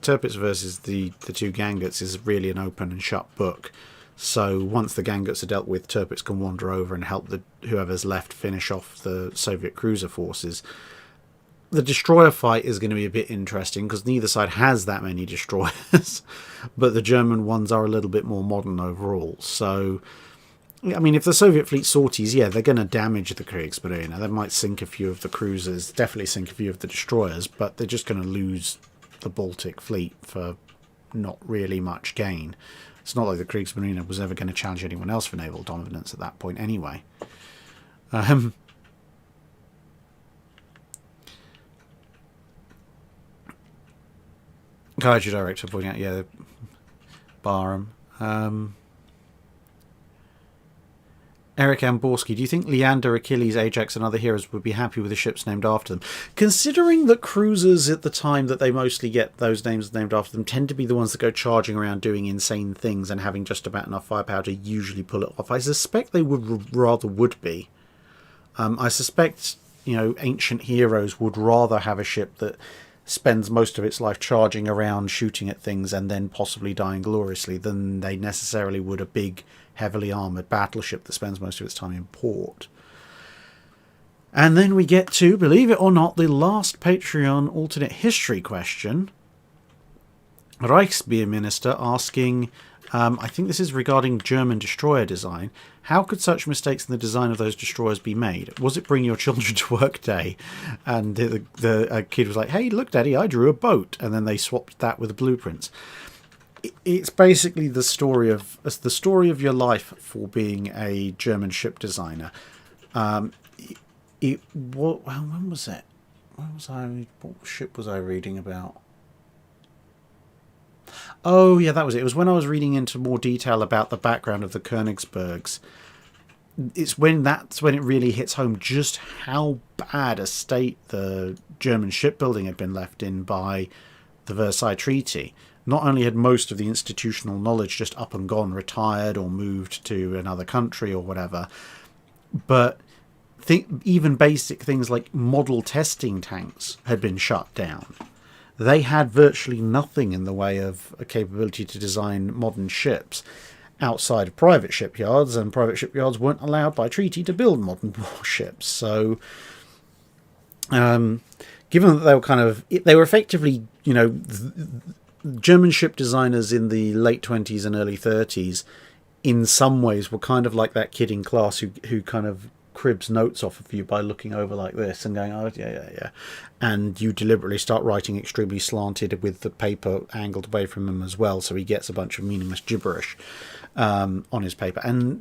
the two Ganguts is really an open and shut book. So once the Ganguts are dealt with, Tirpitz can wander over and help whoever's left finish off the Soviet cruiser forces. The destroyer fight is going to be a bit interesting because neither side has that many destroyers, but the German ones are a little bit more modern overall. So, I mean, if the Soviet fleet sorties, yeah, they're going to damage the Kriegsmarine. They might sink a few of the cruisers, definitely sink a few of the destroyers, but they're just going to lose the Baltic fleet for not really much gain. It's not like the Kriegsmarine was ever going to challenge anyone else for naval dominance at that point anyway. Kaiju director pointing out, yeah, Barham. Eric Amborski, do you think Leander, Achilles, Ajax and other heroes would be happy with the ships named after them? Considering that cruisers at the time that they mostly get those names named after them tend to be the ones that go charging around doing insane things and having just about enough firepower to usually pull it off, I suspect they would be. I suspect, you know, ancient heroes would rather have a ship that spends most of its life charging around, shooting at things, and then possibly dying gloriously than they necessarily would a big, heavily armoured battleship that spends most of its time in port. And then we get to, believe it or not, the last Patreon alternate history question. Reichsbeer Minister asking, I think this is regarding German destroyer design. How could such mistakes in the design of those destroyers be made? Was it bring your children to work day? And the kid was like, hey, look, Daddy, I drew a boat. And then they swapped that with the blueprints. It's basically the story of your life for being a German ship designer. When was it? What ship was I reading about? Oh, yeah, that was it. It was when I was reading into more detail about the background of the Königsbergs. That's when it really hits home just how bad a state the German shipbuilding had been left in by the Versailles Treaty. Not only had most of the institutional knowledge just up and gone, retired or moved to another country or whatever, but even basic things like model testing tanks had been shut down. They had virtually nothing in the way of a capability to design modern ships outside of private shipyards, and private shipyards weren't allowed by treaty to build modern warships. So, given that they were effectively, you know, German ship designers in the late 20s and early 30s, in some ways, were kind of like that kid in class who kind of cribs notes off of you by looking over like this and going, oh, yeah. And you deliberately start writing extremely slanted with the paper angled away from him as well, so he gets a bunch of meaningless gibberish on his paper. And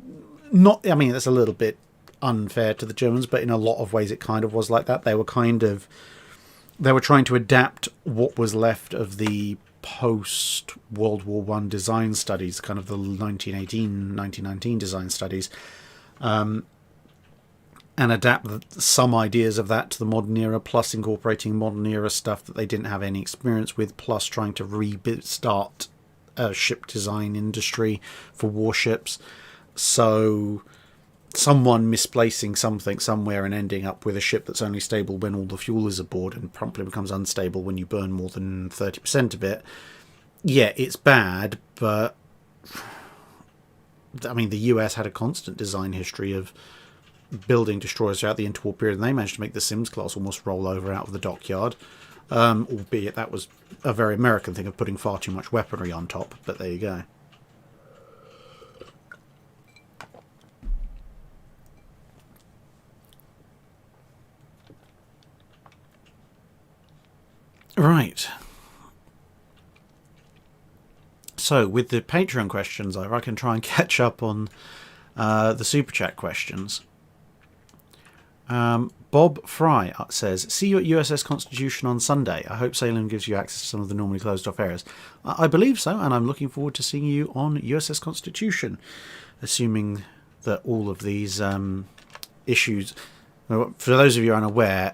that's a little bit unfair to the Germans, but in a lot of ways it kind of was like that. They were trying to adapt what was left of the post-World War I design studies, kind of the 1919 design studies, and adapt some ideas of that to the modern era, plus incorporating modern era stuff that they didn't have any experience with, plus trying to restart a ship design industry for warships. So someone misplacing something somewhere and ending up with a ship that's only stable when all the fuel is aboard and promptly becomes unstable when you burn more than 30% of it. Yeah, it's bad, but I mean, the US had a constant design history of building destroyers throughout the interwar period, and they managed to make the Sims class almost roll over out of the dockyard, albeit that was a very American thing of putting far too much weaponry on top, but there you go. Right. So, with the Patreon questions over, I can try and catch up on the Super Chat questions. Bob Fry says, see you at USS Constitution on Sunday. I hope sailing gives you access to some of the normally closed off areas. I believe so, and I'm looking forward to seeing you on USS Constitution, assuming that all of these issues... For those of you unaware,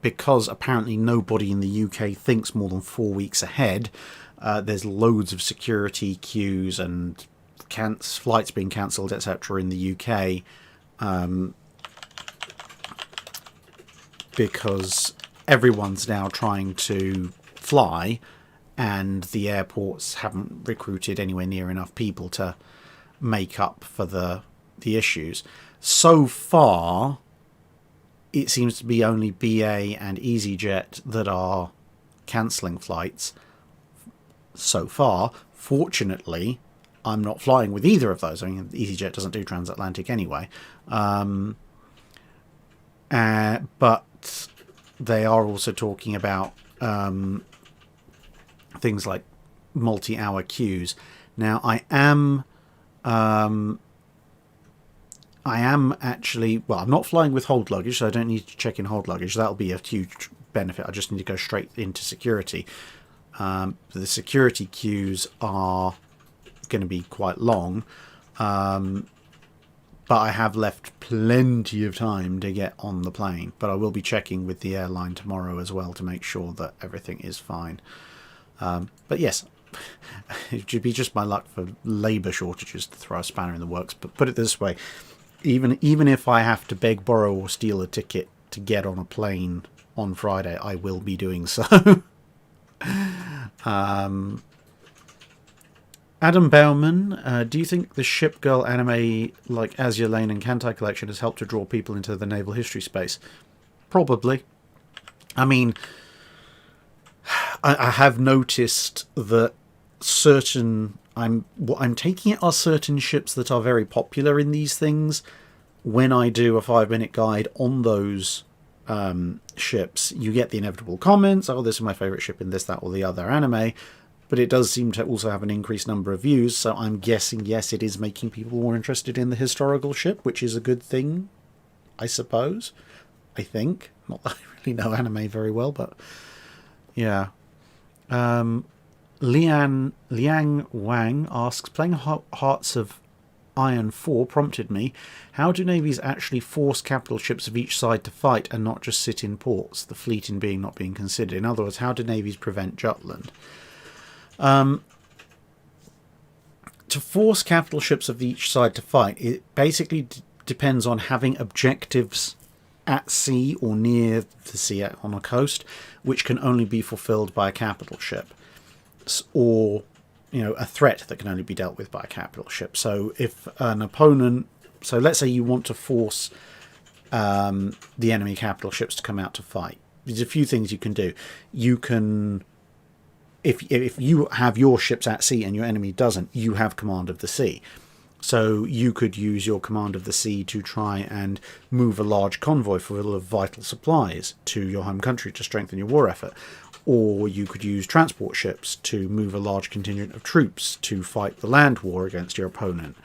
because apparently nobody in the UK thinks more than 4 weeks ahead, there's loads of security queues and flights being cancelled, etc. in the UK, because everyone's now trying to fly and the airports haven't recruited anywhere near enough people to make up for the issues. So far, it seems to be only BA and EasyJet that are cancelling flights. So far, fortunately, I'm not flying with either of those. I mean, EasyJet doesn't do transatlantic anyway. But they are also talking about things like multi-hour queues. Now, I am actually... Well, I'm not flying with hold luggage, so I don't need to check in hold luggage. That'll be a huge benefit. I just need to go straight into security. The security queues are going to be quite long. But I have left plenty of time to get on the plane. But I will be checking with the airline tomorrow as well to make sure that everything is fine. But yes, it should be just my luck for labour shortages to throw a spanner in the works. But put it this way, even if I have to beg, borrow or steal a ticket to get on a plane on Friday, I will be doing so. Adam Bauman, do you think the Ship Girl anime like Azure Lane and Kantai Collection has helped to draw people into the naval history space? Probably. I mean, I have noticed that what I'm taking it are certain ships that are very popular in these things. When I do a 5-minute guide on those ships, you get the inevitable comments, oh, this is my favourite ship in this, that or the other anime. But it does seem to also have an increased number of views, so I'm guessing, yes, it is making people more interested in the historical ship, which is a good thing, I suppose. I think. Not that I really know anime very well, but yeah. Liang Wang asks, playing Hearts of Iron 4 prompted me, how do navies actually force capital ships of each side to fight and not just sit in ports, the fleet not being considered? In other words, how do navies prevent Jutland? To force capital ships of each side to fight, it basically depends on having objectives at sea or near the sea on a coast, which can only be fulfilled by a capital ship, or a threat that can only be dealt with by a capital ship. So if an opponent, so let's say you want to force the enemy capital ships to come out to fight, there's a few things you can do. You can, if you have your ships at sea and your enemy doesn't, you have command of the sea. So you could use your command of the sea to try and move a large convoy full of vital supplies to your home country to strengthen your war effort. Or you could use transport ships to move a large contingent of troops to fight the land war against your opponent.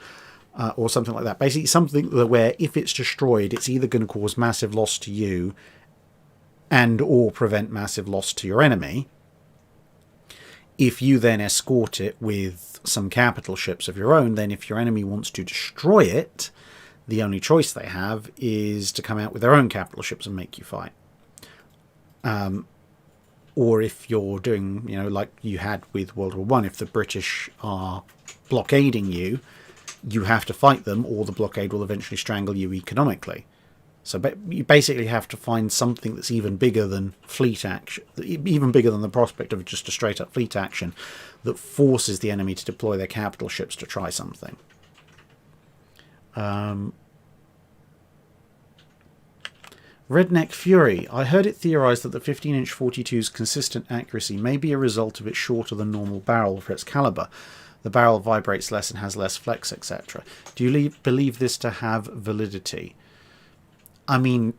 Or something like that. Basically something where if it's destroyed, it's either going to cause massive loss to you and or prevent massive loss to your enemy. If you then escort it with some capital ships of your own, then if your enemy wants to destroy it, the only choice they have is to come out with their own capital ships and make you fight. Or if you're doing, like you had with World War I, if the British are blockading you, you have to fight them, or the blockade will eventually strangle you economically. So you basically have to find something that's even bigger than fleet action, even bigger than the prospect of just a straight-up fleet action, that forces the enemy to deploy their capital ships to try something. Redneck Fury. I heard it theorised that the 15-inch 42's consistent accuracy may be a result of its shorter than normal barrel for its calibre. The barrel vibrates less and has less flex, etc. Do you believe this to have validity? I mean,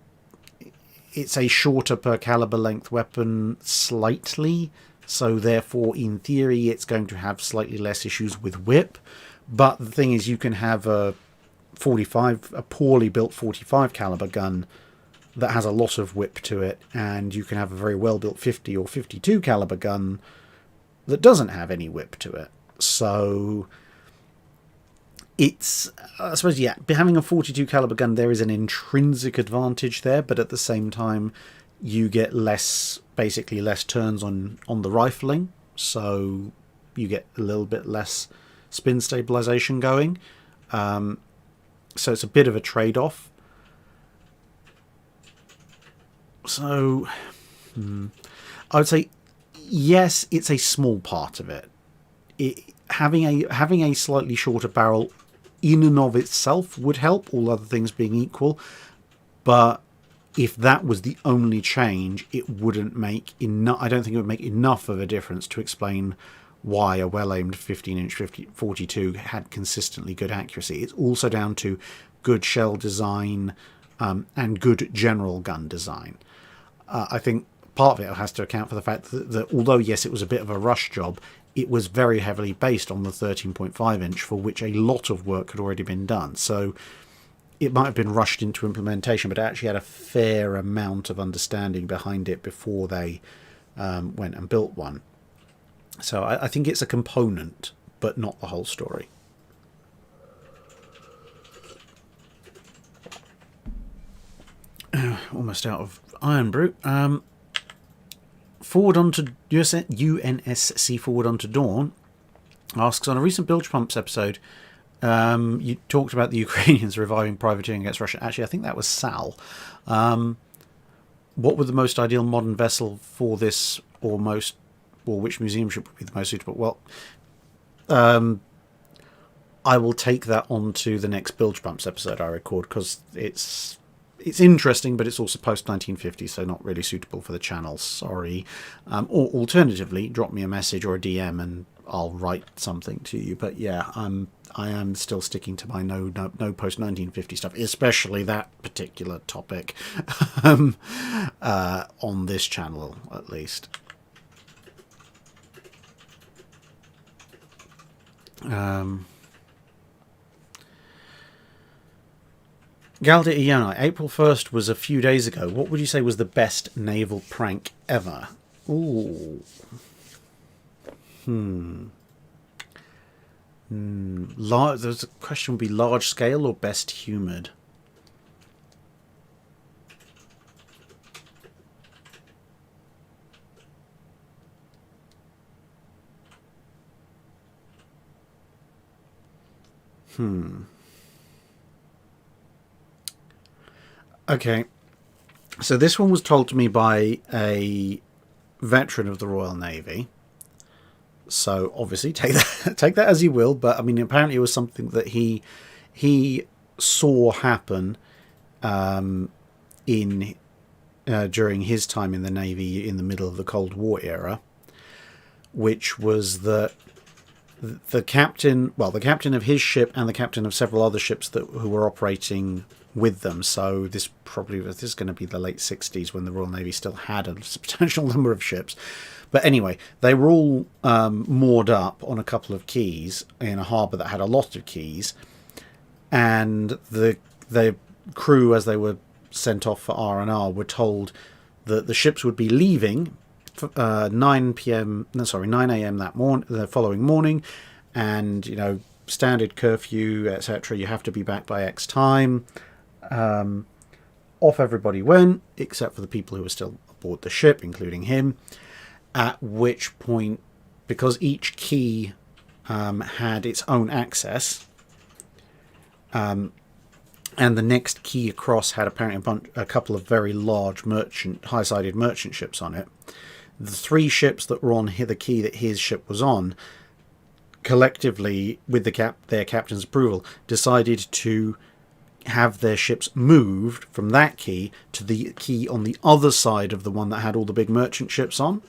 it's a shorter per caliber length weapon slightly, so therefore in theory it's going to have slightly less issues with whip. But the thing is, you can have a poorly built 45 caliber gun that has a lot of whip to it, and you can have a very well built 50 or 52 caliber gun that doesn't have any whip to it. So it's, I suppose, yeah, having a 42 caliber gun, there is an intrinsic advantage there, but at the same time you get basically less turns on the rifling, so you get a little bit less spin stabilization going. So it's a bit of a trade-off. So I would say yes, it's a small part of it. Having a slightly shorter barrel in and of itself would help, all other things being equal. But if that was the only change, it wouldn't make enough. I don't think it would make enough of a difference to explain why a well-aimed 15-inch 42 had consistently good accuracy. It's also down to good shell design and good general gun design. I think part of it has to account for the fact that although, yes, it was a bit of a rush job, it was very heavily based on the 13.5-inch, for which a lot of work had already been done. So it might have been rushed into implementation, but it actually had a fair amount of understanding behind it before they went and built one. So I think it's a component, but not the whole story. Almost out of Iron Brew. Forward on to UNSC Forward on to Dawn asks, on a recent Bilge Pumps episode, you talked about the Ukrainians reviving privateering against Russia. Actually, I think that was Sal. What would the most ideal modern vessel for this, or which museum ship would be the most suitable? Well, I will take that on to the next Bilge Pumps episode I record, because it's interesting, but it's also post-1950, so not really suitable for the channel. Sorry. Or alternatively, drop me a message or a DM and I'll write something to you. But yeah, I am still sticking to my no post-1950 stuff, especially that particular topic on this channel, at least. Galda Iona, April 1st was a few days ago. What would you say was the best naval prank ever? Ooh. The question would be large scale or best humoured? Okay, so this one was told to me by a veteran of the Royal Navy. So obviously take that as you will. But I mean, apparently it was something that he saw happen during his time in the Navy in the middle of the Cold War era, which was that the captain of his ship and the captain of several other ships who were operating with them. So this is going to be the late 60s when the Royal Navy still had a substantial number of ships. But anyway, they were all moored up on a couple of quays in a harbour that had a lot of quays, and the crew, as they were sent off for R&R, were told that the ships would be leaving 9 a.m. the following morning, and standard curfew, etc. You have to be back by X time. Off everybody went, except for the people who were still aboard the ship, including him. At which point, because each quay had its own access, and the next quay across had apparently a couple of very large high-sided merchant ships on it, the three ships that were on the quay that his ship was on, collectively, with their captain's approval, decided to have their ships moved from that quay to the quay on the other side of the one that had all the big merchant ships on.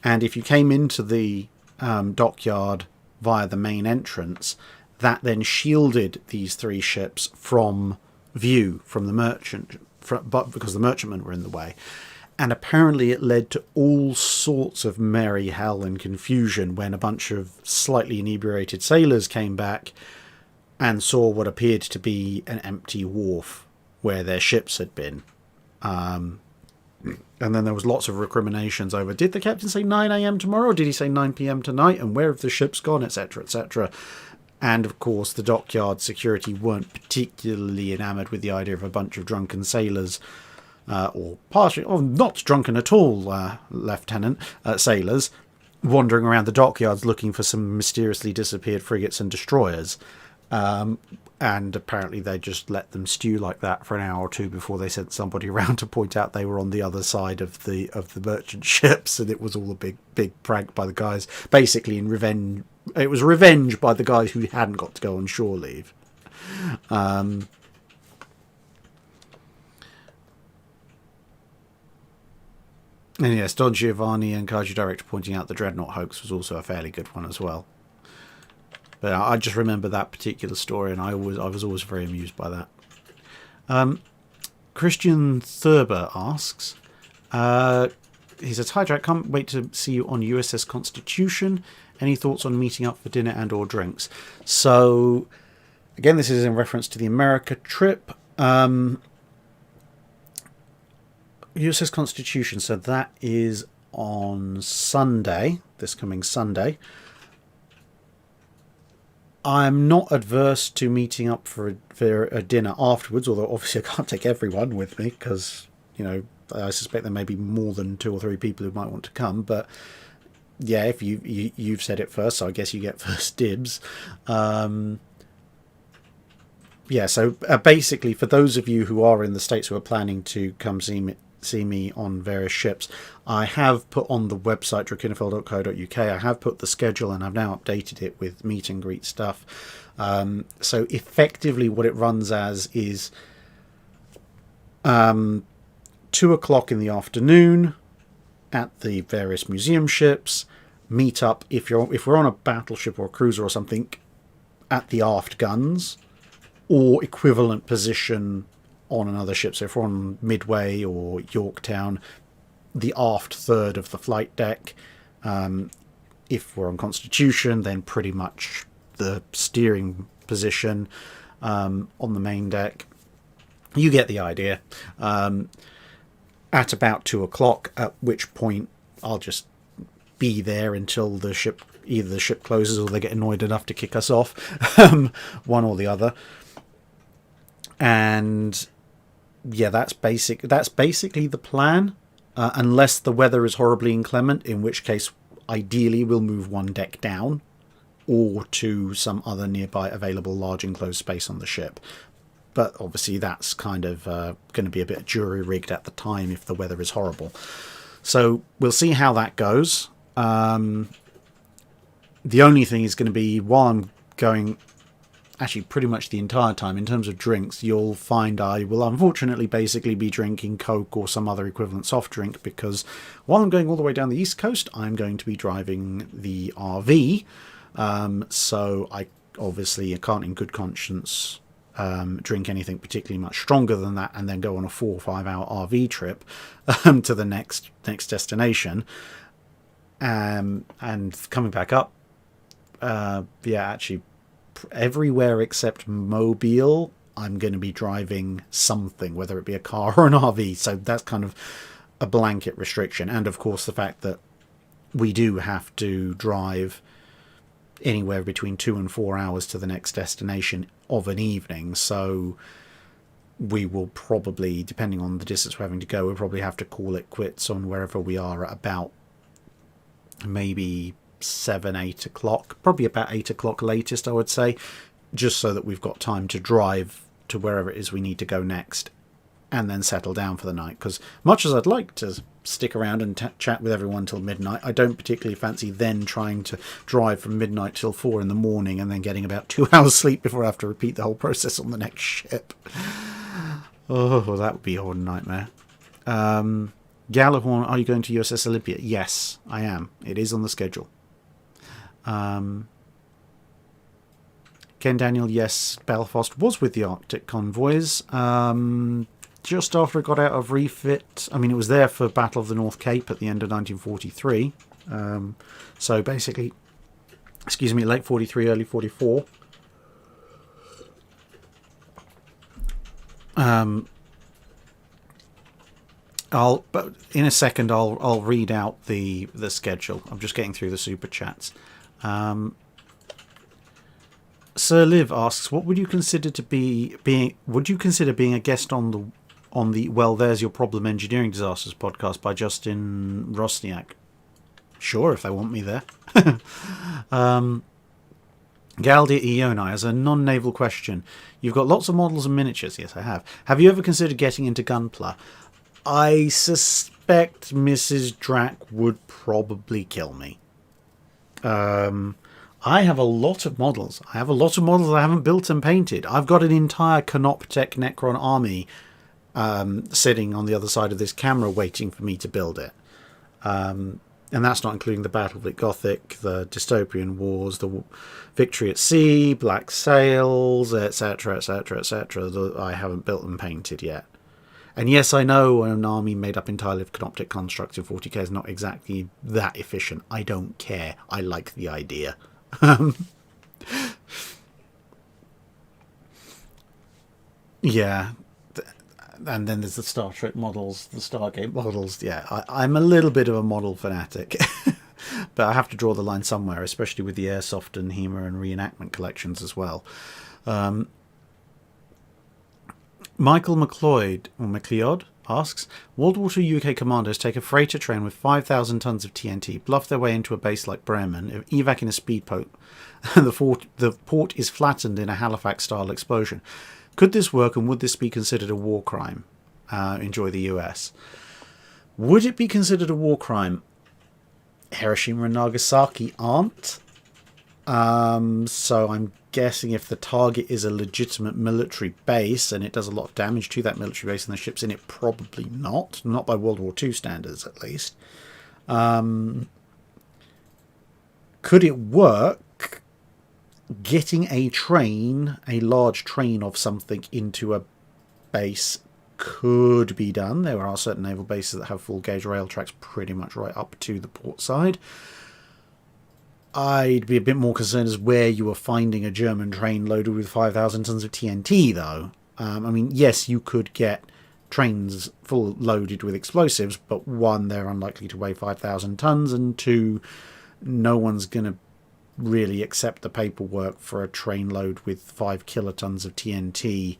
And if you came into the dockyard via the main entrance, that then shielded these three ships from view from the merchant, but because the merchantmen were in the way. And apparently it led to all sorts of merry hell and confusion when a bunch of slightly inebriated sailors came back and saw what appeared to be an empty wharf where their ships had been. And then there was lots of recriminations over, did the captain say 9 a.m. tomorrow, or did he say 9 p.m. tonight, and where have the ships gone, etc., etc. And, of course, the dockyard security weren't particularly enamoured with the idea of a bunch of drunken sailors, or partially, or not drunken at all, Lieutenant, sailors, wandering around the dockyards looking for some mysteriously disappeared frigates and destroyers. And apparently they just let them stew like that for an hour or two before they sent somebody around to point out they were on the other side of the merchant ships, and it was all a big prank by the guys, basically in revenge. It was revenge by the guys who hadn't got to go on shore leave. And yes, Don Giovanni and Kaiju Director pointing out the Dreadnought hoax was also a fairly good one as well. But I just remember that particular story, and I was always very amused by that. Christian Thurber asks, he says, "Hi Jack, can't wait to see you on USS Constitution. Any thoughts on meeting up for dinner and or drinks?" So, again, this is in reference to the America trip. USS Constitution, so that is on Sunday, this coming Sunday. I'm not adverse to meeting up for a dinner afterwards, although obviously I can't take everyone with me because, you know, I suspect there may be more than 2 or 3 people who might want to come. But yeah, if you've said it first, so I guess you get first dibs. Yeah, so basically, for those of you who are in the States who are planning to come see me on various ships, I have put on the website drakinifel.co.uk, I have put the schedule, and I've now updated it with meet and greet stuff. So effectively what it runs as is 2 o'clock in the afternoon at the various museum ships, meet up if we're on a battleship or a cruiser or something at the aft guns or equivalent position on another ship. So if we're on Midway or Yorktown, the aft third of the flight deck. If we're on Constitution, then pretty much the steering position on the main deck. You get the idea. At about 2 o'clock, at which point I'll just be there until either the ship closes or they get annoyed enough to kick us off, one or the other. And yeah, that's basically the plan, unless the weather is horribly inclement, in which case ideally we'll move one deck down or to some other nearby available large enclosed space on the ship. But obviously that's kind of going to be a bit jury-rigged at the time if the weather is horrible. So we'll see how that goes. The only thing is going to be, while I'm going, actually pretty much the entire time, in terms of drinks, you'll find I will unfortunately basically be drinking Coke or some other equivalent soft drink, because while I'm going all the way down the East Coast, I'm going to be driving the RV. So I can't in good conscience drink anything particularly much stronger than that and then go on a 4 or 5 hour RV trip to the next destination. And coming back up, actually everywhere except Mobile I'm going to be driving something, whether it be a car or an RV. So that's kind of a blanket restriction. And of course the fact that we do have to drive anywhere between 2 and 4 hours to the next destination of an evening, so we will probably, depending on the distance we're having to go, we'll probably have to call it quits on wherever we are at about maybe 7-8 o'clock, probably about 8 o'clock latest, I would say, just so that we've got time to drive to wherever it is we need to go next and then settle down for the night. Because much as I'd like to stick around and chat with everyone till midnight, I don't particularly fancy then trying to drive from midnight till 4 in the morning and then getting about 2 hours sleep before I have to repeat the whole process on the next ship. Oh, that would be a whole nightmare. Gallahorn, are you going to USS Olympia? Yes, I am. It is on the schedule. Ken Daniel, yes, Belfast was with the Arctic convoys. Just after it got out of refit. I mean, it was there for Battle of the North Cape at the end of 1943. So basically, late 43, early 44. But in a second, I'll read out the schedule. I'm just getting through the super chats. Sir Liv asks, what would you consider to being? Would you consider being a guest on the Well, There's Your Problem Engineering Disasters podcast by Justin Rosniak? Sure, if they want me there. Galdi Ionai has a non-naval question. You've got lots of models and miniatures. Yes, I have. Have you ever considered getting into Gunpla? I suspect Mrs. Drac would probably kill me. I have a lot of models. I haven't built and painted. I've got an entire Canoptech Necron army sitting on the other side of this camera waiting for me to build it. And that's not including the Battle of Gothic, the Dystopian Wars, the Victory at Sea, Black Sails, etc., etc., etc. that I haven't built and painted yet. And yes, I know an army made up entirely of Canoptic constructs in 40k is not exactly that efficient. I don't care. I like the idea. Yeah. And then there's the Star Trek models, the Stargate models. Yeah, I'm a little bit of a model fanatic. But I have to draw the line somewhere, especially with the Airsoft and HEMA and reenactment collections as well. Michael McLeod asks, World War II UK commandos take a freighter train with 5,000 tons of TNT, bluff their way into a base like Bremen, evac in a speedboat, and the port is flattened in a Halifax-style explosion. Could this work, and would this be considered a war crime? Enjoy the US. Would it be considered a war crime? Hiroshima and Nagasaki aren't. So I'm guessing if the target is a legitimate military base and it does a lot of damage to that military base and the ships in it, probably not. Not by World War II standards, at least. Could it work? Getting a large train of something into a base could be done. There are certain naval bases that have full gauge rail tracks pretty much right up to the port side. I'd be a bit more concerned as where you were finding a German train loaded with 5,000 tons of TNT, though. I mean, yes, you could get trains full loaded with explosives, but one, they're unlikely to weigh 5,000 tons, and two, no one's going to really accept the paperwork for a train load with 5 kilotons of TNT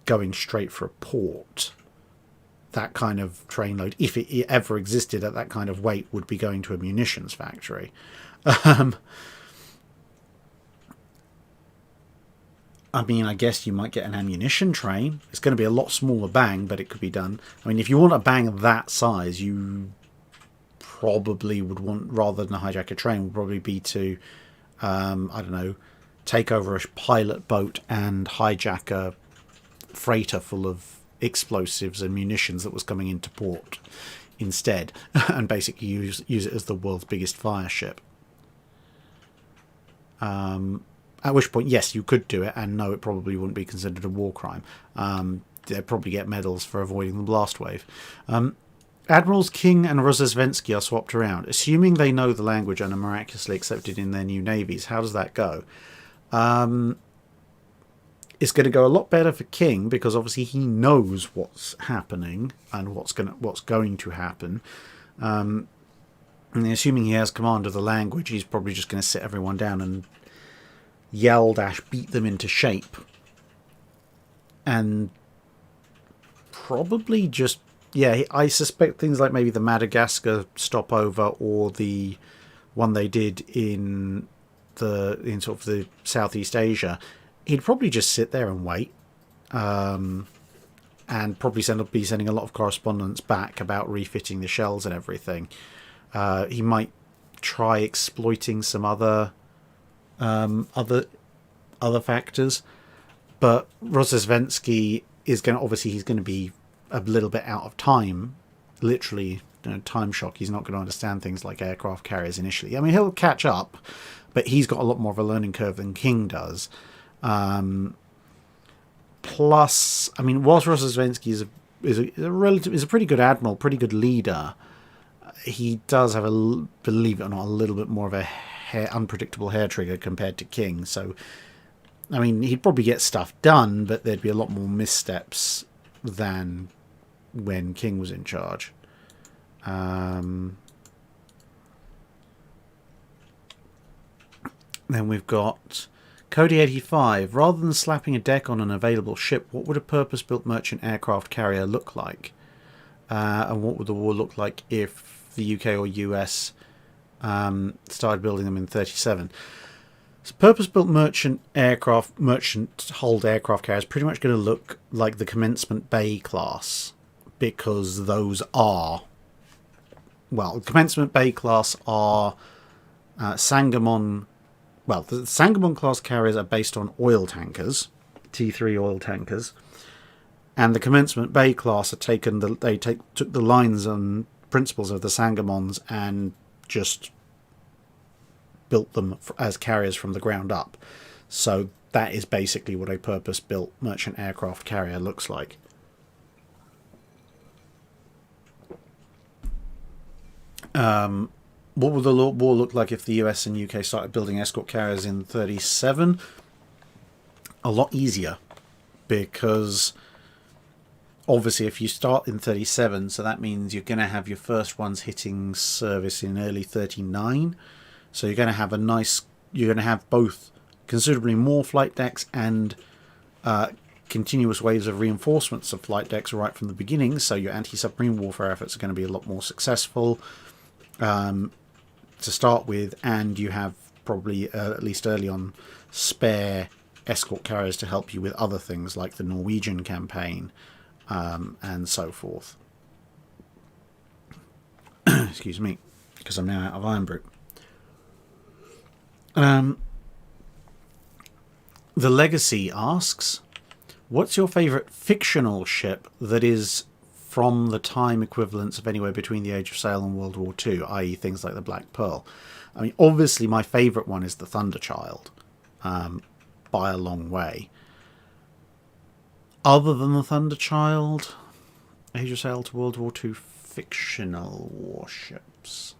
going straight for a port. That kind of train load, if it ever existed at that kind of weight, would be going to a munitions factory. I mean, I guess you might get an ammunition train. It's going to be a lot smaller bang, but it could be done. I mean, if you want a bang that size, you probably would want, rather than hijack a train, would probably be to, I don't know, take over a pilot boat and hijack a freighter full of explosives and munitions that was coming into port instead, and basically use it as the world's biggest fire ship. At which point, yes, you could do it, and no, it probably wouldn't be considered a war crime. They'd probably get medals for avoiding the blast wave. Admirals King and Rozesvensky are swapped around. Assuming they know the language and are miraculously accepted in their new navies, how does that go? It's going to go a lot better for King, because obviously he knows what's happening and what's going to happen. And assuming he has command of the language, he's probably just going to sit everyone down and beat them into shape. And probably just, yeah, I suspect things like maybe the Madagascar stopover or the one they did in sort of the Southeast Asia, he'd probably just sit there and wait, and probably be sending a lot of correspondence back about refitting the shells and everything. He might try exploiting some other factors, but Rozesvensky is going to, he's going to be a little bit out of time, literally, time shock. He's not going to understand things like aircraft carriers initially. I mean, he'll catch up, but he's got a lot more of a learning curve than King does. Plus, I mean, whilst Rozesvensky is a pretty good admiral, pretty good leader, he does have believe it or not, a little bit more of a unpredictable hair trigger compared to King. So, I mean, he'd probably get stuff done, but there'd be a lot more missteps than when King was in charge. Then we've got Cody 85. Rather than slapping a deck on an available ship, what would a purpose-built merchant aircraft carrier look like? And what would the war look like if the UK or US started building them in 37? So purpose-built merchant hulled aircraft carrier is pretty much going to look like the Commencement Bay class, because those are, well, the Commencement Bay class are Sangamon. Well, the Sangamon class carriers are based on oil tankers, T3 oil tankers, and the Commencement Bay class are took the lines and principles of the Sangamons and just built them as carriers from the ground up. So that is basically what a purpose-built merchant aircraft carrier looks like. What would the war look like if the US and UK started building escort carriers in 37? A lot easier, because obviously if you start in 37, so that means you're going to have your first ones hitting service in early 39. So you're going to have you're going to have both considerably more flight decks and continuous waves of reinforcements of flight decks right from the beginning. So your anti-submarine warfare efforts are going to be a lot more successful to start with, and you have probably at least early on spare escort carriers to help you with other things like the Norwegian campaign and so forth. Excuse me, because I'm now out of Iron Brew. The Legacy asks, what's your favourite fictional ship that is from the time equivalents of anywhere between the Age of Sail and World War II, i.e. things like the Black Pearl? I mean, obviously my favourite one is the Thunderchild, by a long way. Other than the Thunderchild, Age of Sail to World War II fictional warships.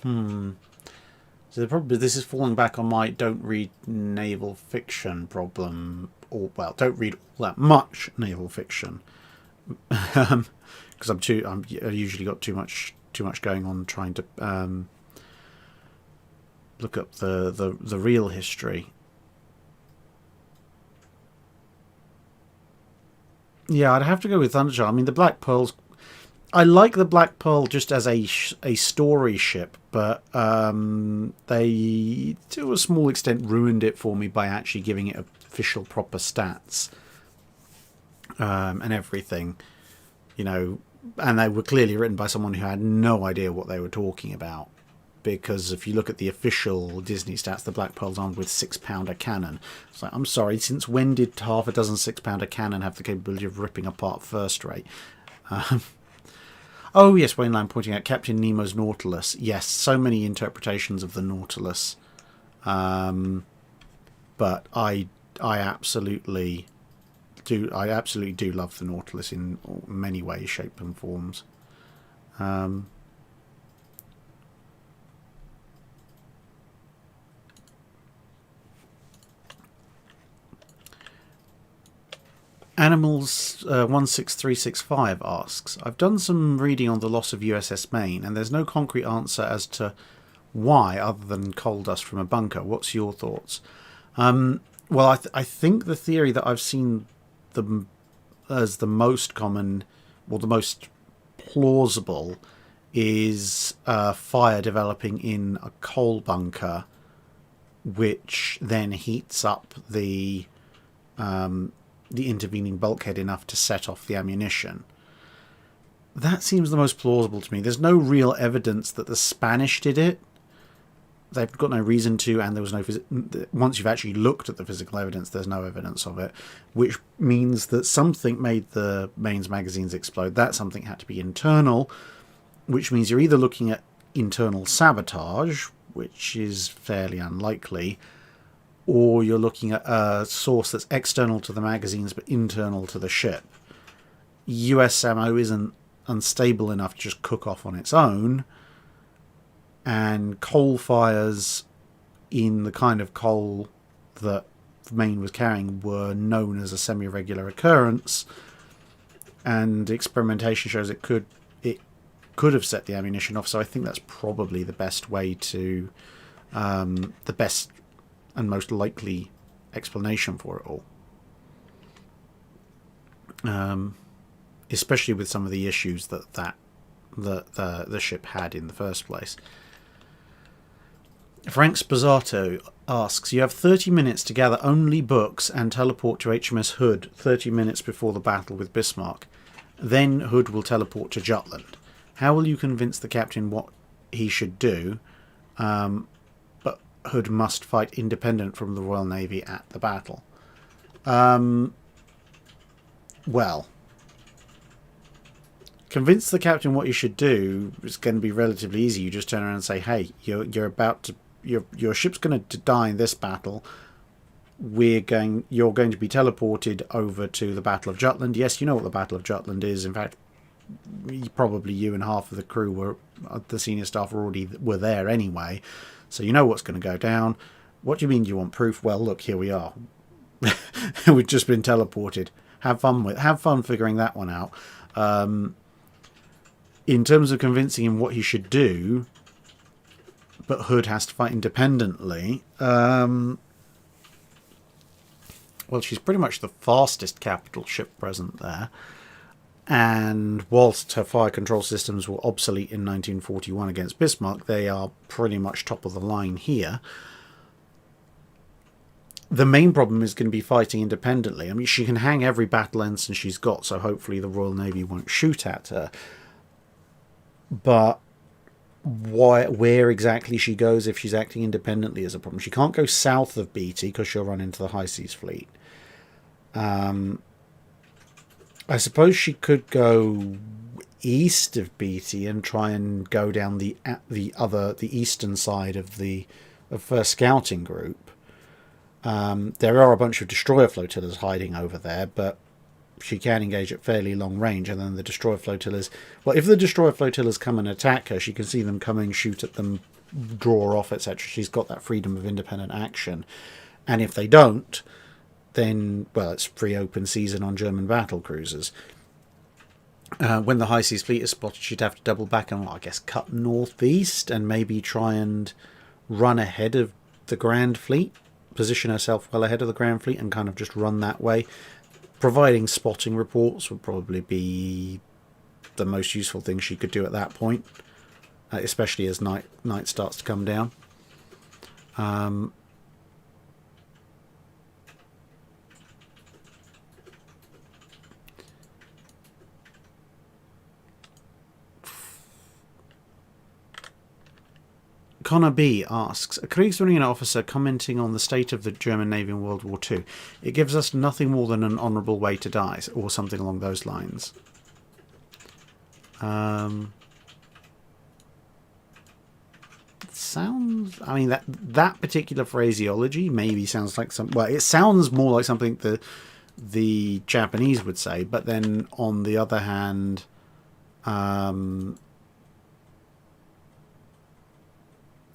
So the problem, this is falling back on my don't read naval fiction problem, or well, don't read all that much naval fiction, because I usually got too much going on trying to look up the real history. Yeah, I'd have to go with Thunderchild. I mean, the Black Pearl's, I like the Black Pearl just as a story ship, but they, to a small extent, ruined it for me by actually giving it official proper stats and everything, you know, and they were clearly written by someone who had no idea what they were talking about, because if you look at the official Disney stats, the Black Pearl's armed with 6-pounder cannon. It's like, I'm sorry, since when did half a dozen 6-pounder cannon have the capability of ripping apart first rate? Oh yes, Wayne Lamb pointing out Captain Nemo's Nautilus. Yes, so many interpretations of the Nautilus, but I absolutely do love the Nautilus in many ways, shapes and forms. Animals 16365 asks, I've done some reading on the loss of USS Maine, and there's no concrete answer as to why, other than coal dust from a bunker. What's your thoughts? Well, I think the theory that I've seen as the most common, or the most plausible, is fire developing in a coal bunker, which then heats up the intervening bulkhead enough to set off the ammunition. That seems the most plausible to me. There's no real evidence that the Spanish did it. They've got no reason to, and there was no once you've actually looked at the physical evidence, there's no evidence of it, which means that something made the Maine's magazines explode. That something had to be internal, which means you're either looking at internal sabotage, which is fairly unlikely, or you're looking at a source that's external to the magazines but internal to the ship. US ammo isn't unstable enough to just cook off on its own, and coal fires in the kind of coal that Maine was carrying were known as a semi-regular occurrence, and experimentation shows it could have set the ammunition off. So I think that's probably the best way to, the best and most likely explanation for it all. Especially with some of the issues that the ship had in the first place. Frank Spazzato asks, you have 30 minutes to gather only books and teleport to HMS Hood 30 minutes before the battle with Bismarck. Then Hood will teleport to Jutland. How will you convince the captain what he should do? But Hood must fight independent from the Royal Navy at the battle. Well, convince the captain what you should do is going to be relatively easy. You just turn around and say, hey, you're about to... Your ship's going to die in this battle. You're going to be teleported over to the Battle of Jutland. Yes, you know what the Battle of Jutland is. In fact, probably you and half of the crew the senior staff were there anyway. So you know what's going to go down. What do you mean you want proof? Well, look, here we are. We've just been teleported. Have fun figuring that one out. In terms of convincing him what he should do, but Hood has to fight independently. Well, she's pretty much the fastest capital ship present there. And whilst her fire control systems were obsolete in 1941 against Bismarck, they are pretty much top of the line here. The main problem is going to be fighting independently. I mean, she can hang every battle ensign she's got, so hopefully the Royal Navy won't shoot at her. But where exactly she goes if she's acting independently is a problem. She can't go south of Beatty because she'll run into the High Seas Fleet. I suppose she could go east of Beatty and try and go down the eastern side of the first scouting group. There are a bunch of destroyer flotillas hiding over there, but she can engage at fairly long range, and then the destroyer flotillas... Well, if the destroyer flotillas come and attack her, she can see them coming, shoot at them, draw off, etc. She's got that freedom of independent action. And if they don't, then, well, it's free open season on German battle cruisers. When the High Seas Fleet is spotted, she'd have to double back and, well, I guess, cut northeast and maybe try and run ahead of the Grand Fleet, position herself well ahead of the Grand Fleet and kind of just run that way. Providing spotting reports would probably be the most useful thing she could do at that point, especially as night starts to come down. Connor B asks, a Kriegsmarine officer commenting on the state of the German Navy in World War II. It gives us nothing more than an honourable way to die, or something along those lines. Sounds... I mean, that particular phraseology maybe sounds like some... Well, it sounds more like something the Japanese would say, but then on the other hand...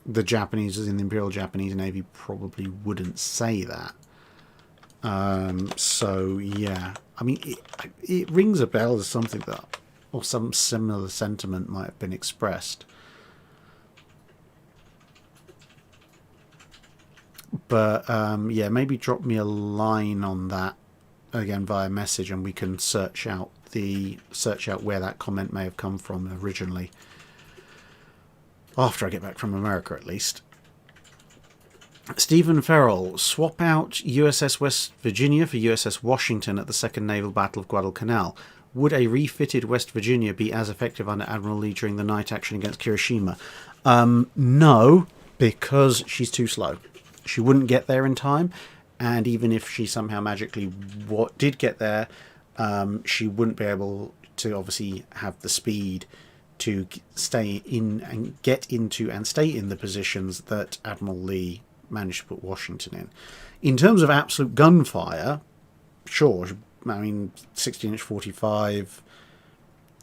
the Japanese in the Imperial Japanese Navy probably wouldn't say that. So yeah, I mean, it rings a bell as something that, or some similar sentiment might have been expressed. But yeah, maybe drop me a line on that again via message, and we can search out where that comment may have come from originally. After I get back from America, at least. Stephen Farrell, swap out USS West Virginia for USS Washington at the Second Naval Battle of Guadalcanal. Would a refitted West Virginia be as effective under Admiral Lee during the night action against Hiroshima? No, because she's too slow. She wouldn't get there in time, and even if she somehow magically did get there, she wouldn't be able to obviously have the speed to stay in and get into and stay in the positions that Admiral Lee managed to put Washington in. In terms of absolute gunfire, sure, I mean, 16-inch 45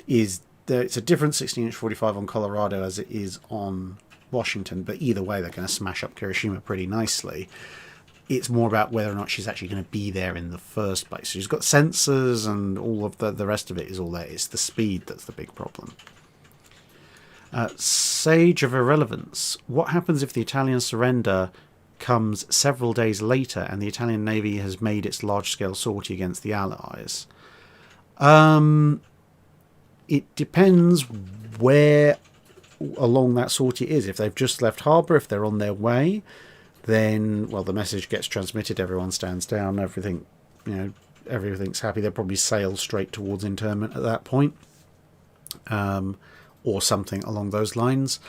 is... It's a different 16-inch 45 on Colorado as it is on Washington, but either way they're going to smash up Hiroshima pretty nicely. It's more about whether or not she's actually going to be there in the first place. She's got sensors and all of the rest of it is all there. It's the speed that's the big problem. Sage of Irrelevance. What happens if the Italian surrender comes several days later and the Italian Navy has made its large-scale sortie against the Allies? It depends where along that sortie is. If they've just left harbour, if they're on their way, then, well, the message gets transmitted, everyone stands down, everything, everything's happy. They'll probably sail straight towards internment at that point, or something along those lines.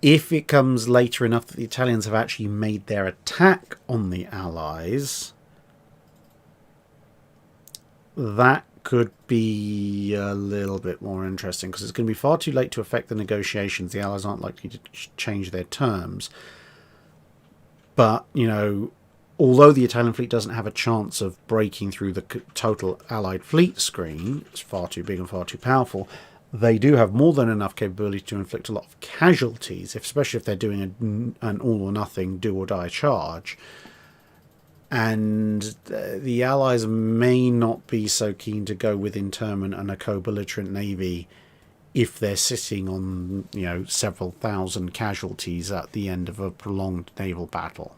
If it comes later enough that the Italians have actually made their attack on the Allies, that could be a little bit more interesting, because it's going to be far too late to affect the negotiations. The Allies aren't likely to change their terms. But, although the Italian fleet doesn't have a chance of breaking through the total Allied fleet screen, it's far too big and far too powerful, they do have more than enough capability to inflict a lot of casualties, especially if they're doing an all-or-nothing, do-or-die charge. And the Allies may not be so keen to go with internment and a co-belligerent navy if they're sitting on, several thousand casualties at the end of a prolonged naval battle.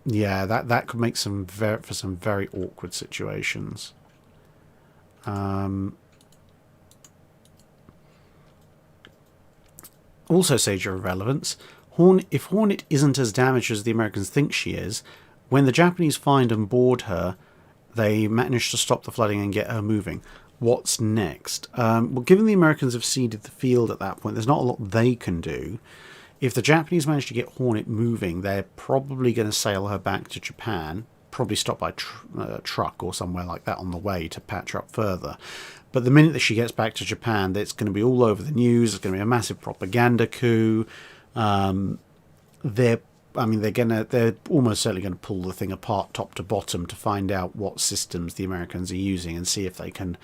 Yeah, that could make for some very awkward situations. Also, Sage of Irrelevance. If Hornet isn't as damaged as the Americans think she is, when the Japanese find and board her, they manage to stop the flooding and get her moving. What's next? Well, given the Americans have ceded the field at that point, there's not a lot they can do. If the Japanese manage to get Hornet moving, they're probably going to sail her back to Japan, probably stop by truck or somewhere like that on the way to patch her up further. But the minute that she gets back to Japan, it's going to be all over the news. It's going to be a massive propaganda coup. They're almost certainly going to pull the thing apart top to bottom to find out what systems the Americans are using and see if they can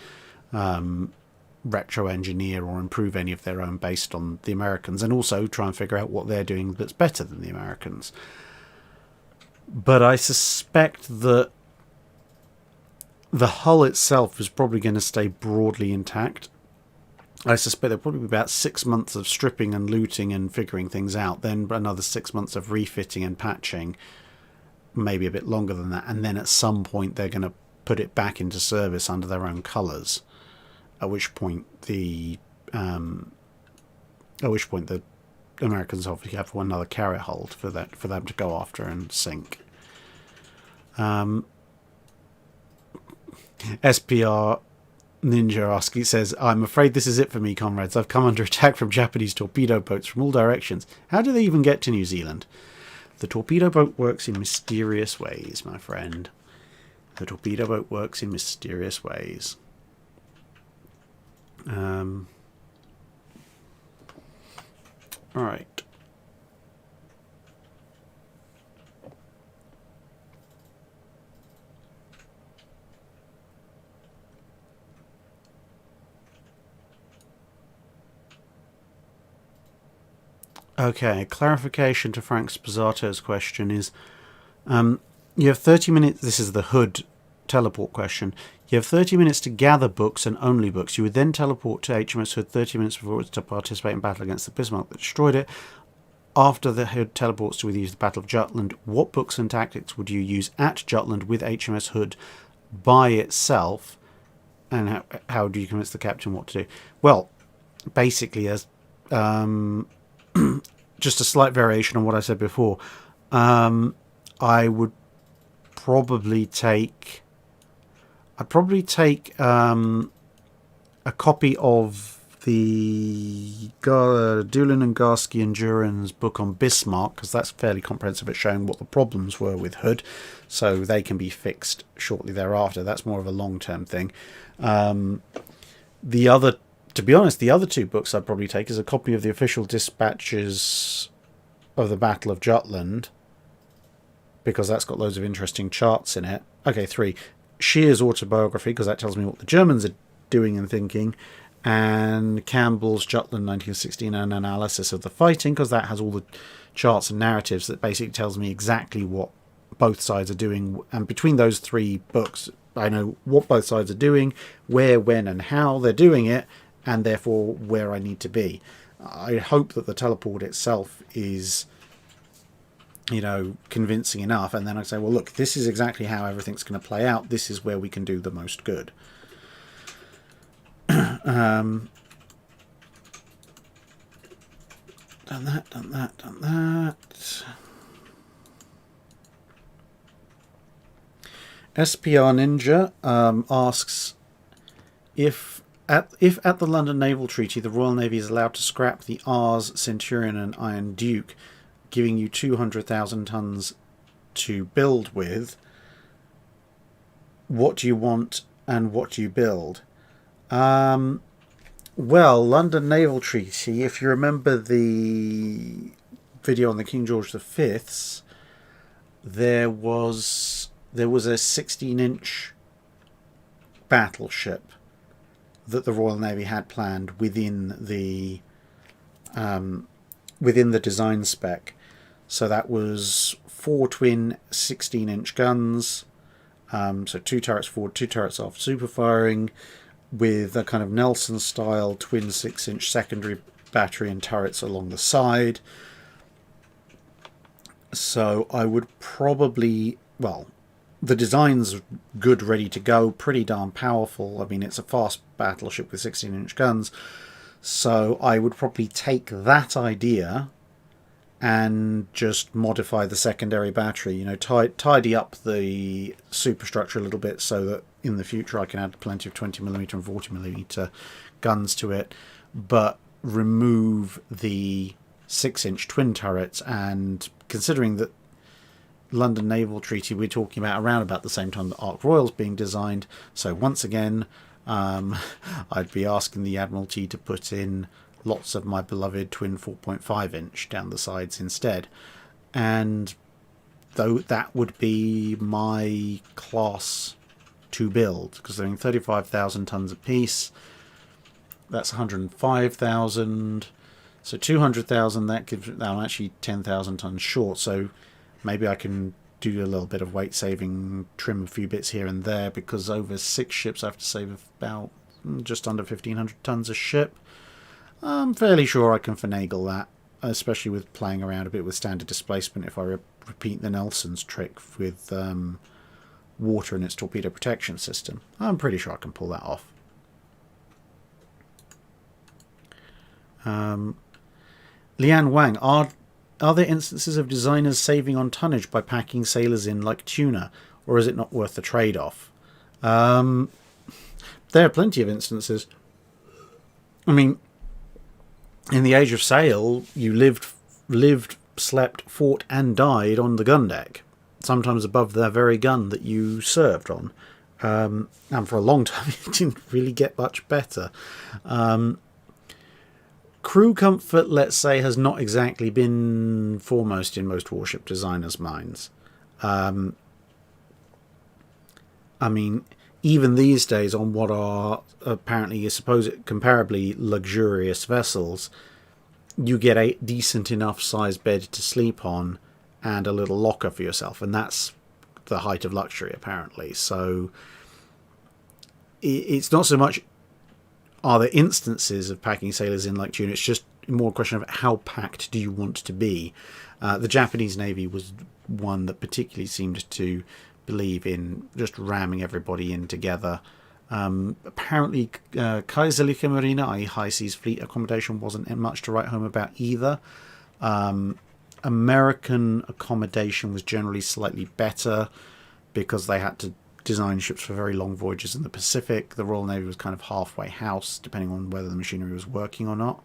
retro-engineer or improve any of their own based on the Americans, and also try and figure out what they're doing that's better than the Americans. But I suspect that the hull itself is probably going to stay broadly intact. I suspect there'll probably be about 6 months of stripping and looting and figuring things out, then another 6 months of refitting and patching, maybe a bit longer than that, and then at some point they're going to put it back into service under their own colours, at which point the Americans obviously have another carrier hull for them to go after and sink. SPR Ninja says, I'm afraid this is it for me, comrades. I've come under attack from Japanese torpedo boats from all directions. How do they even get to New Zealand? The torpedo boat works in mysterious ways, my friend. The torpedo boat works in mysterious ways. Alright. Okay, clarification to Frank Spossato's question is, you have 30 minutes, this is the Hood teleport question, you have 30 minutes to gather books and only books. You would then teleport to HMS Hood 30 minutes before it's to participate in battle against the Bismarck that destroyed it. After the Hood teleports to use the Battle of Jutland, what books and tactics would you use at Jutland with HMS Hood by itself? And how do you convince the captain what to do? Well, basically, as just a slight variation on what I said before, I would probably take a copy of the Doolin and Garsky and Duran's book on Bismarck, because that's fairly comprehensive at showing what the problems were with Hood, so they can be fixed shortly thereafter. That's more of a long-term thing. To be honest, the other two books I'd probably take is a copy of the official dispatches of the Battle of Jutland, because that's got loads of interesting charts in it. Okay, 3. Scheer's autobiography, because that tells me what the Germans are doing and thinking. and Campbell's Jutland 1916, an analysis of the fighting, because that has all the charts and narratives that basically tells me exactly what both sides are doing. And between those three books, I know what both sides are doing, where, when, and how they're doing it, and therefore where I need to be. I hope that the teleport itself is, you know, convincing enough, and then I say, well, look, this is exactly how everything's going to play out. This is where we can do the most good. Done that. SPR Ninja asks if at the London Naval Treaty the Royal Navy is allowed to scrap the R's, Centurion and Iron Duke, giving you 200,000 tons to build with, what do you want and what do you build? Well, London Naval Treaty, if you remember the video on the King George V's, there was a 16-inch battleship that the Royal Navy had planned within the design spec. So that was 4 twin 16-inch guns, so 2 turrets forward, 2 turrets aft, super firing, with a kind of Nelson-style twin 6-inch secondary battery and turrets along the side. So I would probably, well, the design's good, ready to go, pretty darn powerful. I mean, it's a fast battleship with 16-inch guns. So I would probably take that idea and just modify the secondary battery, you know, tidy up the superstructure a little bit so that in the future I can add plenty of 20mm and 40mm guns to it, but remove the 6-inch twin turrets. And considering that London Naval Treaty, we're talking about around about the same time that Ark Royal's being designed, so once again I'd be asking the Admiralty to put in lots of my beloved twin 4.5-inch down the sides instead. And though that would be my class to build, because they're in 35,000 tons apiece. That's 105,000. So 200,000, that gives, I'm actually 10,000 tons short. So maybe I can do a little bit of weight saving, trim a few bits here and there, because over 6 ships I have to save about just under 1,500 tons a ship. I'm fairly sure I can finagle that, especially with playing around a bit with standard displacement. If I repeat the Nelson's trick with water in its torpedo protection system, I'm pretty sure I can pull that off. Lian Wang, are there instances of designers saving on tonnage by packing sailors in like tuna, or is it not worth the trade-off? There are plenty of instances. I mean, in the age of sail, you lived, slept, fought, and died on the gun deck, sometimes above the very gun that you served on. And for a long time, it didn't really get much better. Crew comfort, let's say, has not exactly been foremost in most warship designers' minds. I mean, even these days, on what are apparently, you suppose, comparably luxurious vessels, you get a decent enough sized bed to sleep on and a little locker for yourself, and that's the height of luxury, apparently. So it's not so much are there instances of packing sailors in like tuna, it's just more a question of how packed do you want to be. The Japanese Navy was one that particularly seemed to believe in just ramming everybody in together. Apparently Kaiserliche Marine, i.e. High Seas Fleet accommodation, wasn't much to write home about either. American accommodation was generally slightly better because they had to design ships for very long voyages in the Pacific. The Royal Navy was kind of halfway house, depending on whether the machinery was working or not.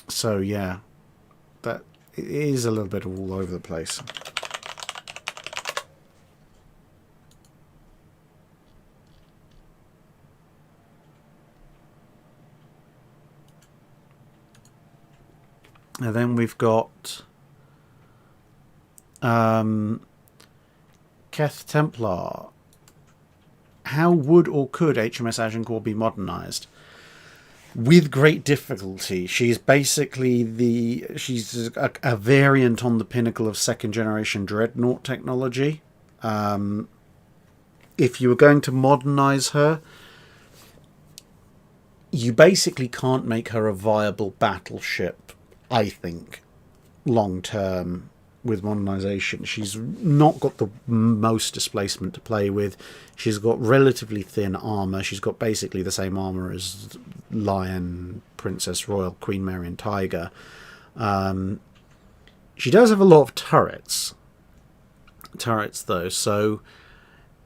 So yeah, that it is a little bit all over the place. And then we've got Keth Templar. how would or could HMS Agincourt be modernised? With great difficulty. She's basically she's a variant on the pinnacle of second generation dreadnought technology. If you were going to modernise her, you basically can't make her a viable battleship, I think, long term with modernisation. She's not got the most displacement to play with. She's got relatively thin armour. She's got basically the same armour as Lion, Princess Royal, Queen Mary and Tiger. She does have a lot of turrets. Though, so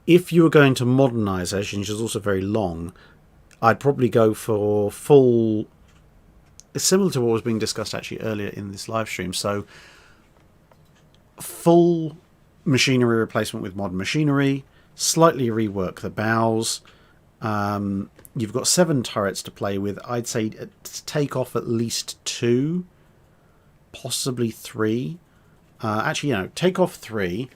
if you were going to modernise her, she's also very long, I'd probably go for full... It's similar to what was being discussed actually earlier in this live stream. So full machinery replacement with modern machinery, slightly rework the bows. You've got 7 turrets to play with. I'd say take off at least 2, possibly 3. Actually, take off 3,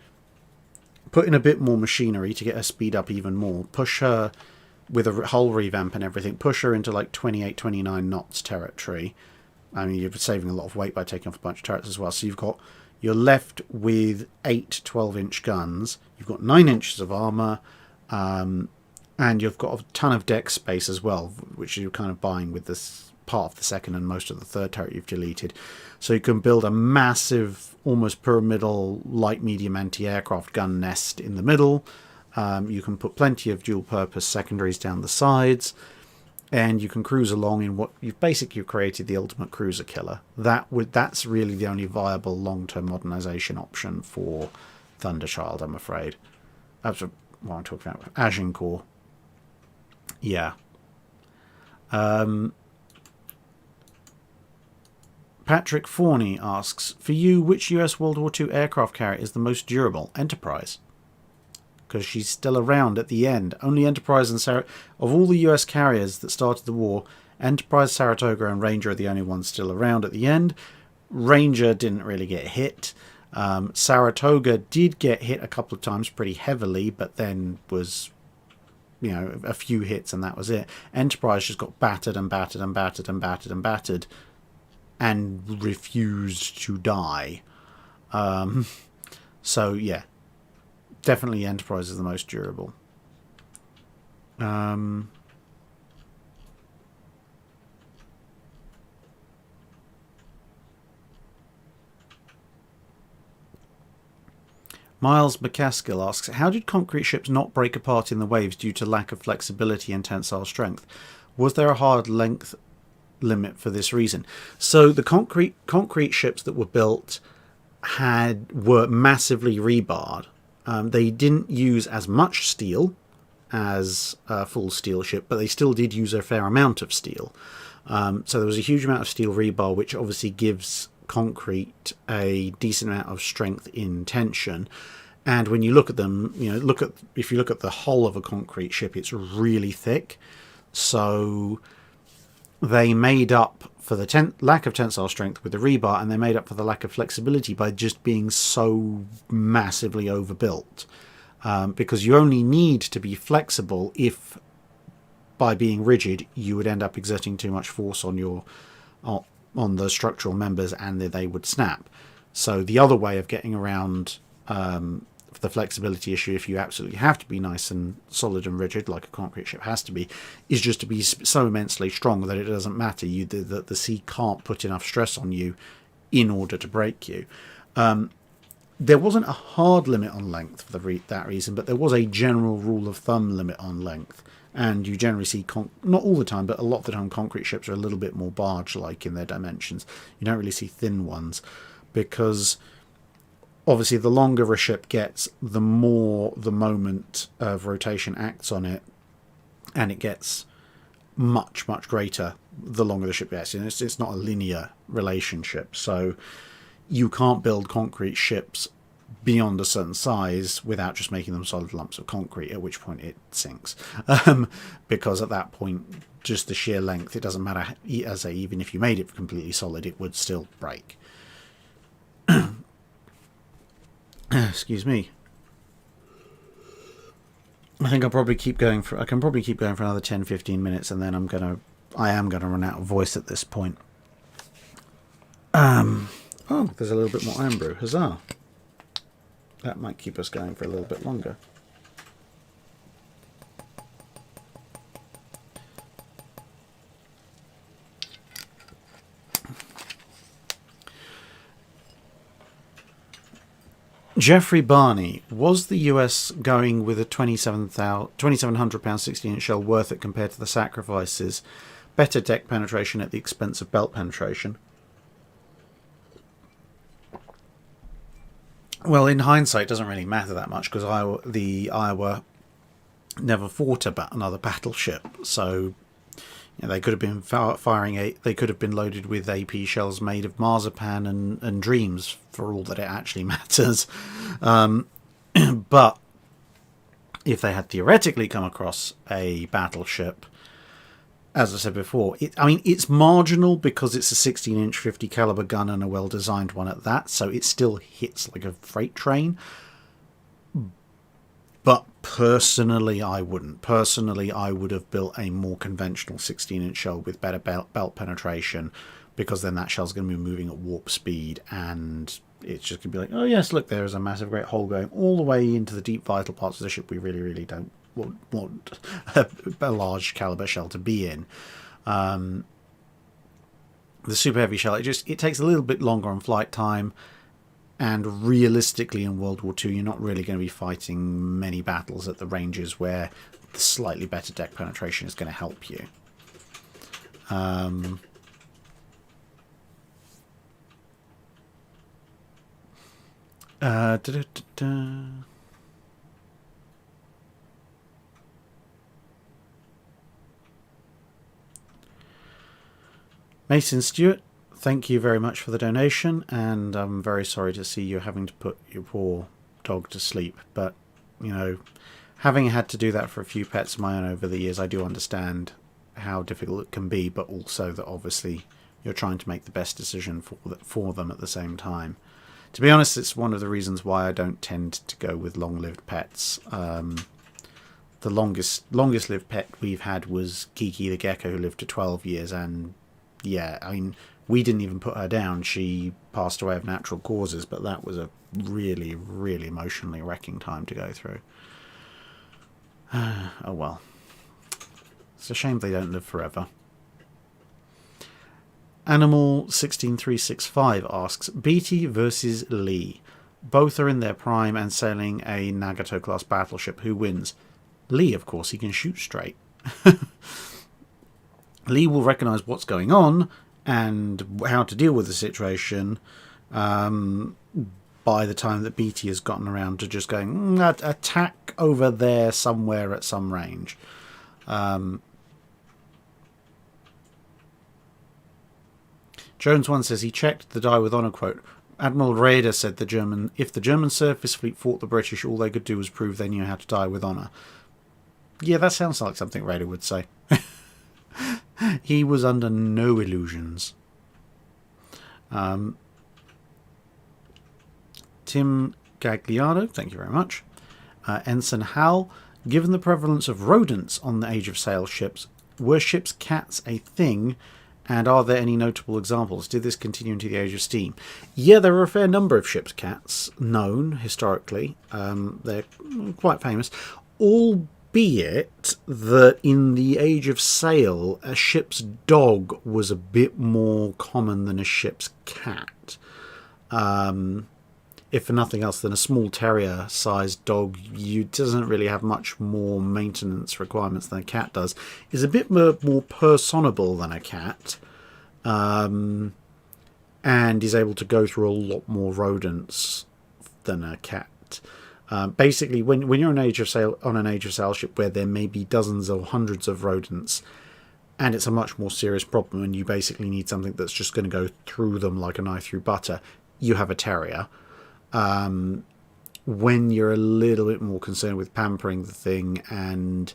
put in a bit more machinery to get her speed up even more, push her with a hull revamp and everything, push her into like 28, 29 knots territory. I mean, you're saving a lot of weight by taking off a bunch of turrets as well. So you're left with 8 12-inch guns. You've got 9 inches of armour, and you've got a ton of deck space as well, which you're kind of buying with this part of the second and most of the third turret you've deleted. So you can build a massive, almost pyramidal, light-medium anti-aircraft gun nest in the middle. You can put plenty of dual-purpose secondaries down the sides, and you can cruise along in what you've basically created the ultimate cruiser killer. That's really the only viable long-term modernisation option for Thunderchild, I'm afraid. That's what I'm talking about. Agincourt. Yeah. Patrick Forney asks, for you, which US World War II aircraft carrier is the most durable? Enterprise. Because she's still around at the end. Only Enterprise and of all the US carriers that started the war, Enterprise, Saratoga and Ranger are the only ones still around at the end. Ranger didn't really get hit. Saratoga did get hit a couple of times pretty heavily, but then was, a few hits and that was it. Enterprise just got battered and battered and battered and battered and battered and refused to die. So, yeah. Definitely Enterprise is the most durable. Miles McCaskill asks, how did concrete ships not break apart in the waves due to lack of flexibility and tensile strength? Was there a hard length limit for this reason? So the concrete ships that were built were massively rebarred. They didn't use as much steel as a full steel ship, but they still did use a fair amount of steel. So there was a huge amount of steel rebar, which obviously gives concrete a decent amount of strength in tension. And when you look at them, if you look at the hull of a concrete ship, it's really thick. So they made up for the lack of tensile strength with the rebar, and they made up for the lack of flexibility by just being so massively overbuilt. Because you only need to be flexible if, by being rigid, you would end up exerting too much force on the structural members, and they would snap. So the other way of getting around the flexibility issue, if you absolutely have to be nice and solid and rigid, like a concrete ship has to be, is just to be so immensely strong that it doesn't matter. The sea can't put enough stress on you in order to break you. There wasn't a hard limit on length for that reason, but there was a general rule of thumb limit on length. And you generally see, not all the time, but a lot of the time, concrete ships are a little bit more barge-like in their dimensions. You don't really see thin ones, because obviously the longer a ship gets, the more the moment of rotation acts on it, and it gets much, much greater the longer the ship gets. And it's not a linear relationship, so you can't build concrete ships beyond a certain size without just making them solid lumps of concrete, at which point it sinks. Because at that point, just the sheer length, it doesn't matter. As I say, even if you made it completely solid, it would still break. Excuse me. I think I'll probably keep going for. I can probably keep going for another 10-15 minutes, and then I am gonna run out of voice at this point. Oh, there's a little bit more iron brew. Huzzah! That might keep us going for a little bit longer. Jeffrey Barney, was the US going with a 2,700 pound 16-inch shell worth it compared to the sacrifices? Better deck penetration at the expense of belt penetration. Well, in hindsight, it doesn't really matter that much because the Iowa never fought another battleship, so they could have been they could have been loaded with AP shells made of marzipan and dreams for all that it actually matters. But if they had theoretically come across a battleship, as I said before, it's marginal because it's a 16-inch 50 caliber gun and a well-designed one at that, so it still hits like a freight train. But personally, I wouldn't. Personally, I would have built a more conventional 16-inch shell with better belt penetration, because then that shell's going to be moving at warp speed, and it's just going to be like, oh yes, look, there is a massive great hole going all the way into the deep vital parts of the ship we really, really don't want a large caliber shell to be in. The super heavy shell, it takes a little bit longer on flight time, and realistically in World War II you're not really going to be fighting many battles at the ranges where the slightly better deck penetration is going to help you. Mason Stewart, thank you very much for the donation, and I'm very sorry to see you having to put your poor dog to sleep, but having had to do that for a few pets of my own over the years, I do understand how difficult it can be, but also that obviously you're trying to make the best decision for them at the same time. To be honest, it's one of the reasons why I don't tend to go with long-lived pets. The longest lived pet we've had was Kiki the gecko, who lived to 12 years, and yeah, we didn't even put her down. She passed away of natural causes, but that was a really, really emotionally wrecking time to go through. Oh well. It's a shame they don't live forever. Animal 16365 asks, Beatty versus Lee. Both are in their prime and sailing a Nagato-class battleship. Who wins? Lee, of course. He can shoot straight. Lee will recognise what's going on and how to deal with the situation by the time that Beatty has gotten around to just going, attack over there somewhere at some range. Jones one says he checked the Die With Honour quote. Admiral Raeder said if the German surface fleet fought the British, all they could do was prove they knew how to die with honour. Yeah, that sounds like something Raeder would say. He was under no illusions. Tim Gagliano, thank you very much. Ensign Hal, given the prevalence of rodents on the Age of Sail ships, were ships' cats a thing, and are there any notable examples? Did this continue into the Age of Steam? Yeah, there are a fair number of ships' cats known historically. They're quite famous. Albeit that in the Age of Sail, a ship's dog was a bit more common than a ship's cat. If for nothing else than a small terrier-sized dog, doesn't really have much more maintenance requirements than a cat does. Is a bit more personable than a cat, and is able to go through a lot more rodents than a cat. Basically, when you're on an Age of Sail ship where there may be dozens or hundreds of rodents, and it's a much more serious problem, and you basically need something that's just going to go through them like a knife through butter, you have a terrier. When you're a little bit more concerned with pampering the thing and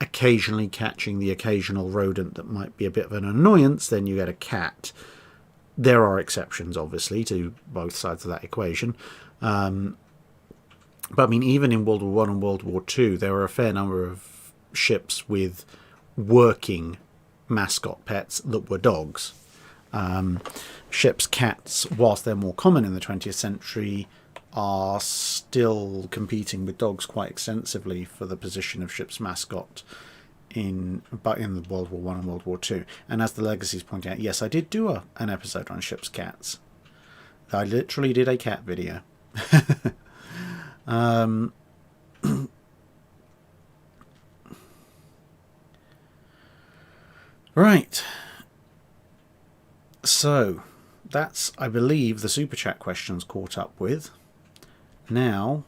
occasionally catching the occasional rodent that might be a bit of an annoyance, then you get a cat. There are exceptions, obviously, to both sides of that equation. But I mean, even in World War One and World War Two, there were a fair number of ships with working mascot pets that were dogs. Ships' cats, whilst they're more common in the 20th century, are still competing with dogs quite extensively for the position of ship's mascot in the World War One and World War Two. And as the legacies point out, yes, I did do an episode on ship's cats. I literally did a cat video. Right. So, that's, I believe, the Super Chat questions caught up with. Now,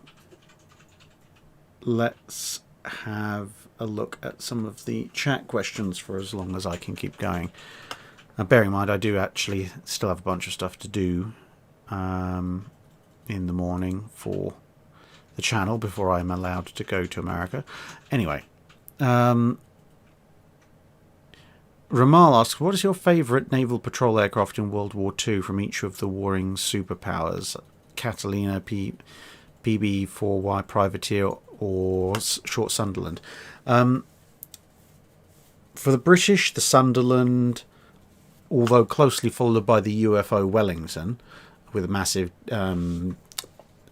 let's have a look at some of the chat questions for as long as I can keep going. Bear in mind, I do actually still have a bunch of stuff to do in the morning for the channel before I'm allowed to go to America. Anyway, Ramal asks, what is your favourite naval patrol aircraft in World War II from each of the warring superpowers? Catalina, PB-4Y Privateer, or Short Sunderland? For the British, the Sunderland, although closely followed by the UFO Wellington, with a massive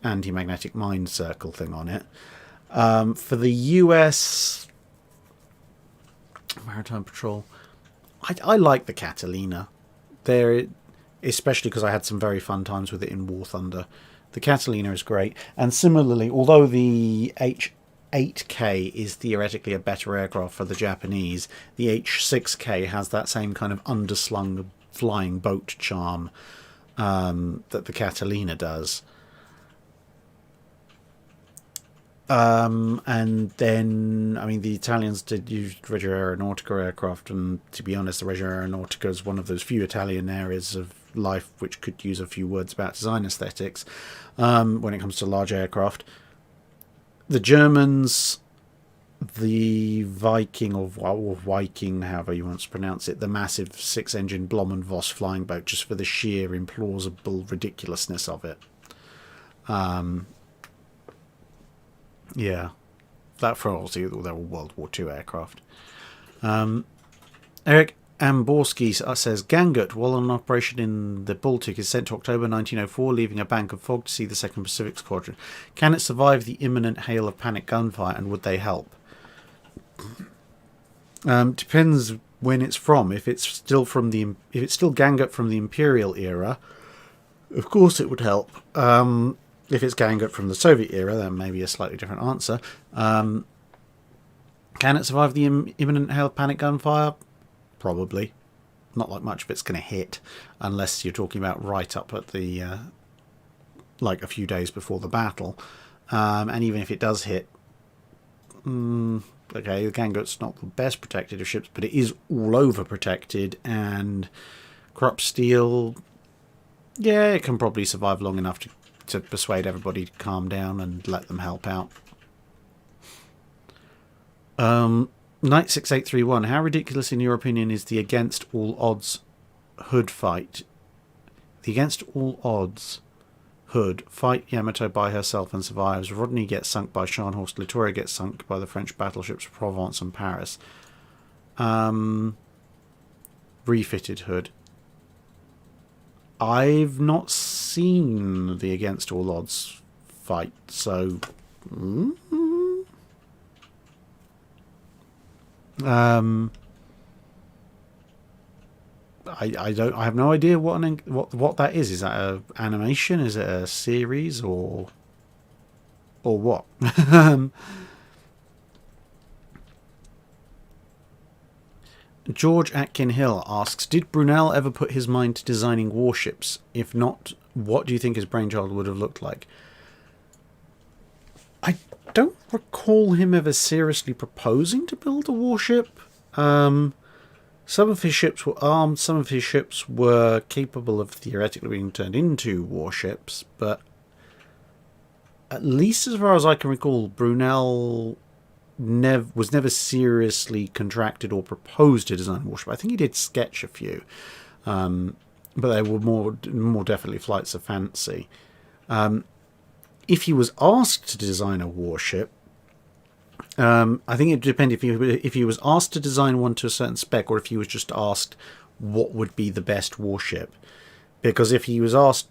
anti-magnetic mine circle thing on it. For the US Maritime Patrol, I like the Catalina. Especially because I had some very fun times with it in War Thunder. The Catalina is great. And similarly, although the H-8K is theoretically a better aircraft for the Japanese, the H-6K has that same kind of underslung flying boat charm that the Catalina does. And then, I mean, the Italians did use Reggio Aeronautica aircraft, and to be honest, the Reggio Aeronautica is one of those few Italian areas of life which could use a few words about design aesthetics when it comes to large aircraft. The Germans, the Viking, or Viking, however you want to pronounce it, the massive 6-engine Blohm & Voss flying boat, just for the sheer implausible ridiculousness of it. Yeah, that for obviously they're all World War II aircraft. Eric Amborski says, Gangert, while on operation in the Baltic, is sent to October 1904, leaving a bank of fog to see the 2nd Pacific Squadron. Can it survive the imminent hail of panic gunfire, and would they help? Depends when it's from. If it's still Gangert from the Imperial era, of course it would help. If it's Gangert from the Soviet era, then maybe a slightly different answer. Can it survive the imminent hail of panic gunfire? Probably. Not like much of it's going to hit, unless you're talking about right up at the like a few days before the battle. And even if it does hit, okay, the Gangert's not the best protected of ships, but it is all over protected, and Krupp steel, yeah, it can probably survive long enough to persuade everybody to calm down and let them help out. Knight 6831, how ridiculous in your opinion is the against all odds Hood fight? The against all odds Hood fight Yamato by herself and survives. Rodney gets sunk by Scharnhorst. Littoria gets sunk by the French battleships Provence and Paris. Refitted Hood. I've not seen the against all odds fight, so I have no idea what that is. Is that a animation? Is it a series or what? George Atkin Hill asks, did Brunel ever put his mind to designing warships? If not, what do you think his brainchild would have looked like? I don't recall him ever seriously proposing to build a warship. Some of his ships were armed, some of his ships were capable of theoretically being turned into warships, but at least as far as I can recall, Brunel was never seriously contracted or proposed to design a warship. I think he did sketch a few, but they were more definitely flights of fancy. if he was asked to design a warship, I think it would depend if he was asked to design one to a certain spec, or if he was just asked what would be the best warship. Because if he was asked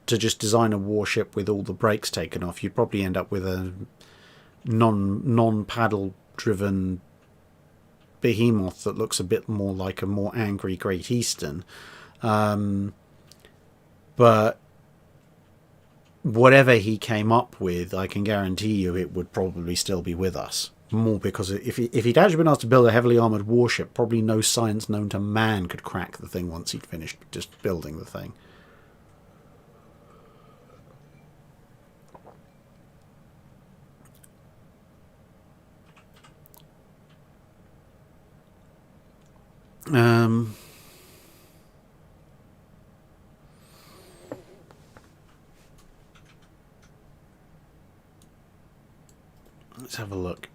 to just design a warship with all the brakes taken off, you'd probably end up with a non-paddle driven behemoth that looks a bit more like a more angry Great Eastern. But whatever he came up with, I can guarantee you it would probably still be with us. More because if he'd actually been asked to build a heavily armoured warship, probably no science known to man could crack the thing once he'd finished just building the thing. Let's have a look.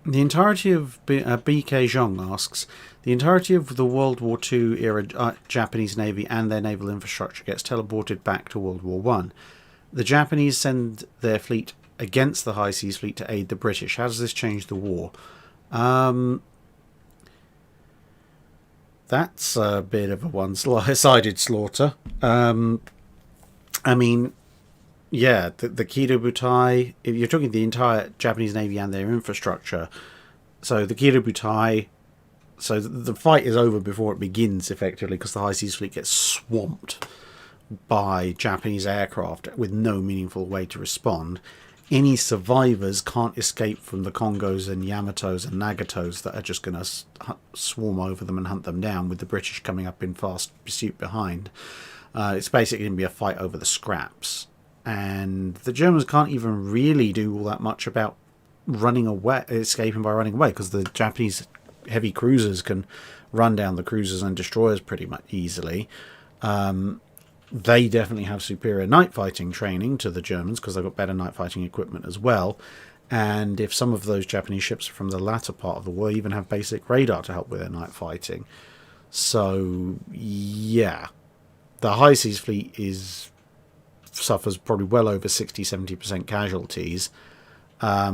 The entirety of BK Zhong asks, the entirety of the World War II era Japanese Navy and their naval infrastructure gets teleported back to World War One. The Japanese send their fleet against the High Seas Fleet to aid the British. How does this change the war? That's a bit of a one-sided slaughter. I mean, yeah, the Kido Butai, if you're talking the entire Japanese Navy and their infrastructure, so the Kido Butai, so the fight is over before it begins, effectively, because the High Seas Fleet gets swamped by Japanese aircraft with no meaningful way to respond. Any survivors can't escape from the Kongos and Yamatos and Nagatos that are just going to swarm over them and hunt them down, with the British coming up in fast pursuit behind. It's basically going to be a fight over the scraps. And the Germans can't even really do all that much about running away, escaping by running away, because the Japanese heavy cruisers can run down the cruisers and destroyers pretty much easily. They definitely have superior night fighting training to the Germans, because they've got better night fighting equipment as well. And if some of those Japanese ships from the latter part of the war even have basic radar to help with their night fighting. So, yeah. The High Seas Fleet suffers probably well over 60-70% casualties. I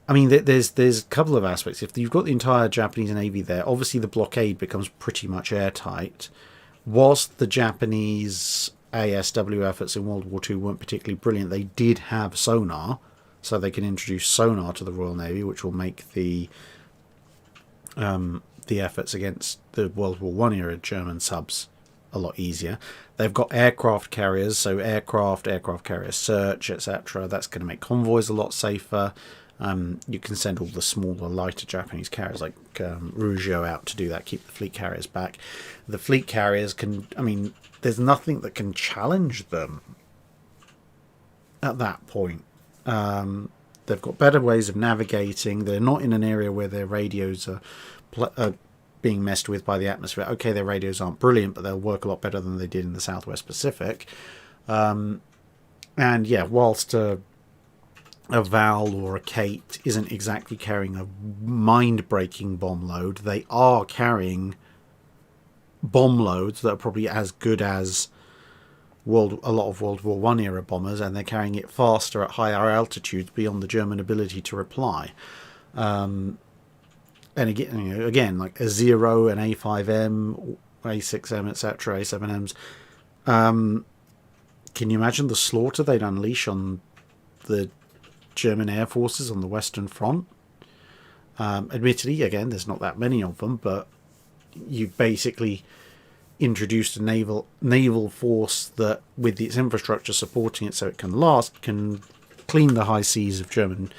mean, there's a couple of aspects. If you've got the entire Japanese Navy there, obviously the blockade becomes pretty much airtight. Whilst the Japanese ASW efforts in World War II weren't particularly brilliant, they did have sonar, so they can introduce sonar to the Royal Navy, which will make the efforts against the World War I era German subs a lot easier. They've got aircraft carriers, so aircraft carrier search, etc. That's going to make convoys a lot safer. You can send all the smaller, lighter Japanese carriers like Russo out to do that, keep the fleet carriers back. The fleet carriers can, I mean, there's nothing that can challenge them at that point. They've got better ways of navigating. They're not in an area where their radios are being messed with by the atmosphere. Okay, their radios aren't brilliant, but they'll work a lot better than they did in the Southwest Pacific. And yeah, whilst a Val or a Kate isn't exactly carrying a mind-breaking bomb load, they are carrying bomb loads that are probably as good as a lot of World War I era bombers, and they're carrying it faster at higher altitudes beyond the German ability to reply. And again, like a Zero, an A5M, A6M, etc., A7Ms. Can you imagine the slaughter they'd unleash on the German air forces on the Western Front? Admittedly, again, there's not that many of them, but you've basically introduced a naval force that, with its infrastructure supporting it so it can last, can clean the high seas of German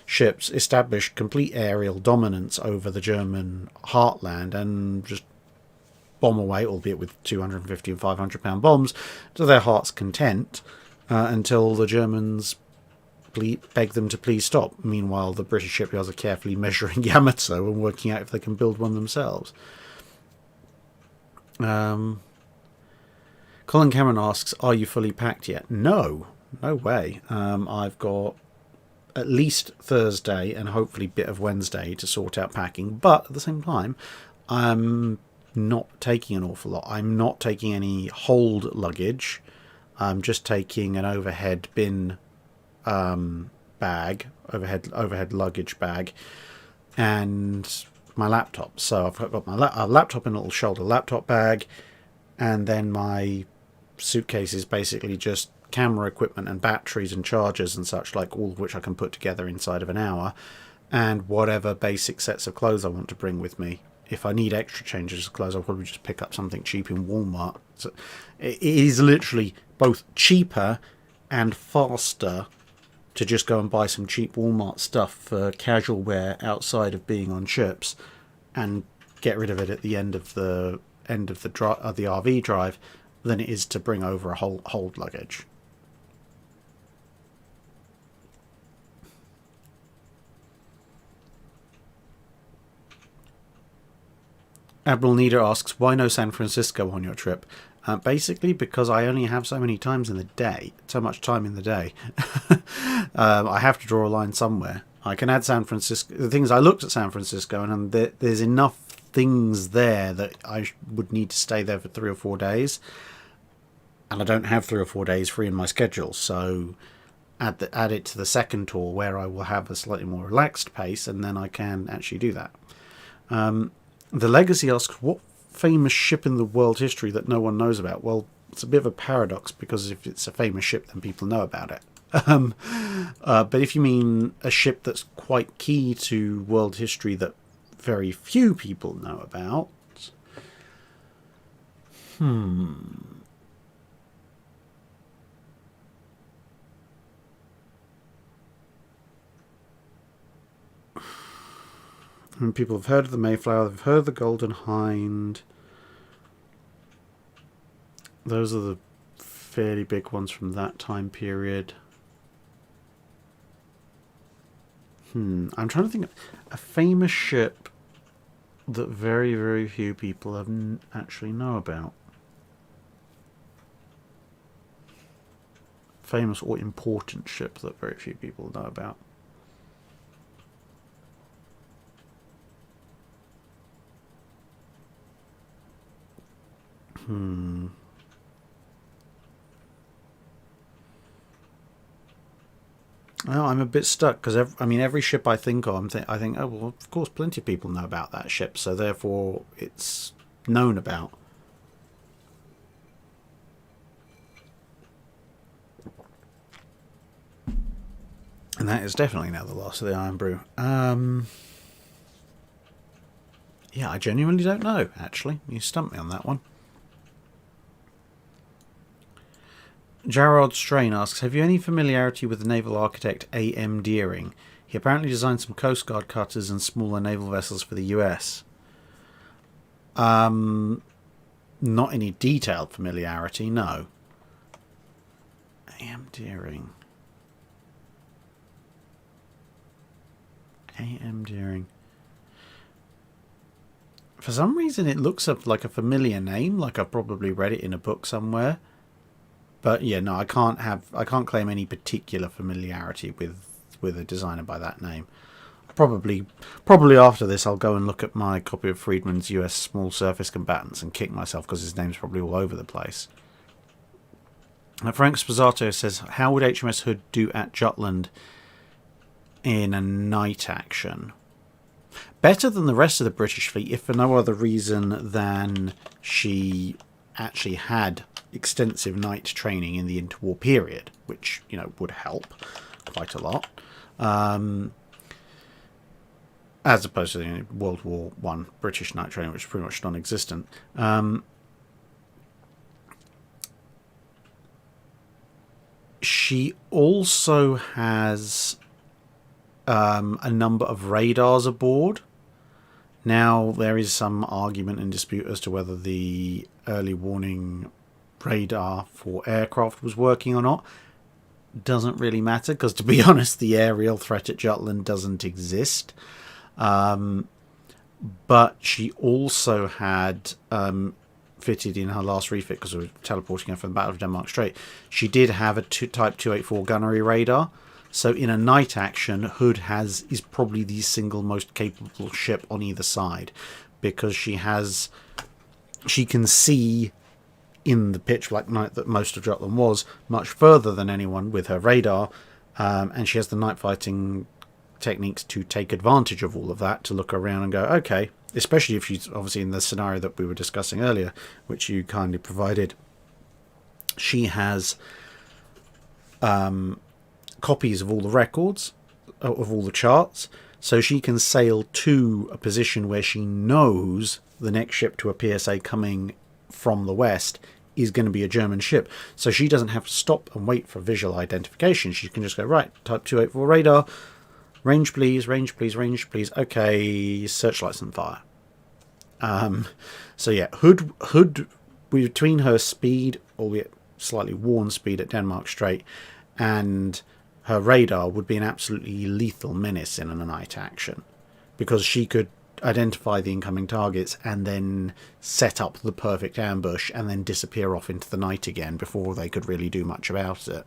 ships, establish complete aerial dominance over the German heartland, and just bomb away, albeit with 250 and 500 pound bombs, to their heart's content, until the Germans beg them to please stop. Meanwhile, the British shipyards are carefully measuring Yamato and working out if they can build one themselves. Colin Cameron asks, are you fully packed yet? No way. I've got at least Thursday and hopefully a bit of Wednesday to sort out packing, but at the same time, I'm not taking an awful lot. I'm not taking any hold luggage. I'm just taking an overhead bin bag, overhead luggage bag, and my laptop. So I've got my laptop in a little shoulder laptop bag, and then my suitcase is basically just camera equipment and batteries and chargers and such, like, all of which I can put together inside of an hour, and whatever basic sets of clothes I want to bring with me. If I need extra changes of clothes, I'll probably just pick up something cheap in Walmart. So it is literally both cheaper and faster to just go and buy some cheap Walmart stuff for casual wear outside of being on ships, and get rid of it at the end of the RV drive, than it is to bring over a whole hold luggage. Admiral Nida asks, why no San Francisco on your trip? Basically because I only have so much time in the day. I have to draw a line somewhere. I can add San Francisco. The things I looked at San Francisco, and there's enough things there that I would need to stay there for 3 or 4 days. And I don't have 3 or 4 days free in my schedule. So add it to the second tour, where I will have a slightly more relaxed pace, and then I can actually do that. The Legacy asks, what famous ship in the world history that no one knows about? Well, it's a bit of a paradox, because if it's a famous ship, then people know about it. But if you mean a ship that's quite key to world history that very few people know about, and people have heard of the Mayflower, they've heard of the Golden Hind. Those are the fairly big ones from that time period. I'm trying to think of a famous ship that very, very few people actually know about. Famous or important ship that very few people know about. Well, I'm a bit stuck, because every ship I think of, I think, oh well, of course, plenty of people know about that ship, so therefore it's known about. And that is definitely now the loss of the Iron Brew. Yeah, I genuinely don't know. Actually, you stumped me on that one. Gerard Strain asks, have you any familiarity with the naval architect A.M. Deering? He apparently designed some Coast Guard cutters and smaller naval vessels for the US. Not any detailed familiarity, no. A.M. Deering. A.M. Deering. For some reason it looks like a familiar name, like I've probably read it in a book somewhere. But yeah, no, I can't claim any particular familiarity with a designer by that name. Probably after this I'll go and look at my copy of Friedman's US Small Surface Combatants and kick myself, because his name's probably all over the place. Frank Sposato says, how would HMS Hood do at Jutland in a night action? Better than the rest of the British fleet, if for no other reason than she actually had extensive night training in the interwar period, which, would help quite a lot, as opposed to the World War I British night training, which is pretty much non-existent. She also has a number of radars aboard. Now, there is some argument and dispute as to whether the early warning radar for aircraft was working or not. Doesn't really matter, because to be honest, the aerial threat at Jutland doesn't exist. But she also had fitted in her last refit, because we were teleporting her from the Battle of Denmark Strait. She did have a Type 284 gunnery radar. So in a night action, Hood is probably the single most capable ship on either side, because she can see in the pitch black night that most of Jutland was, much further than anyone with her radar, and she has the night fighting techniques to take advantage of all of that, to look around and go, okay, especially if she's obviously in the scenario that we were discussing earlier, which you kindly provided. She has copies of all the records, of all the charts, so she can sail to a position where she knows the next ship to a PSA coming from the west is going to be a German ship. So she doesn't have to stop and wait for visual identification. She can just go, right, type 284 radar, range please, range please, range please. Okay, searchlights and fire. So yeah, Hood, between her speed, albeit slightly worn speed at Denmark Strait, and her radar, would be an absolutely lethal menace in a night action, because she could identify the incoming targets and then set up the perfect ambush and then disappear off into the night again before they could really do much about it.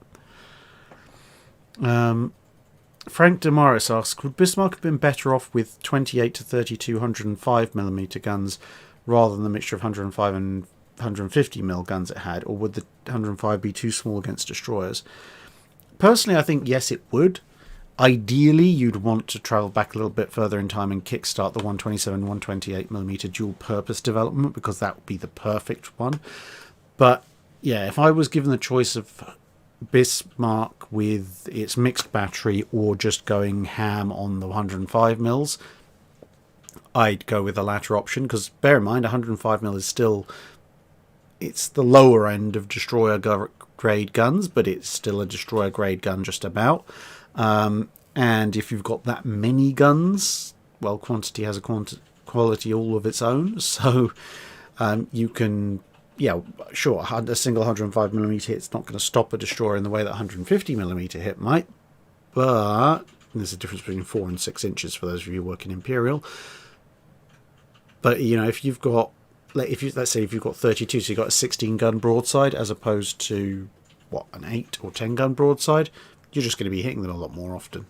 Frank Demaris asks, would Bismarck have been better off with 28 to 32 105mm guns rather than the mixture of 105 and 150mm guns it had, or would the 105 be too small against destroyers? Personally, I think yes, it would. Ideally, you'd want to travel back a little bit further in time and kickstart the 127 128mm dual purpose development, because that would be the perfect one. But yeah, if I was given the choice of Bismarck with its mixed battery or just going ham on the 105mm, I'd go with the latter option, because bear in mind 105mm is still, it's the lower end of destroyer grade guns, but it's still a destroyer grade gun just about. And if you've got that many guns, well, quantity has a quality all of its own. So you can, yeah, sure, a single 105mm hit's not going to stop a destroyer in the way that 150mm hit might, but there's a difference between 4 and 6 inches for those of you working Imperial. But, you know, if you've got, let's say if you've got 32, so you've got a 16 gun broadside as opposed to, what, an 8 or 10 gun broadside, you're just going to be hitting them a lot more often.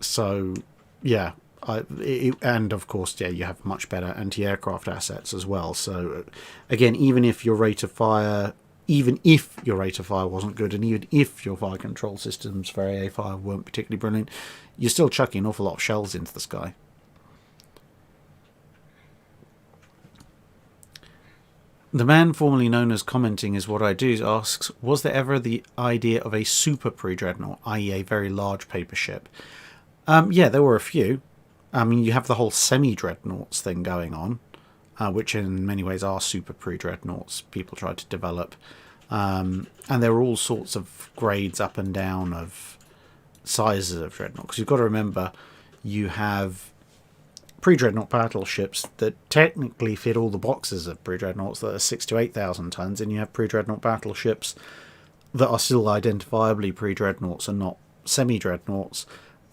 So, yeah. And, of course, yeah, you have much better anti-aircraft assets as well. So, again, even if your rate of fire wasn't good, and even if your fire control systems for AA fire weren't particularly brilliant, you're still chucking an awful lot of shells into the sky. The man formerly known as Commenting Is What I Do asks, was there ever the idea of a super pre-dreadnought, i.e. a very large paper ship? Yeah, there were a few. I mean, you have the whole semi-dreadnoughts thing going on, which in many ways are super pre-dreadnoughts people tried to develop. And there were all sorts of grades up and down of sizes of dreadnought. Because you've got to remember, you have pre-dreadnought battleships that technically fit all the boxes of pre-dreadnoughts that are 6,000 to 8,000 tons, and you have pre-dreadnought battleships that are still identifiably pre-dreadnoughts and not semi-dreadnoughts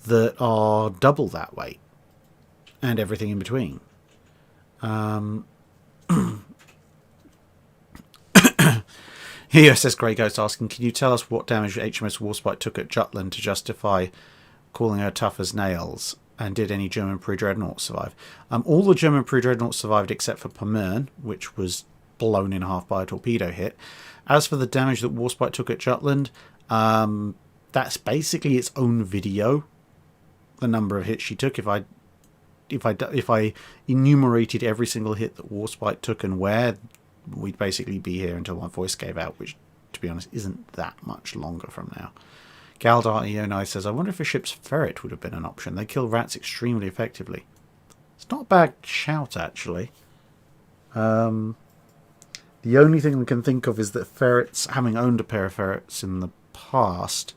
that are double that weight, and everything in between. USS Grey Ghost asking, can you tell us what damage HMS Warspite took at Jutland to justify calling her tough as nails? And did any German pre-dreadnoughts survive? All the German pre-dreadnoughts survived except for Pommern, which was blown in half by a torpedo hit. As for the damage that Warspite took at Jutland, that's basically its own video. The number of hits she took. If I enumerated every single hit that Warspite took and where, we'd basically be here until my voice gave out, which, to be honest, isn't that much longer from now. Galdar Eonai says, I wonder if a ship's ferret would have been an option. They kill rats extremely effectively. It's not a bad shout, actually. The only thing I can think of is that ferrets, having owned a pair of ferrets in the past,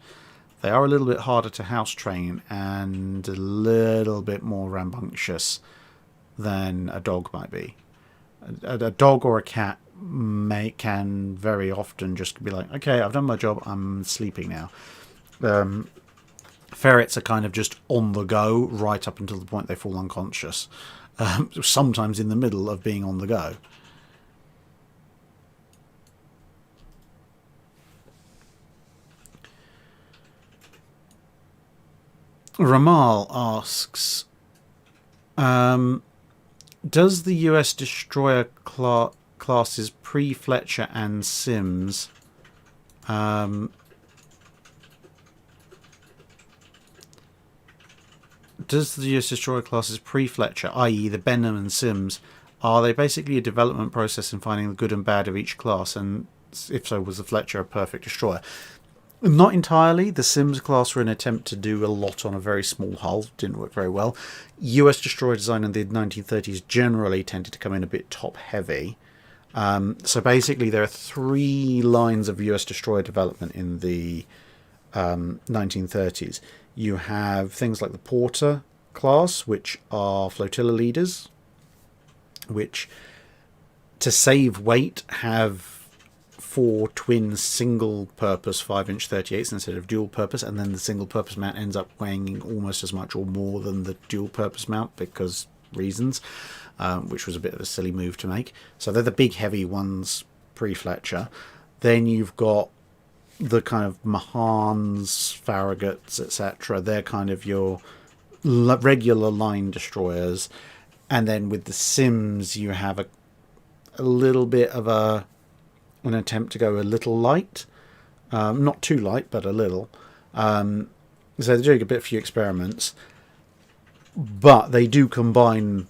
they are a little bit harder to house train and a little bit more rambunctious than a dog might be. A dog or a cat can very often just be like, okay, I've done my job, I'm sleeping now. Ferrets are kind of just on the go right up until the point they fall unconscious, sometimes in the middle of being on the go. Ramal asks, does the US destroyer classes pre-Fletcher and Sims. Does the US Destroyer classes pre-Fletcher, i.e. the Benham and Sims, are they basically a development process in finding the good and bad of each class? And if so, was the Fletcher a perfect destroyer? Not entirely. The Sims class were an attempt to do a lot on a very small hull. Didn't work very well. US destroyer design in the 1930s generally tended to come in a bit top-heavy. So basically there are 3 lines of US destroyer development in the 1930s. You have things like the Porter class, which are flotilla leaders, which, to save weight, have 4 twin single-purpose 5-inch 38s instead of dual-purpose, and then the single-purpose mount ends up weighing almost as much or more than the dual-purpose mount because reasons, which was a bit of a silly move to make. So they're the big, heavy ones pre-Fletcher. Then you've got the kind of Mahans, Farragut's, etc. They're kind of your regular line destroyers. And then with the Sims, you have a little bit of an attempt to go a little light. Not too light, but a little. So they're doing a few experiments. But they do combine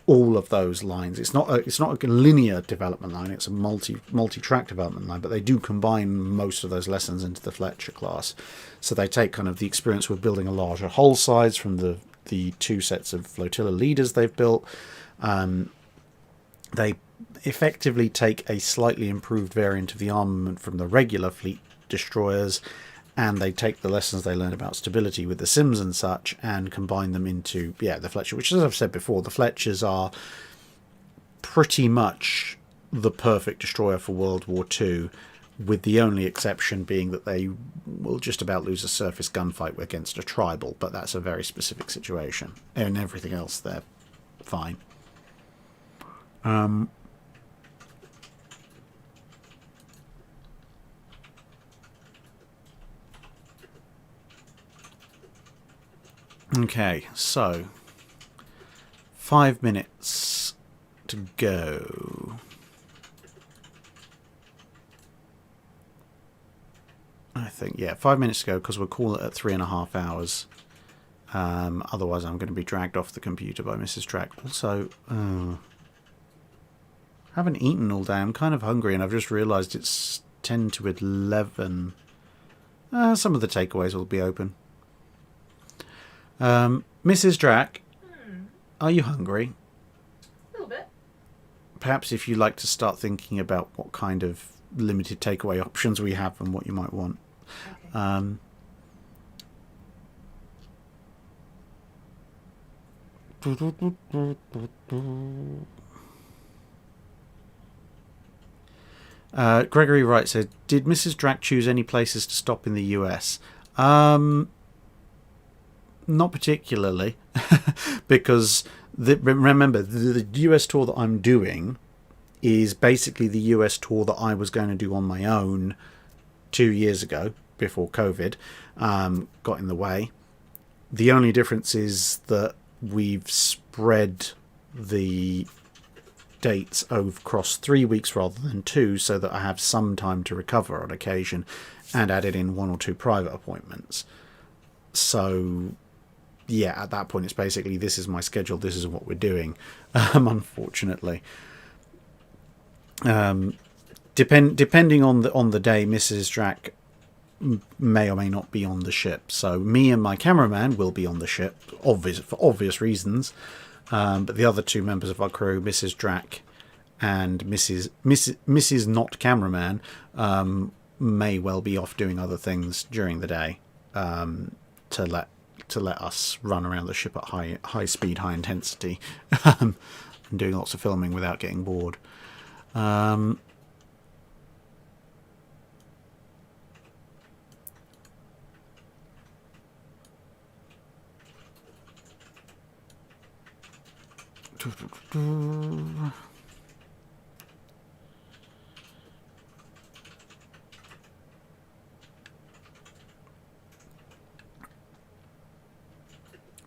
all of those lines. It's not a linear development line. It's a multi-track development line, but they do combine most of those lessons into the Fletcher class. So they take kind of the experience with building a larger hull size from the 2 sets of flotilla leaders they've built. They effectively take a slightly improved variant of the armament from the regular fleet destroyers, and they take the lessons they learned about stability with the Sims and such and combine them into, the Fletcher, which, as I've said before, the Fletchers are pretty much the perfect destroyer for World War II, with the only exception being that they will just about lose a surface gunfight against a tribal, but that's a very specific situation. And everything else, they're fine. Okay, so 5 minutes to go. I think, 5 minutes to go, because we'll call it at 3.5 hours. Otherwise, I'm going to be dragged off the computer by Mrs. Drack. Also, haven't eaten all day. I'm kind of hungry, and I've just realised it's 10 to 11. Some of the takeaways will be open. Mrs. Drack, are you hungry? A little bit. Perhaps if you'd like to start thinking about what kind of limited takeaway options we have and what you might want. Okay. Gregory Wright said, did Mrs. Drack choose any places to stop in the US? Not particularly, because remember, the US tour that I'm doing is basically the US tour that I was going to do on my own 2 years ago, before COVID got in the way. The only difference is that we've spread the dates across 3 weeks rather than 2, so that I have some time to recover on occasion, and added in 1 or 2 private appointments. So at that point it's basically, this is my schedule, this is what we're doing, unfortunately. Depending on the day, Mrs. Drack may or may not be on the ship. So me and my cameraman will be on the ship, for obvious reasons. But the other 2 members of our crew, Mrs. Drack and Mrs. Not Cameraman, may well be off doing other things during the day, to let us run around the ship at high speed, high intensity, and doing lots of filming without getting bored.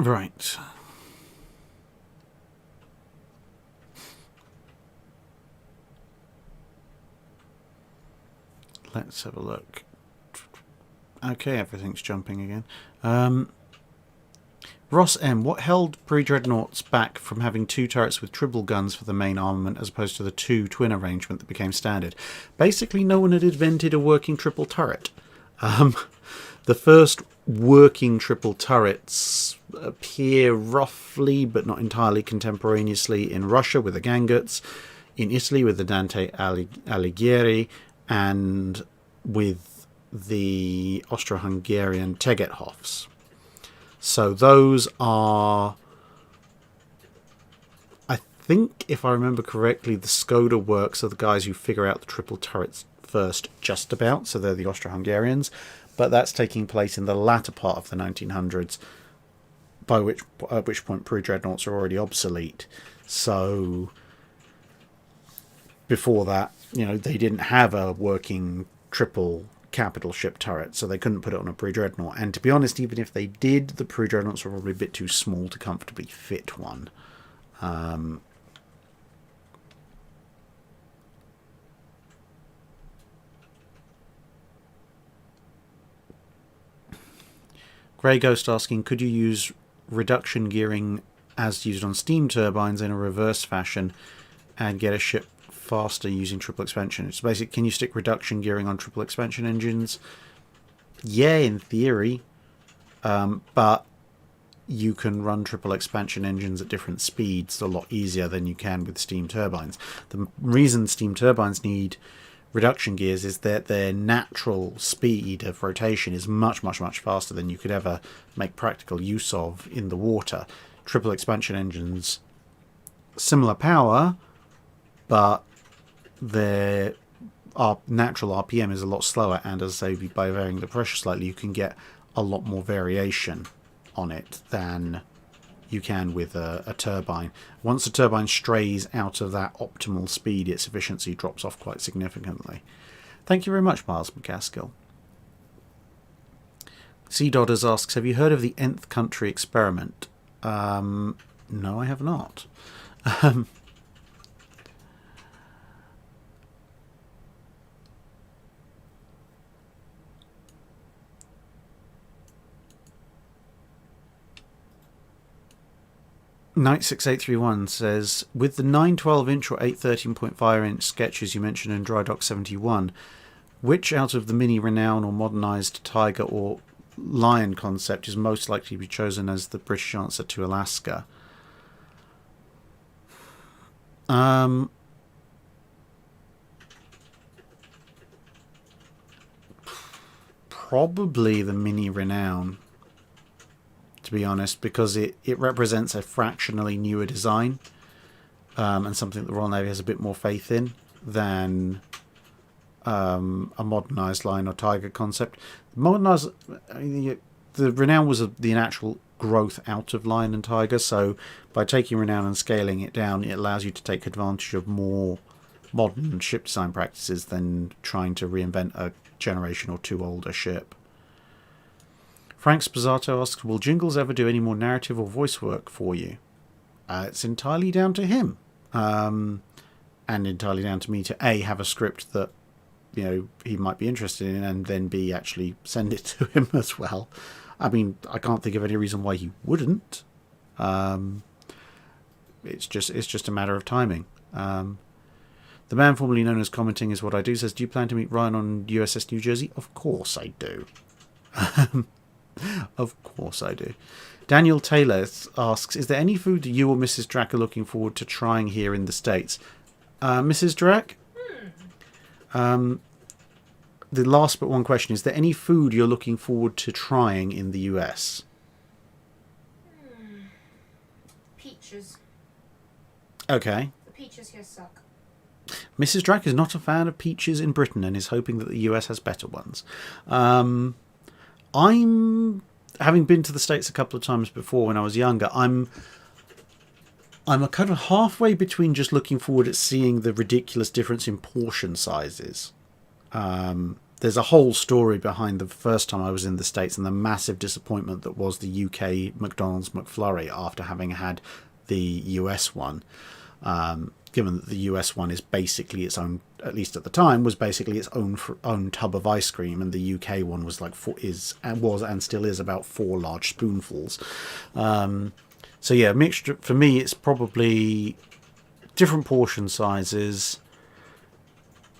Right. let's have a look. Okay, everything's jumping again. Ross M. What held pre-dreadnoughts back from having 2 turrets with triple guns for the main armament as opposed to the 2 twin arrangement that became standard? Basically, no one had invented a working triple turret. The first working triple turrets appear roughly, but not entirely contemporaneously, in Russia with the Ganguts, in Italy with the Dante Alighieri, and with the Austro-Hungarian Tegethofs. So those are, I think, if I remember correctly, the Skoda works are the guys who figure out the triple turrets first, just about. So they're the Austro-Hungarians. But that's taking place in the latter part of the 1900s, at which point pre-dreadnoughts are already obsolete. So before that, they didn't have a working triple capital ship turret, so they couldn't put it on a pre-dreadnought. And to be honest, even if they did, the pre-dreadnoughts were probably a bit too small to comfortably fit one. Grey Ghost asking, could you use reduction gearing as used on steam turbines in a reverse fashion and get a ship faster using triple expansion? It's basically, can you stick reduction gearing on triple expansion engines? Yeah, in theory. But you can run triple expansion engines at different speeds a lot easier than you can with steam turbines. The reason steam turbines need reduction gears is that their natural speed of rotation is much, much, much faster than you could ever make practical use of in the water. Triple expansion engines, similar power, but their natural RPM is a lot slower, and as I say, by varying the pressure slightly, you can get a lot more variation on it than you can with a turbine. Once the turbine strays out of that optimal speed, its efficiency drops off quite significantly. Thank you very much, Miles McCaskill. Sea Dodders asks, have you heard of the nth country experiment? No, I have not. 6831 says, with the 912-inch or 813.5-inch sketches you mentioned in Drydock 71, which out of the Mini Renown or modernised Tiger or Lion concept is most likely to be chosen as the British answer to Alaska? Probably the Mini Renown, to be honest, because it represents a fractionally newer design and something that the Royal Navy has a bit more faith in than a modernised Lion or Tiger concept. Modernised, the Renown was the natural growth out of Lion and Tiger, so by taking Renown and scaling it down, it allows you to take advantage of more modern ship design practices than trying to reinvent a generation or two older ship. Frank Spazzato asks, will Jingles ever do any more narrative or voice work for you? It's entirely down to him. And entirely down to me to A, have a script that he might be interested in, and then B, actually send it to him as well. I mean, I can't think of any reason why he wouldn't. It's just a matter of timing. The man formerly known as Commenting Is What I Do says, do you plan to meet Ryan on USS New Jersey? Of course I do. Of course I do. Daniel Taylor asks, is there any food that you or Mrs. Drack are looking forward to trying here in the States? Mrs. Drack? The last but one question, is there any food you're looking forward to trying in the US? Peaches. Okay. The peaches here suck. Mrs. Drack is not a fan of peaches in Britain and is hoping that the US has better ones. I'm, having been to the States a couple of times before when I was younger, I'm a kind of halfway between just looking forward at seeing the ridiculous difference in portion sizes. There's a whole story behind the first time I was in the States and the massive disappointment that was the UK McDonald's McFlurry after having had the US one. Given that the US one is basically its own at least at the time, was basically its own tub of ice cream, and the UK one was like was and still is about 4 large spoonfuls. So yeah, mixture for me. It's probably different portion sizes.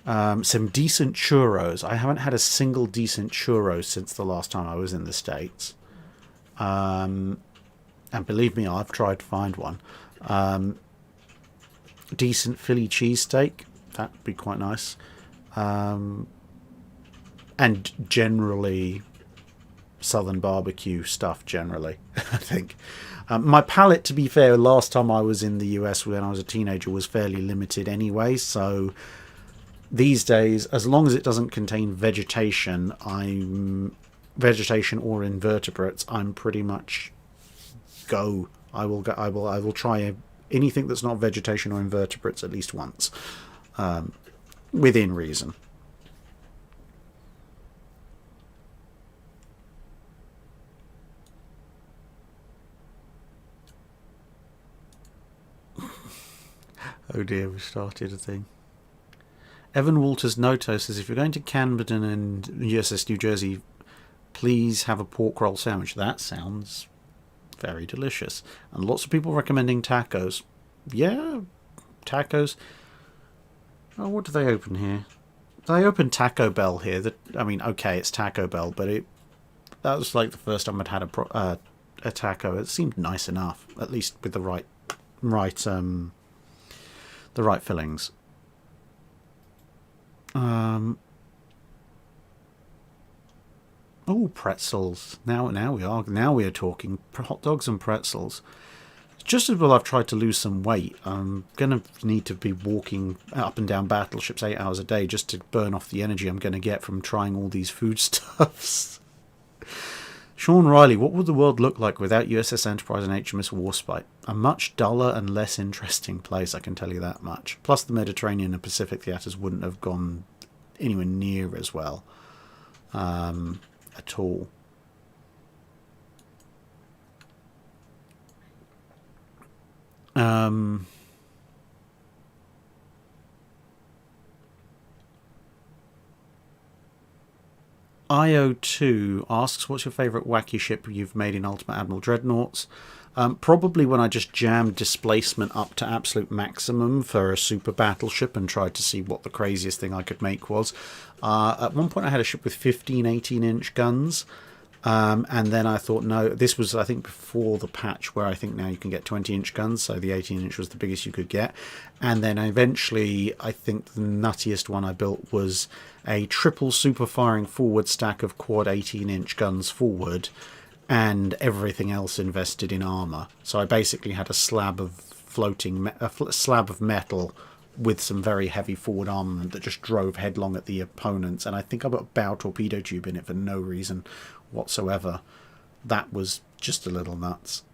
Some decent churros. I haven't had a single decent churro since the last time I was in the States. And believe me, I've tried to find one. Decent Philly cheesesteak. That'd be quite nice. And generally, Southern barbecue stuff, generally, I think. My palate, to be fair, last time I was in the US when I was a teenager was fairly limited anyway, so these days, as long as it doesn't contain vegetation or invertebrates, I'm pretty much go. I will try anything that's not vegetation or invertebrates at least once, within reason. Oh dear, we started a thing. Evan Walters Noto says, if you're going to Camden and USS New Jersey, please have a pork roll sandwich. That sounds very delicious. And lots of people recommending tacos. Yeah, tacos. Oh, what do they open here? They open Taco Bell here. I mean, okay, it's Taco Bell, but that was like the first time I'd had a taco. It seemed nice enough, at least with the right fillings. Oh, pretzels. Now we are talking hot dogs and pretzels. Just as well I've tried to lose some weight. I'm going to need to be walking up and down battleships 8 hours a day just to burn off the energy I'm going to get from trying all these foodstuffs. Sean Riley, what would the world look like without USS Enterprise and HMS Warspite? A much duller and less interesting place, I can tell you that much. Plus the Mediterranean and Pacific theatres wouldn't have gone anywhere near as well at all. IO2 asks, what's your favourite wacky ship you've made in Ultimate Admiral Dreadnoughts? Probably when I just jammed displacement up to absolute maximum for a super battleship and tried to see what the craziest thing I could make was. At one point I had a ship with 15 18-inch guns, and then I thought, no, this was, I think, before the patch where I think now you can get 20-inch guns, so the 18-inch was the biggest you could get. And then eventually, I think the nuttiest one I built was a triple super firing forward stack of quad 18-inch guns forward, and everything else invested in armour. So I basically had a slab of slab of metal with some very heavy forward armament that just drove headlong at the opponents, and I think I put a bow torpedo tube in it for no reason whatsoever. That was just a little nuts.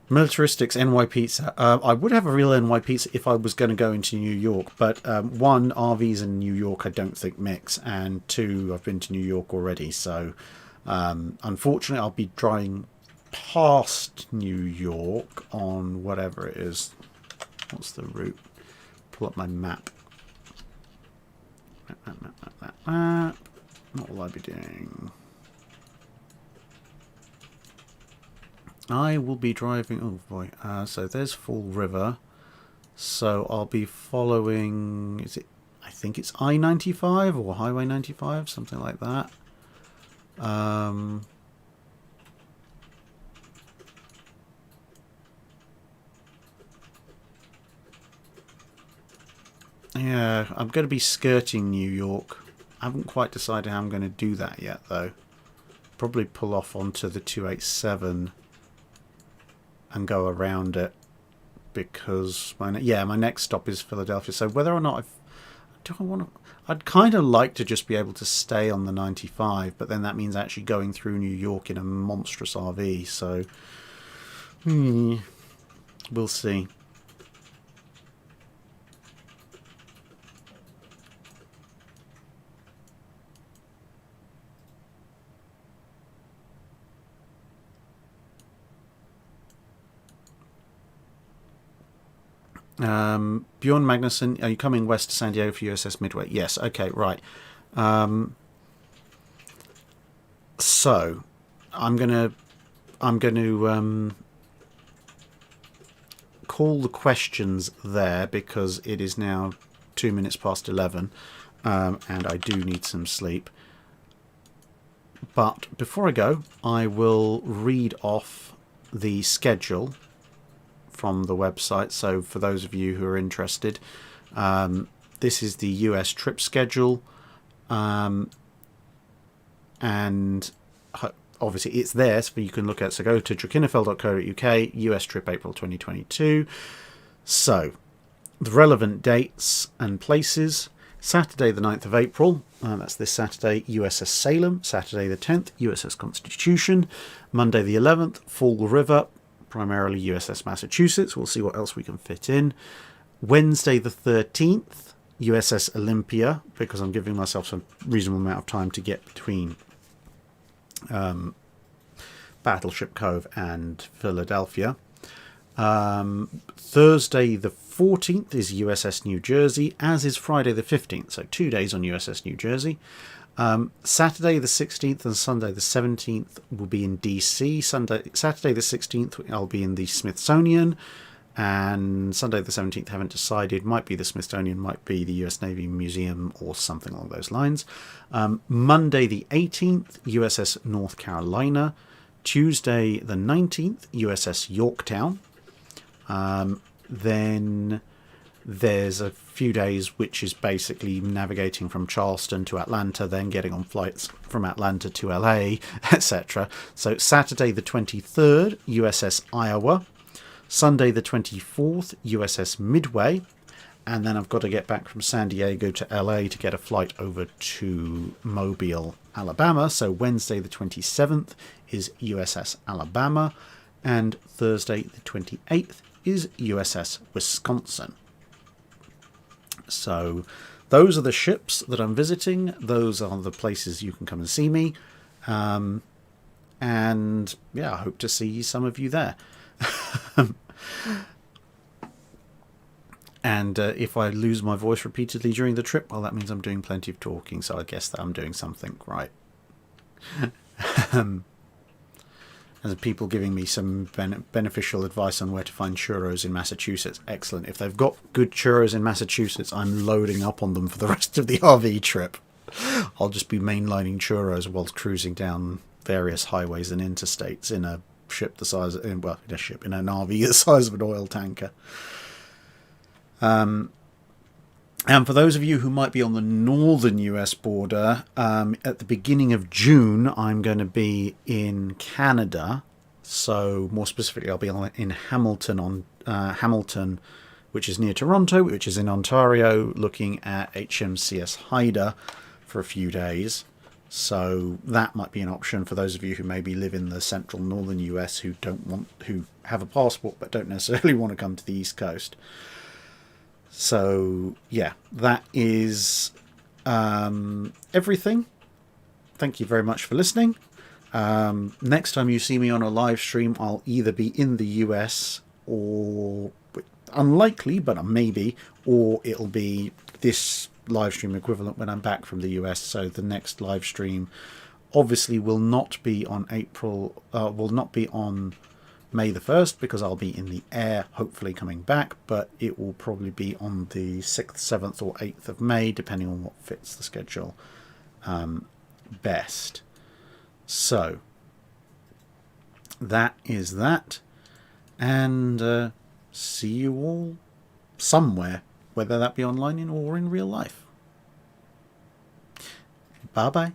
Militaristics NY Pizza. I would have a real NY Pizza if I was going to go into New York, but one, RVs in New York I don't think mix, and two, I've been to New York already, so unfortunately I'll be driving past New York on whatever it is. What's the route? Pull up my map. Map. What will I be doing? I will be driving, oh boy, so there's Fall River, so I'll be following, I think it's I-95 or Highway 95, something like that. Yeah, I'm going to be skirting New York. I haven't quite decided how I'm going to do that yet, though. Probably pull off onto the 287 and go around it, because my next stop is Philadelphia. So whether or not I'd kind of like to just be able to stay on the 95, but then that means actually going through New York in a monstrous RV. So we'll see. Bjorn Magnuson, are you coming west to San Diego for USS Midway? Yes. Okay. Right. So, I'm gonna call the questions there because it is now 2 minutes past 11, and I do need some sleep. But before I go, I will read off the schedule from the website. So for those of you who are interested, this is the US trip schedule, and obviously it's there, so you can look at. So go to drakinafel.co.uk, US trip April 2022. So the relevant dates and places: Saturday the 9th of April, that's this Saturday, USS Salem. Saturday the 10th, USS Constitution. Monday the 11th, Fall River, primarily USS Massachusetts. We'll see what else we can fit in. Wednesday the 13th, USS Olympia, because I'm giving myself some reasonable amount of time to get between Battleship Cove and Philadelphia. Thursday the 14th is USS New Jersey, as is Friday the 15th, so 2 days on USS New Jersey. Saturday the 16th and Sunday the 17th will be in DC. Saturday the 16th I'll be in the Smithsonian, and Sunday the 17th haven't decided. Might be the Smithsonian, might be the US Navy Museum, or something along those lines. Monday the 18th, USS North Carolina. Tuesday the 19th, USS Yorktown. Then there's a few days which is basically navigating from Charleston to Atlanta, then getting on flights from Atlanta to LA, etc. So Saturday the 23rd, USS Iowa. Sunday the 24th, USS Midway. And then I've got to get back from San Diego to LA to get a flight over to Mobile, Alabama. So Wednesday the 27th is USS Alabama. And Thursday the 28th is USS Wisconsin. So those are the ships that I'm visiting. Those are the places you can come and see me. And yeah, I hope to see some of you there. And if I lose my voice repeatedly during the trip, well, that means I'm doing plenty of talking, so I guess that I'm doing something right. As people giving me some beneficial advice on where to find churros in Massachusetts. Excellent. If they've got good churros in Massachusetts, I'm loading up on them for the rest of the RV trip. I'll just be mainlining churros whilst cruising down various highways and interstates in a ship the size, in an RV the size of an oil tanker. And for those of you who might be on the northern US border, at the beginning of June, I'm going to be in Canada. So more specifically, I'll be in Hamilton, which is near Toronto, which is in Ontario, looking at HMCS Haida for a few days. So that might be an option for those of you who maybe live in the central northern US who have a passport but don't necessarily want to come to the East Coast. So yeah, that is everything. Thank you very much for listening. Next time you see me on a live stream, I'll either be in the US, or unlikely, but maybe, or it'll be this live stream equivalent when I'm back from the US. So the next live stream obviously will not be on May the 1st, because I'll be in the air, hopefully coming back, but it will probably be on the 6th, 7th or 8th of May, depending on what fits the schedule best. So that is that, and see you all somewhere, whether that be online or in real life. Bye bye.